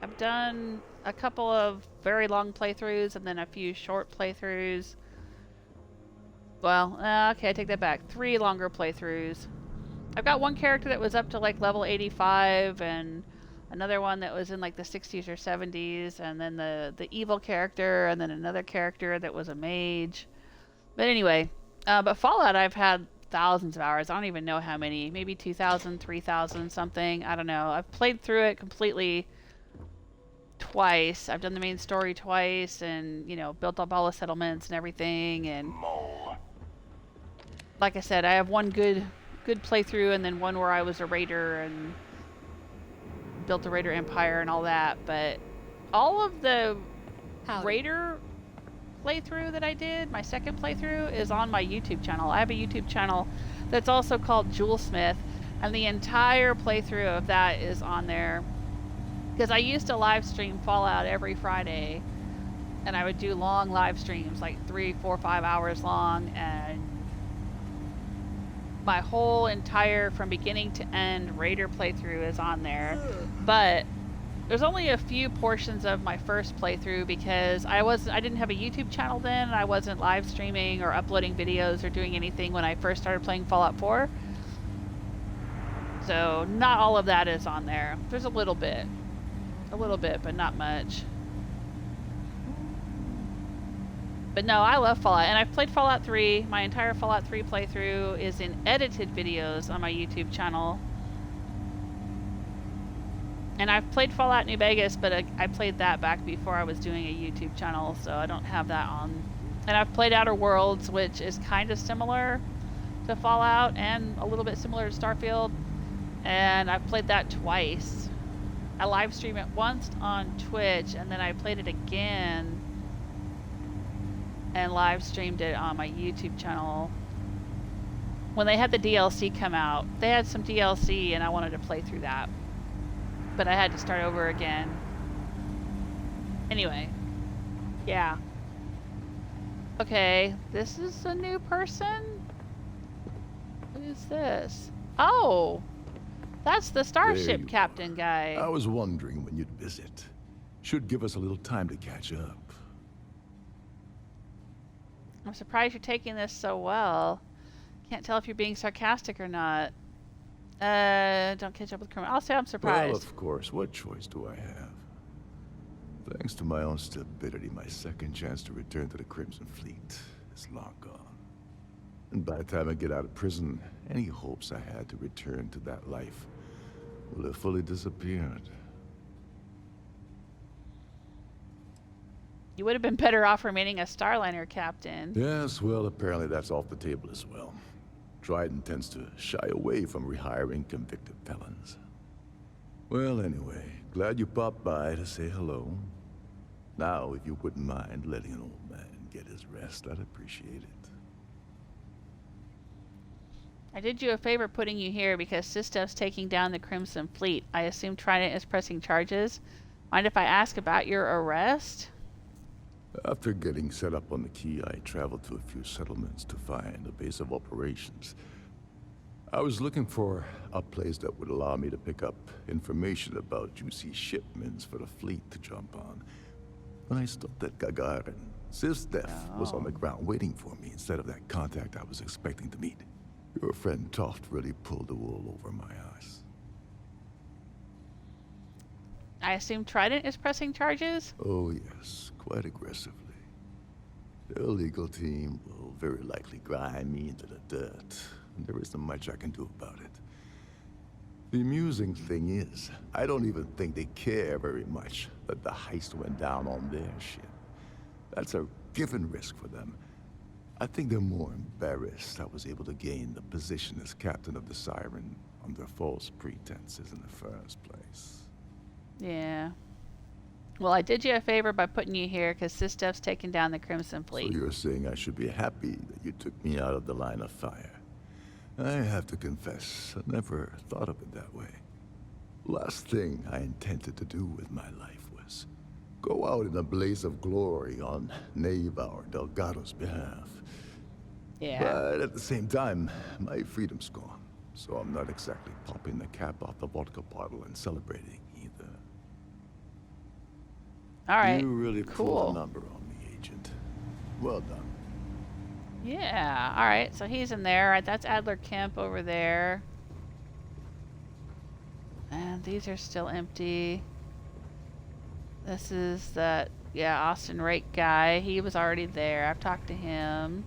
I've done a couple of very long playthroughs and then a few short playthroughs. Well, okay, I take that back. 3 longer playthroughs. I've got one character that was up to like level 85 and another one that was in like the 60s or 70s, and then the evil character, and then another character that was a mage. But anyway, but Fallout I've had thousands of hours. I don't even know how many. Maybe 2,000, 3,000 something. I don't know. I've played through it completely twice. I've done the main story twice, and you know, built up all the settlements and everything. And like I said, I have one good playthrough, and then one where I was a raider and built a raider empire and all that. But all of the raider playthrough that I did, my second playthrough, is on my YouTube channel. I have a YouTube channel that's also called Jewelsmith, and the entire playthrough of that is on there. Because I used to live stream Fallout every Friday, and I would do long live streams, like 3, 4, 5 hours long, and my whole entire, from beginning to end, raider playthrough is on there. But there's only a few portions of my first playthrough because I didn't have a YouTube channel then. I wasn't live streaming or uploading videos or doing anything when I first started playing Fallout 4. So not all of that is on there. There's a little bit, but not much. But no, I love Fallout, and I've played Fallout 3. My entire Fallout 3 playthrough is in edited videos on my YouTube channel. And I've played Fallout New Vegas, but I played that back before I was doing a YouTube channel, so I don't have that on. And I've played Outer Worlds, which is kind of similar to Fallout and a little bit similar to Starfield. And I've played that twice. I live stream it once on Twitch, and then I played it again and live streamed it on my YouTube channel. When they had the DLC come out, they had some DLC and I wanted to play through that. But I had to start over again. Anyway, yeah. Okay, this is a new person? Who is this? Oh! That's the Starship captain guy. I was wondering when you'd visit. Should give us a little time to catch up. I'm surprised you're taking this so well. Can't tell if you're being sarcastic or not. Don't catch up with criminal. I'll say I'm surprised. Well, of course. What choice do I have? Thanks to my own stupidity, my second chance to return to the Crimson Fleet is long gone. And by the time I get out of prison, any hopes I had to return to that life will have fully disappeared. You would have been better off remaining a Starliner captain. Yes, well, apparently that's off the table as well. Dryden tends to shy away from rehiring convicted felons. Well, anyway, glad you popped by to say hello. Now, if you wouldn't mind letting an old man get his rest, I'd appreciate it. I did you a favor putting you here because Sistef's taking down the Crimson Fleet. I assume Trident is pressing charges. Mind if I ask about your arrest? After getting set up on the Key, I traveled to a few settlements to find a base of operations. I was looking for a place that would allow me to pick up information about juicy shipments for the fleet to jump on. When I stopped at Gagarin, Sistef was on the ground waiting for me instead of that contact I was expecting to meet. Your friend Toft really pulled the wool over my eyes. I assume Trident is pressing charges? Oh yes, quite aggressively. The illegal team will very likely grind me into the dirt. And there isn't much I can do about it. The amusing thing is, I don't even think they care very much that the heist went down on their ship. That's a given risk for them. I think they're more embarrassed I was able to gain the position as captain of the Siren under false pretenses in the first place. Yeah. Well, I did you a favor by putting you here because this stuff's taking down the Crimson Fleet. So you're saying I should be happy that you took me out of the line of fire. I have to confess, I never thought of it that way. Last thing I intended to do with my life was go out in a blaze of glory on Naeva or Delgado's behalf. Yeah. But at the same time, my freedom's gone, so I'm not exactly popping the cap off the vodka bottle and celebrating either. All right. You really cool. pulled a number on me, Agent. Well done. Yeah. All right. So he's in there. All right, that's Adler Kemp over there. And these are still empty. This is that, yeah, Austin Rake guy. He was already there. I've talked to him.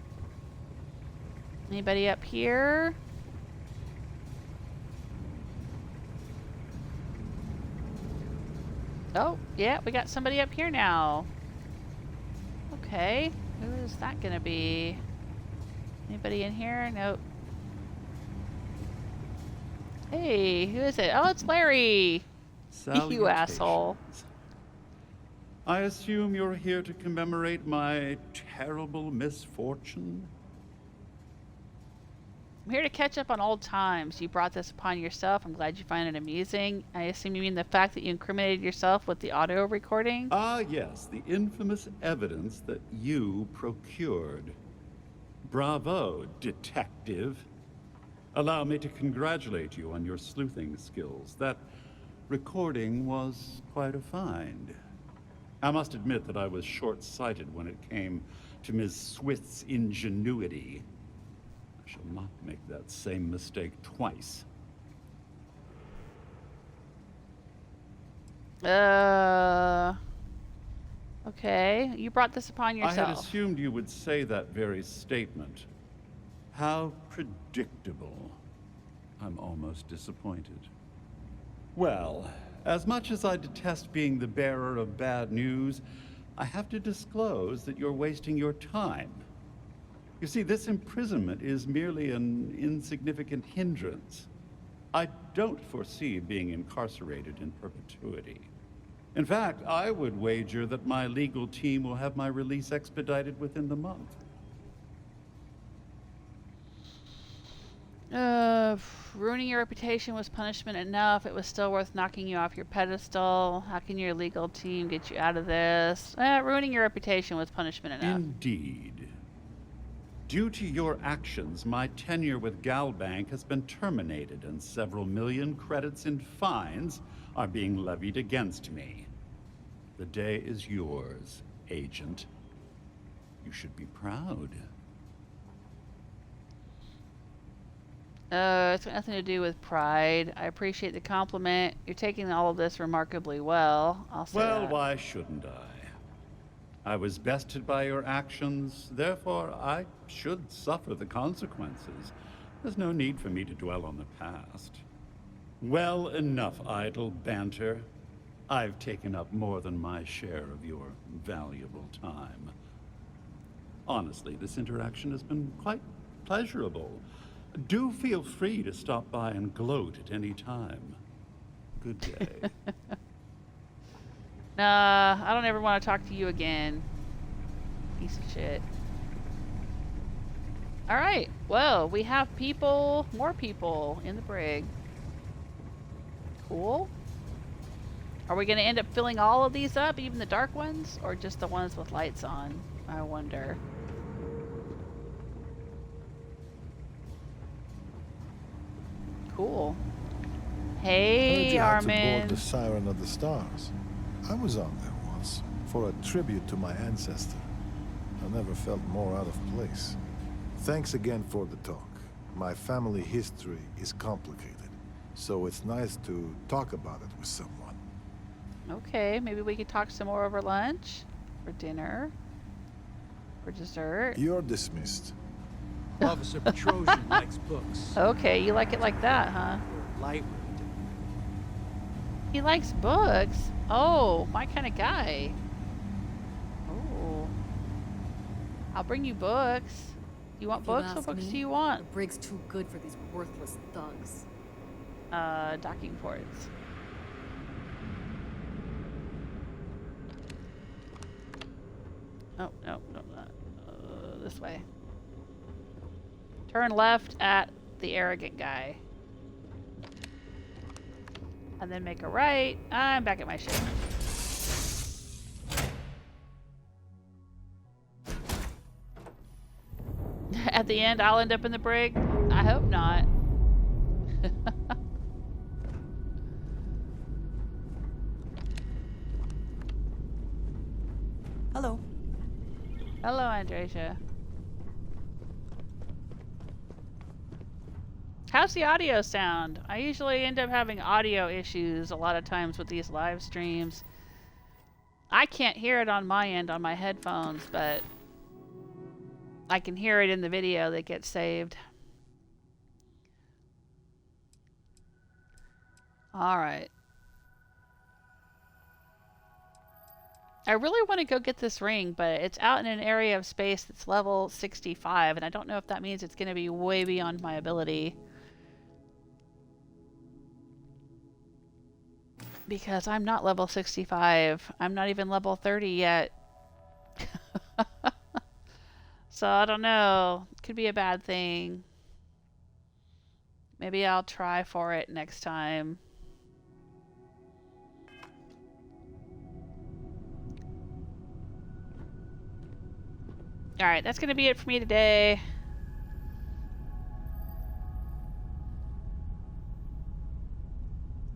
Anybody up here? Oh, yeah, we got somebody up here now. Okay. Who is that gonna be? Anybody in here? Nope. Hey, who is it? Oh, it's Larry. You asshole. I assume you're here to commemorate my terrible misfortune? I'm here to catch up on old times. You brought this upon yourself. I'm glad you find it amusing. I assume you mean the fact that you incriminated yourself with the audio recording? Ah, yes, the infamous evidence that you procured. Bravo, detective. Allow me to congratulate you on your sleuthing skills. That recording was quite a find. I must admit that I was short-sighted when it came to Ms. Swith's ingenuity. I shall not make that same mistake twice. Okay. You brought this upon yourself. I had assumed you would say that very statement. How predictable. I'm almost disappointed. Well, as much as I detest being the bearer of bad news, I have to disclose that you're wasting your time. You see, this imprisonment is merely an insignificant hindrance. I don't foresee being incarcerated in perpetuity. In fact, I would wager that my legal team will have my release expedited within the month. Ruining your reputation was punishment enough. It was still worth knocking you off your pedestal. How can your legal team get you out of this? Ruining your reputation was punishment enough. Indeed. Due to your actions, my tenure with Galbank has been terminated, and several million credits in fines are being levied against me. The day is yours, Agent. You should be proud. It's got nothing to do with pride. I appreciate the compliment. You're taking all of this remarkably well. I'll say Well, that. why shouldn't I? I was bested by your actions, therefore I should suffer the consequences. There's no need for me to dwell on the past. Well, enough idle banter. I've taken up more than my share of your valuable time. Honestly, this interaction has been quite pleasurable. Do feel free to stop by and gloat at any time. Good day. Nah, I don't ever want to talk to you again. Piece of shit. Alright, well, we have people, more people in the brig. Cool. Are we going to end up filling all of these up, even the dark ones? Or just the ones with lights on? I wonder. Cool. Hey, Heard you had to Armin. board the Siren of the Stars. I was on there once, for a tribute to my ancestor. I never felt more out of place. Thanks again for the talk. My family history is complicated, so it's nice to talk about it with someone. Okay, maybe we could talk some more over lunch, or dinner, for dessert. You're dismissed. Officer Petrosyan likes books. Okay, you like it like that, huh? Lightweight. He likes books. Oh, my kind of guy. Oh. I'll bring you books. You want books? What books do you want? The Brig's too good for these worthless thugs. Docking ports. Oh, no, not. This way. Turn left at the arrogant guy. And then make a right. I'm back at my ship. At the end, I'll end up in the brig? I hope not. Hello. Hello, Andresia. How's the audio sound? I usually end up having audio issues a lot of times with these live streams. I can't hear it on my end on my headphones, but I can hear it in the video that gets saved. Alright. I really want to go get this ring, but it's out in an area of space that's level 65, and I don't know if that means it's going to be way beyond my ability. Because I'm not level 65. I'm not even level 30 yet. So I don't know. Could be a bad thing. Maybe I'll try for it next time. Alright, that's going to be it for me today.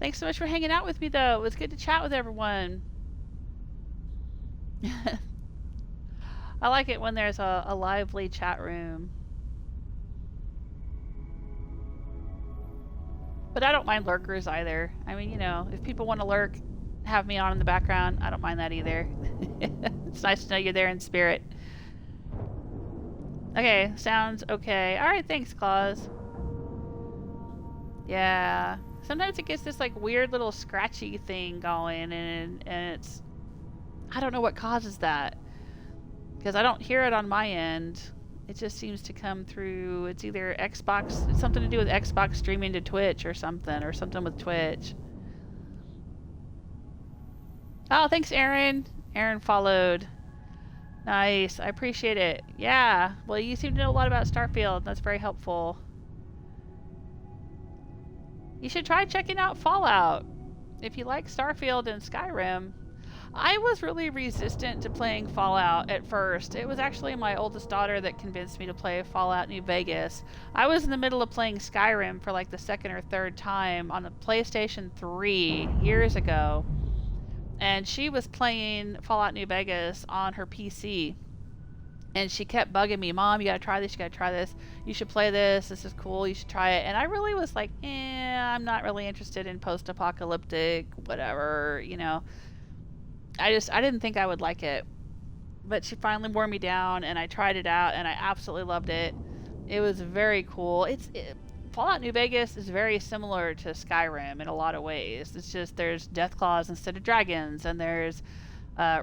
Thanks so much for hanging out with me, though. It was good to chat with everyone. I like it when there's a lively chat room. But I don't mind lurkers either. I mean, you know, if people want to lurk, have me on in the background, I don't mind that either. It's nice to know you're there in spirit. Okay, sounds okay. Alright, thanks, Claus. Yeah. Sometimes it gets this like weird little scratchy thing going, and it's... I don't know what causes that. Because I don't hear it on my end. It just seems to come through... It's either Xbox... It's something to do with Xbox streaming to Twitch or something with Twitch. Oh, thanks, Aaron. Aaron followed. Nice. I appreciate it. Yeah. Well, you seem to know a lot about Starfield. That's very helpful. You should try checking out Fallout. If you like Starfield and Skyrim. I was really resistant to playing Fallout at first. It was actually my oldest daughter that convinced me to play Fallout New Vegas. I was in the middle of playing Skyrim for like the second or third time on the PlayStation 3 years ago. And she was playing Fallout New Vegas on her PC. And she kept bugging me, Mom, you gotta try this, you gotta try this. You should play this, this is cool, you should try it. And I really was like, I'm not really interested in post-apocalyptic, whatever, you know. I didn't think I would like it. But she finally wore me down, and I tried it out, and I absolutely loved it. It was very cool. Fallout New Vegas is very similar to Skyrim in a lot of ways. It's just there's Deathclaws instead of dragons, and there's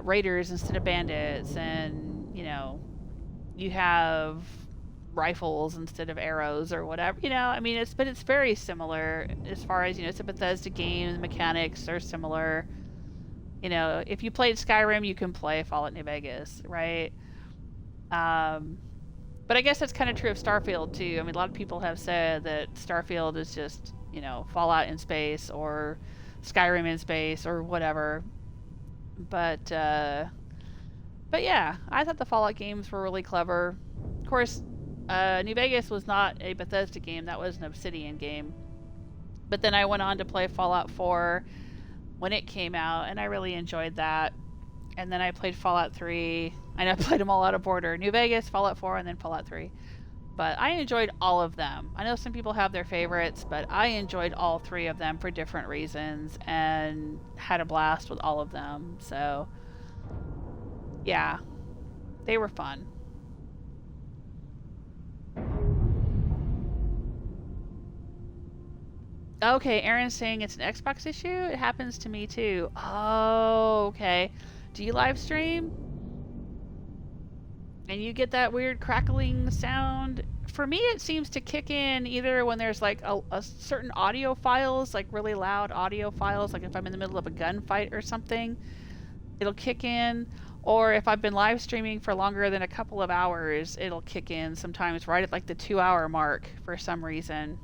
raiders instead of bandits, and, you know, you have rifles instead of arrows or whatever, you know. I mean, it's very similar as far as, you know, it's a Bethesda game. The mechanics are similar. You know, if you played Skyrim, you can play Fallout New Vegas, right? But I guess that's kind of true of Starfield too. I mean, a lot of people have said that Starfield is just, you know, Fallout in space or Skyrim in space or whatever. But yeah, I thought the Fallout games were really clever. Of course, New Vegas was not a Bethesda game. That was an Obsidian game. But then I went on to play Fallout 4 when it came out, and I really enjoyed that. And then I played Fallout 3. I know I played them all out of order. New Vegas, Fallout 4, and then Fallout 3. But I enjoyed all of them. I know some people have their favorites, but I enjoyed all three of them for different reasons and had a blast with all of them. So, yeah, they were fun. Okay, Aaron's saying it's an Xbox issue. It happens to me too. Oh, okay. Do you live stream? And you get that weird crackling sound? For me, it seems to kick in either when there's like a certain audio files, like really loud audio files, like if I'm in the middle of a gunfight or something, it'll kick in. Or if I've been live streaming for longer than a couple of hours, it'll kick in sometimes right at like the 2-hour mark for some reason.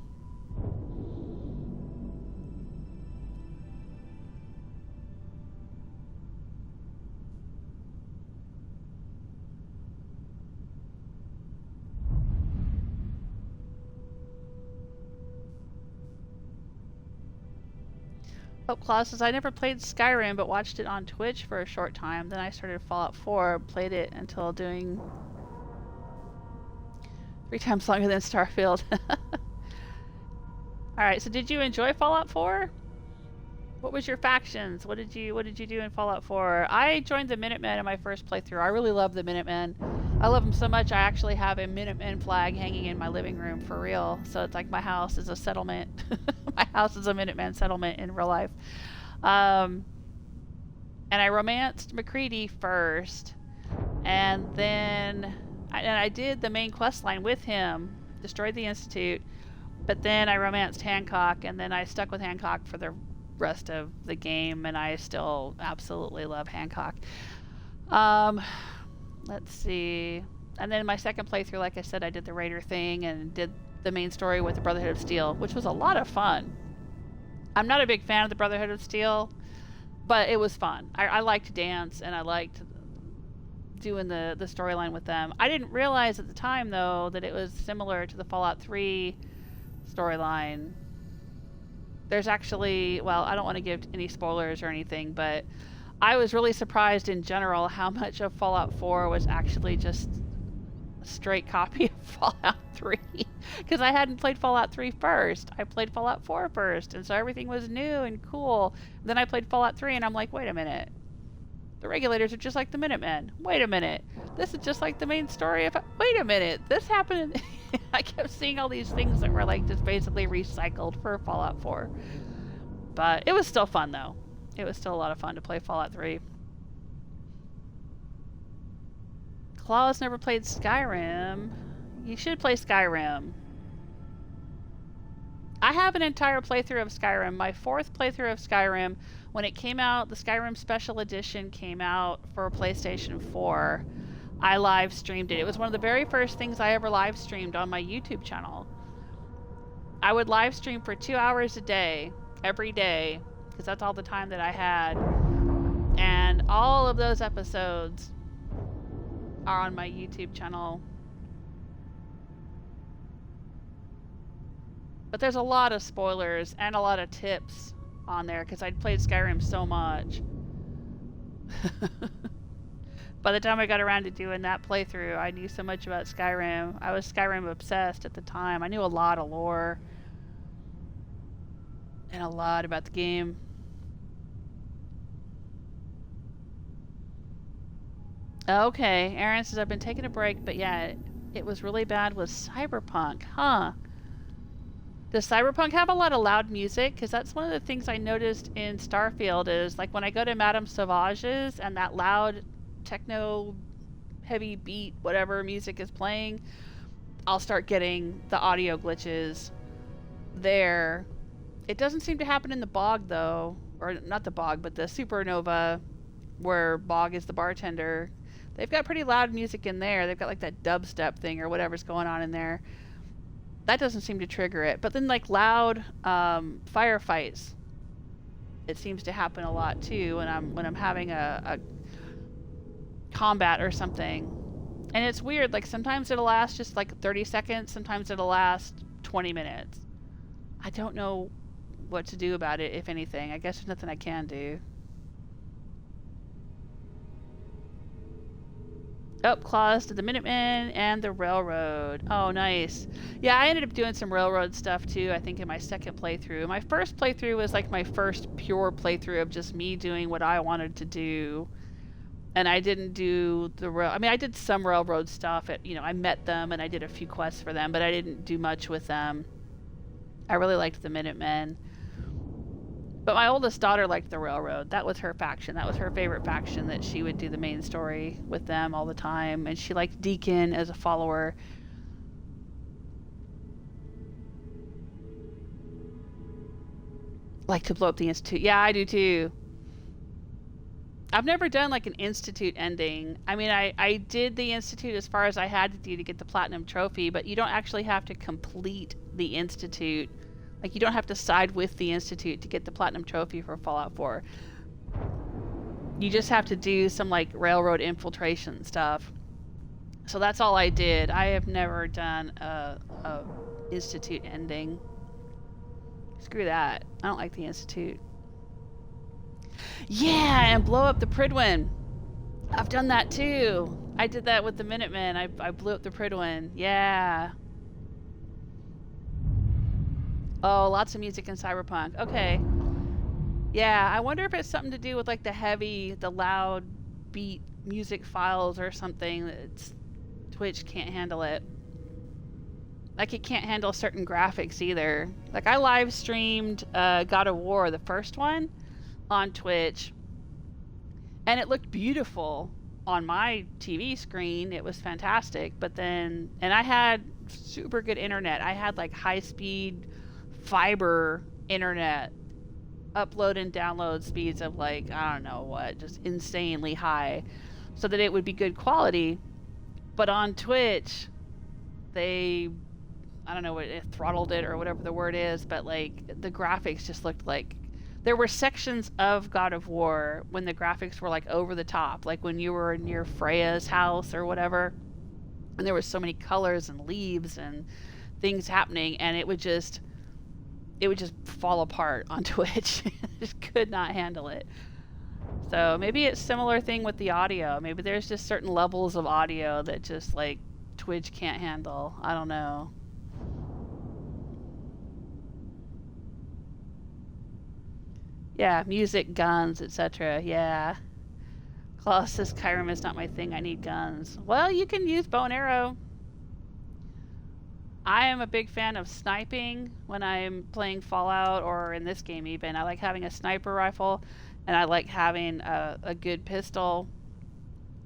Hope Claus says, I never played Skyrim, but watched it on Twitch for a short time. Then I started Fallout 4, played it until doing 3 times longer than Starfield. Alright, so did you enjoy Fallout 4? What was your factions? What did you do in Fallout 4? I joined the Minutemen in my first playthrough. I really love the Minutemen. I love them so much I actually have a Minutemen flag hanging in my living room for real. So it's like my house is a settlement. My house is a Minuteman settlement in real life. And I romanced McCready first. And then I did the main quest line with him, destroyed the Institute. But then I romanced Hancock, and then I stuck with Hancock for the rest of the game, and I still absolutely love Hancock. Let's see. And then my second playthrough, like I said, I did the Raider thing and did the main story with the Brotherhood of Steel, which was a lot of fun. I'm not a big fan of the Brotherhood of Steel, but it was fun. I liked to dance, and I liked doing the storyline with them. I didn't realize at the time, though, that it was similar to the Fallout 3 storyline. There's actually, well, I don't want to give any spoilers or anything, but I was really surprised in general how much of Fallout 4 was actually just a straight copy of Fallout 3. Because I hadn't played Fallout 3 first. I played Fallout 4 first, and so everything was new and cool. Then I played Fallout 3, and I'm like, wait a minute. The Regulators are just like the Minutemen. Wait a minute. This is just like the main story of... Wait a minute. This happened... I kept seeing all these things that were like just basically recycled for Fallout 4. But it was still fun, though. It was still a lot of fun to play Fallout 3. Claus never played Skyrim. You should play Skyrim. I have an entire playthrough of Skyrim. My 4th playthrough of Skyrim, when it came out, the Skyrim Special Edition came out for PlayStation 4. I live streamed it. It was one of the very first things I ever live streamed on my YouTube channel. I would live stream for 2 hours a day, every day, because that's all the time that I had. And all of those episodes are on my YouTube channel. But there's a lot of spoilers and a lot of tips on there because I'd played Skyrim so much. By the time I got around to doing that playthrough, I knew so much about Skyrim. I was Skyrim obsessed at the time. I knew a lot of lore and a lot about the game. Okay, Aaron says I've been taking a break, but yeah, it was really bad with Cyberpunk, huh? Does Cyberpunk have a lot of loud music? Because that's one of the things I noticed in Starfield is, like, when I go to Madame Sauvage's and that loud techno heavy beat whatever music is playing, I'll start getting the audio glitches there. It doesn't seem to happen in the Bog, though. Or not the Bog, but the Supernova, where Bog is the bartender. They've got pretty loud music in there. They've got like that dubstep thing or whatever's going on in there. That doesn't seem to trigger it. But then like loud firefights, it seems to happen a lot too when I'm having a combat or something. And it's weird, like sometimes it'll last just like 30 seconds, sometimes it'll last 20 minutes. I don't know what to do about it, if anything. I guess there's nothing I can do. Oh, Claus did the Minutemen and the Railroad. Oh, nice. Yeah, I ended up doing some Railroad stuff too, I think, in my second playthrough. My first playthrough was like my first pure playthrough of just me doing what I wanted to do. And I didn't do the I did some Railroad stuff. I met them and I did a few quests for them, but I didn't do much with them. I really liked the Minutemen. But my oldest daughter liked the Railroad. That was her faction. That was her favorite faction, that she would do the main story with them all the time. And she liked Deacon as a follower. Like to blow up the Institute. Yeah, I do too. I've never done like an Institute ending. I mean, I did the Institute as far as I had to do to get the Platinum Trophy, but you don't actually have to complete the Institute. Like, you don't have to side with the Institute to get the Platinum Trophy for Fallout 4. You just have to do some, like, railroad infiltration stuff. So that's all I did. I have never done a Institute ending. Screw that. I don't like the Institute. Yeah, and blow up the Prydwen. I've done that too. I did that with the Minutemen. I blew up the Prydwen. Yeah. Oh, lots of music in Cyberpunk. Okay. Yeah, I wonder if it's something to do with like the loud beat music files or something. That's Twitch can't handle it. Like, it can't handle certain graphics either. Like, I live streamed God of War, the first one, on Twitch, and it looked beautiful on my TV screen. It was fantastic. But then, and I had super good internet. I had like high-speed fiber internet, upload and download speeds of like, I don't know what, just insanely high, so that it would be good quality. But on Twitch, they, I don't know what, it throttled it or whatever the word is, but like the graphics just looked like, there were sections of God of War when the graphics were like over the top, like when you were near Freya's house or whatever, and there was so many colors and leaves and things happening, and it would just fall apart on Twitch. Just could not handle it. So maybe it's similar thing with the audio. Maybe there's just certain levels of audio that just like Twitch can't handle. I don't know. Yeah, music, guns, etc. Yeah. Klaus says Skyrim is not my thing. I need guns. Well, you can use bow and arrow. I am a big fan of sniping when I'm playing Fallout, or in this game even. I like having a sniper rifle, and I like having a good pistol.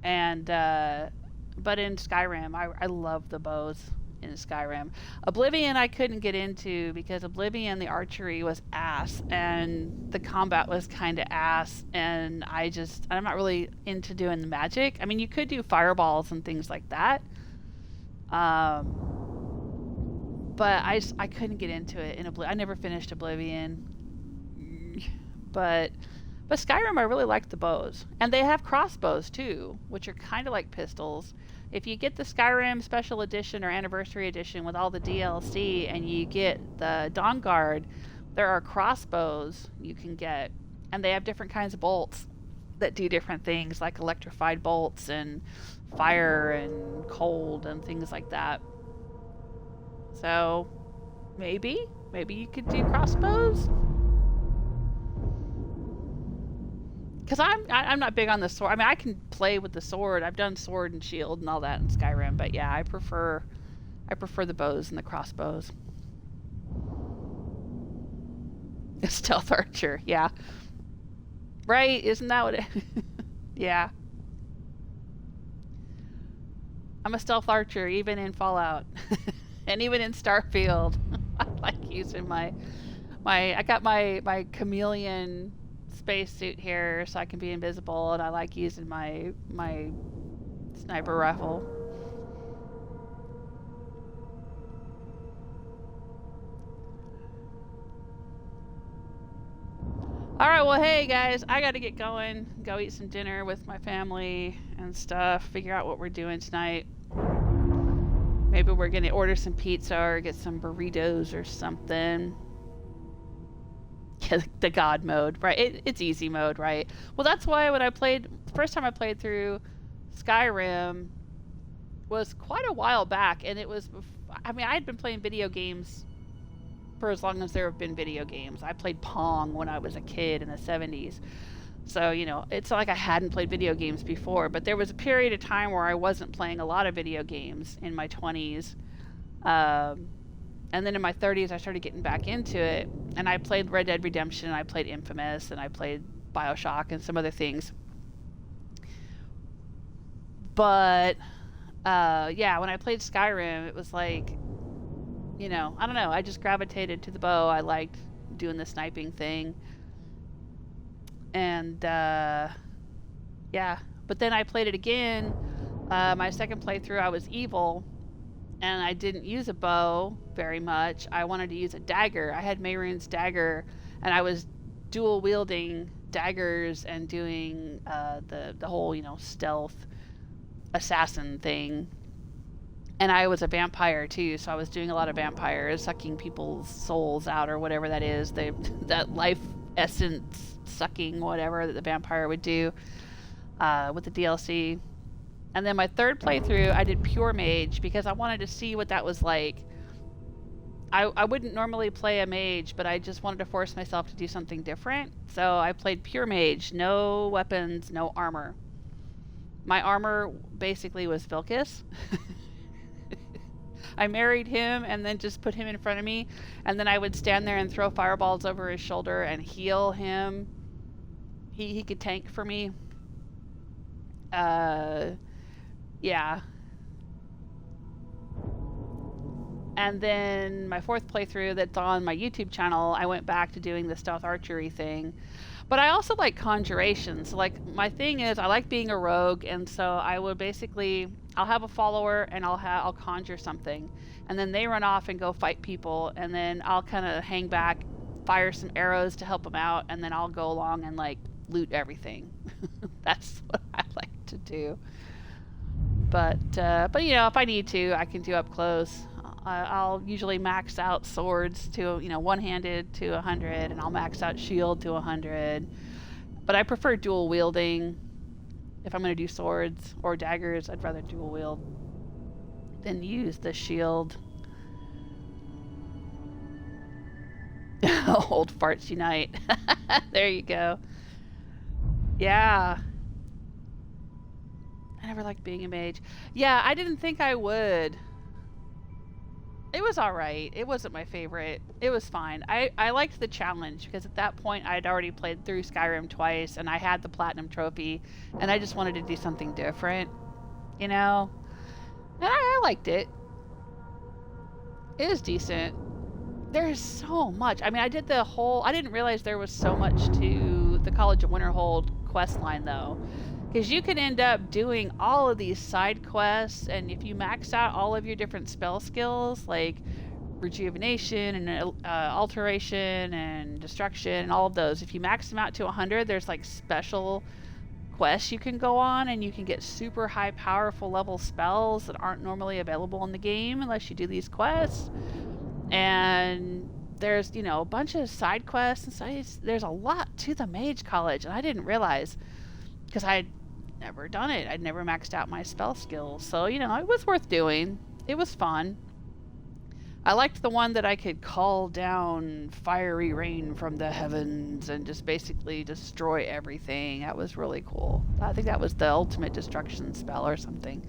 And but in Skyrim, I love the bows in Skyrim. Oblivion I couldn't get into because Oblivion, the archery was ass, and the combat was kind of ass, and I'm not really into doing the magic. I mean, you could do fireballs and things like that. But I couldn't get into it in Oblivion. I never finished Oblivion. But Skyrim, I really liked the bows. And they have crossbows too, which are kind of like pistols. If you get the Skyrim Special Edition or Anniversary Edition with all the DLC, and you get the Dawn Guard, there are crossbows you can get. And they have different kinds of bolts that do different things, like electrified bolts and fire and cold and things like that. So, maybe you could do crossbows? Because I'm not big on the sword. I mean, I can play with the sword. I've done sword and shield and all that in Skyrim, but yeah, I prefer the bows and the crossbows. A stealth archer, yeah. Right? Isn't that what it... Yeah. I'm a stealth archer, even in Fallout. And even in Starfield. I like using I got my chameleon spacesuit here so I can be invisible, and I like using my sniper rifle. Alright, well, hey guys, I gotta get going. Go eat some dinner with my family and stuff. Figure out what we're doing tonight. Maybe we're gonna order some pizza or get some burritos or something. Yeah, the God mode, right? It's easy mode, right? Well, that's why when the first time I played through Skyrim was quite a while back, and it was, I mean, I had been playing video games for as long as there have been video games. I played Pong when I was a kid in the 70s. So, you know, it's not like I hadn't played video games before, but there was a period of time where I wasn't playing a lot of video games in my 20s. And then in my 30s, I started getting back into it. And I played Red Dead Redemption, and I played Infamous, and I played Bioshock and some other things. But, yeah, when I played Skyrim, it was like, you know, I don't know. I just gravitated to the bow. I liked doing the sniping thing. And, yeah. But then I played it again. My second playthrough, I was evil. And I didn't use a bow very much. I wanted to use a dagger. I had Mehrunes' dagger. And I was dual wielding daggers and doing the whole, you know, stealth assassin thing. And I was a vampire too, so I was doing a lot of vampires, sucking people's souls out or whatever that is, that life essence sucking, whatever that the vampire would do with the DLC. And then my third playthrough, I did Pure Mage because I wanted to see what that was like. I wouldn't normally play a mage, but I just wanted to force myself to do something different. So I played Pure Mage, no weapons, no armor. My armor basically was Vilcus. I married him and then just put him in front of me, and then I would stand there and throw fireballs over his shoulder and heal him. He could tank for me. Yeah. And then my fourth playthrough that's on my YouTube channel, I went back to doing the stealth archery thing. But I also like conjuration. So like my thing is I like being a rogue, and so I would basically, I'll have a follower and I'll conjure something, and then they run off and go fight people, and then I'll kind of hang back, fire some arrows to help them out, and then I'll go along and like loot everything. That's what I like to do. But you know, if I need to, I can do up close. I'll usually max out swords to, you know, one-handed to 100, and I'll max out shield to 100. But I prefer dual wielding. If I'm going to do swords or daggers, I'd rather dual wield than use the shield. Old farts unite. There you go. Yeah. I never liked being a mage. Yeah, I didn't think I would. It was alright. It wasn't my favorite. It was fine. I liked the challenge because at that point I'd already played through Skyrim twice and I had the platinum trophy and I just wanted to do something different, you know? And I liked it. It was decent. There's so much. I mean, I didn't realize there was so much to the College of Winterhold quest line though. Because you can end up doing all of these side quests, and if you max out all of your different spell skills, like rejuvenation and alteration and destruction and all of those, if you max them out to 100, there's like special quests you can go on, and you can get super high powerful level spells that aren't normally available in the game unless you do these quests. And there's, you know, a bunch of side quests and stuff. There's a lot to the Mage College, and I didn't realize because I'd never done it. I'd never maxed out my spell skills. So, you know, it was worth doing. It was fun. I liked the one that I could call down fiery rain from the heavens and just basically destroy everything. That was really cool. I think that was the ultimate destruction spell or something.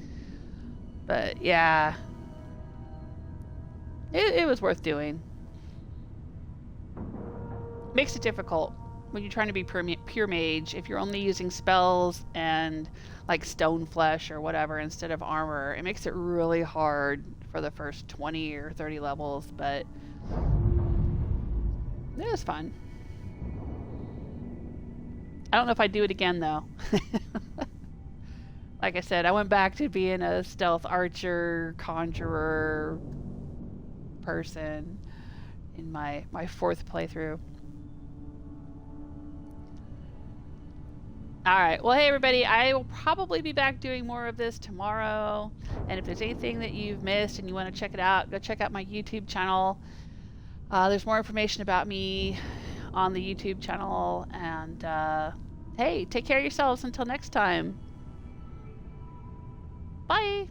But yeah, it was worth doing. Makes it difficult when you're trying to be pure mage. If you're only using spells and like stone flesh or whatever instead of armor, it makes it really hard for the first 20 or 30 levels, but it was fun. I don't know if I'd do it again though. Like I said, I went back to being a stealth archer, conjurer person in my fourth playthrough. Alright, well hey everybody, I will probably be back doing more of this tomorrow, and if there's anything that you've missed and you want to check it out, go check out my YouTube channel. There's more information about me on the YouTube channel, and hey, take care of yourselves until next time. Bye!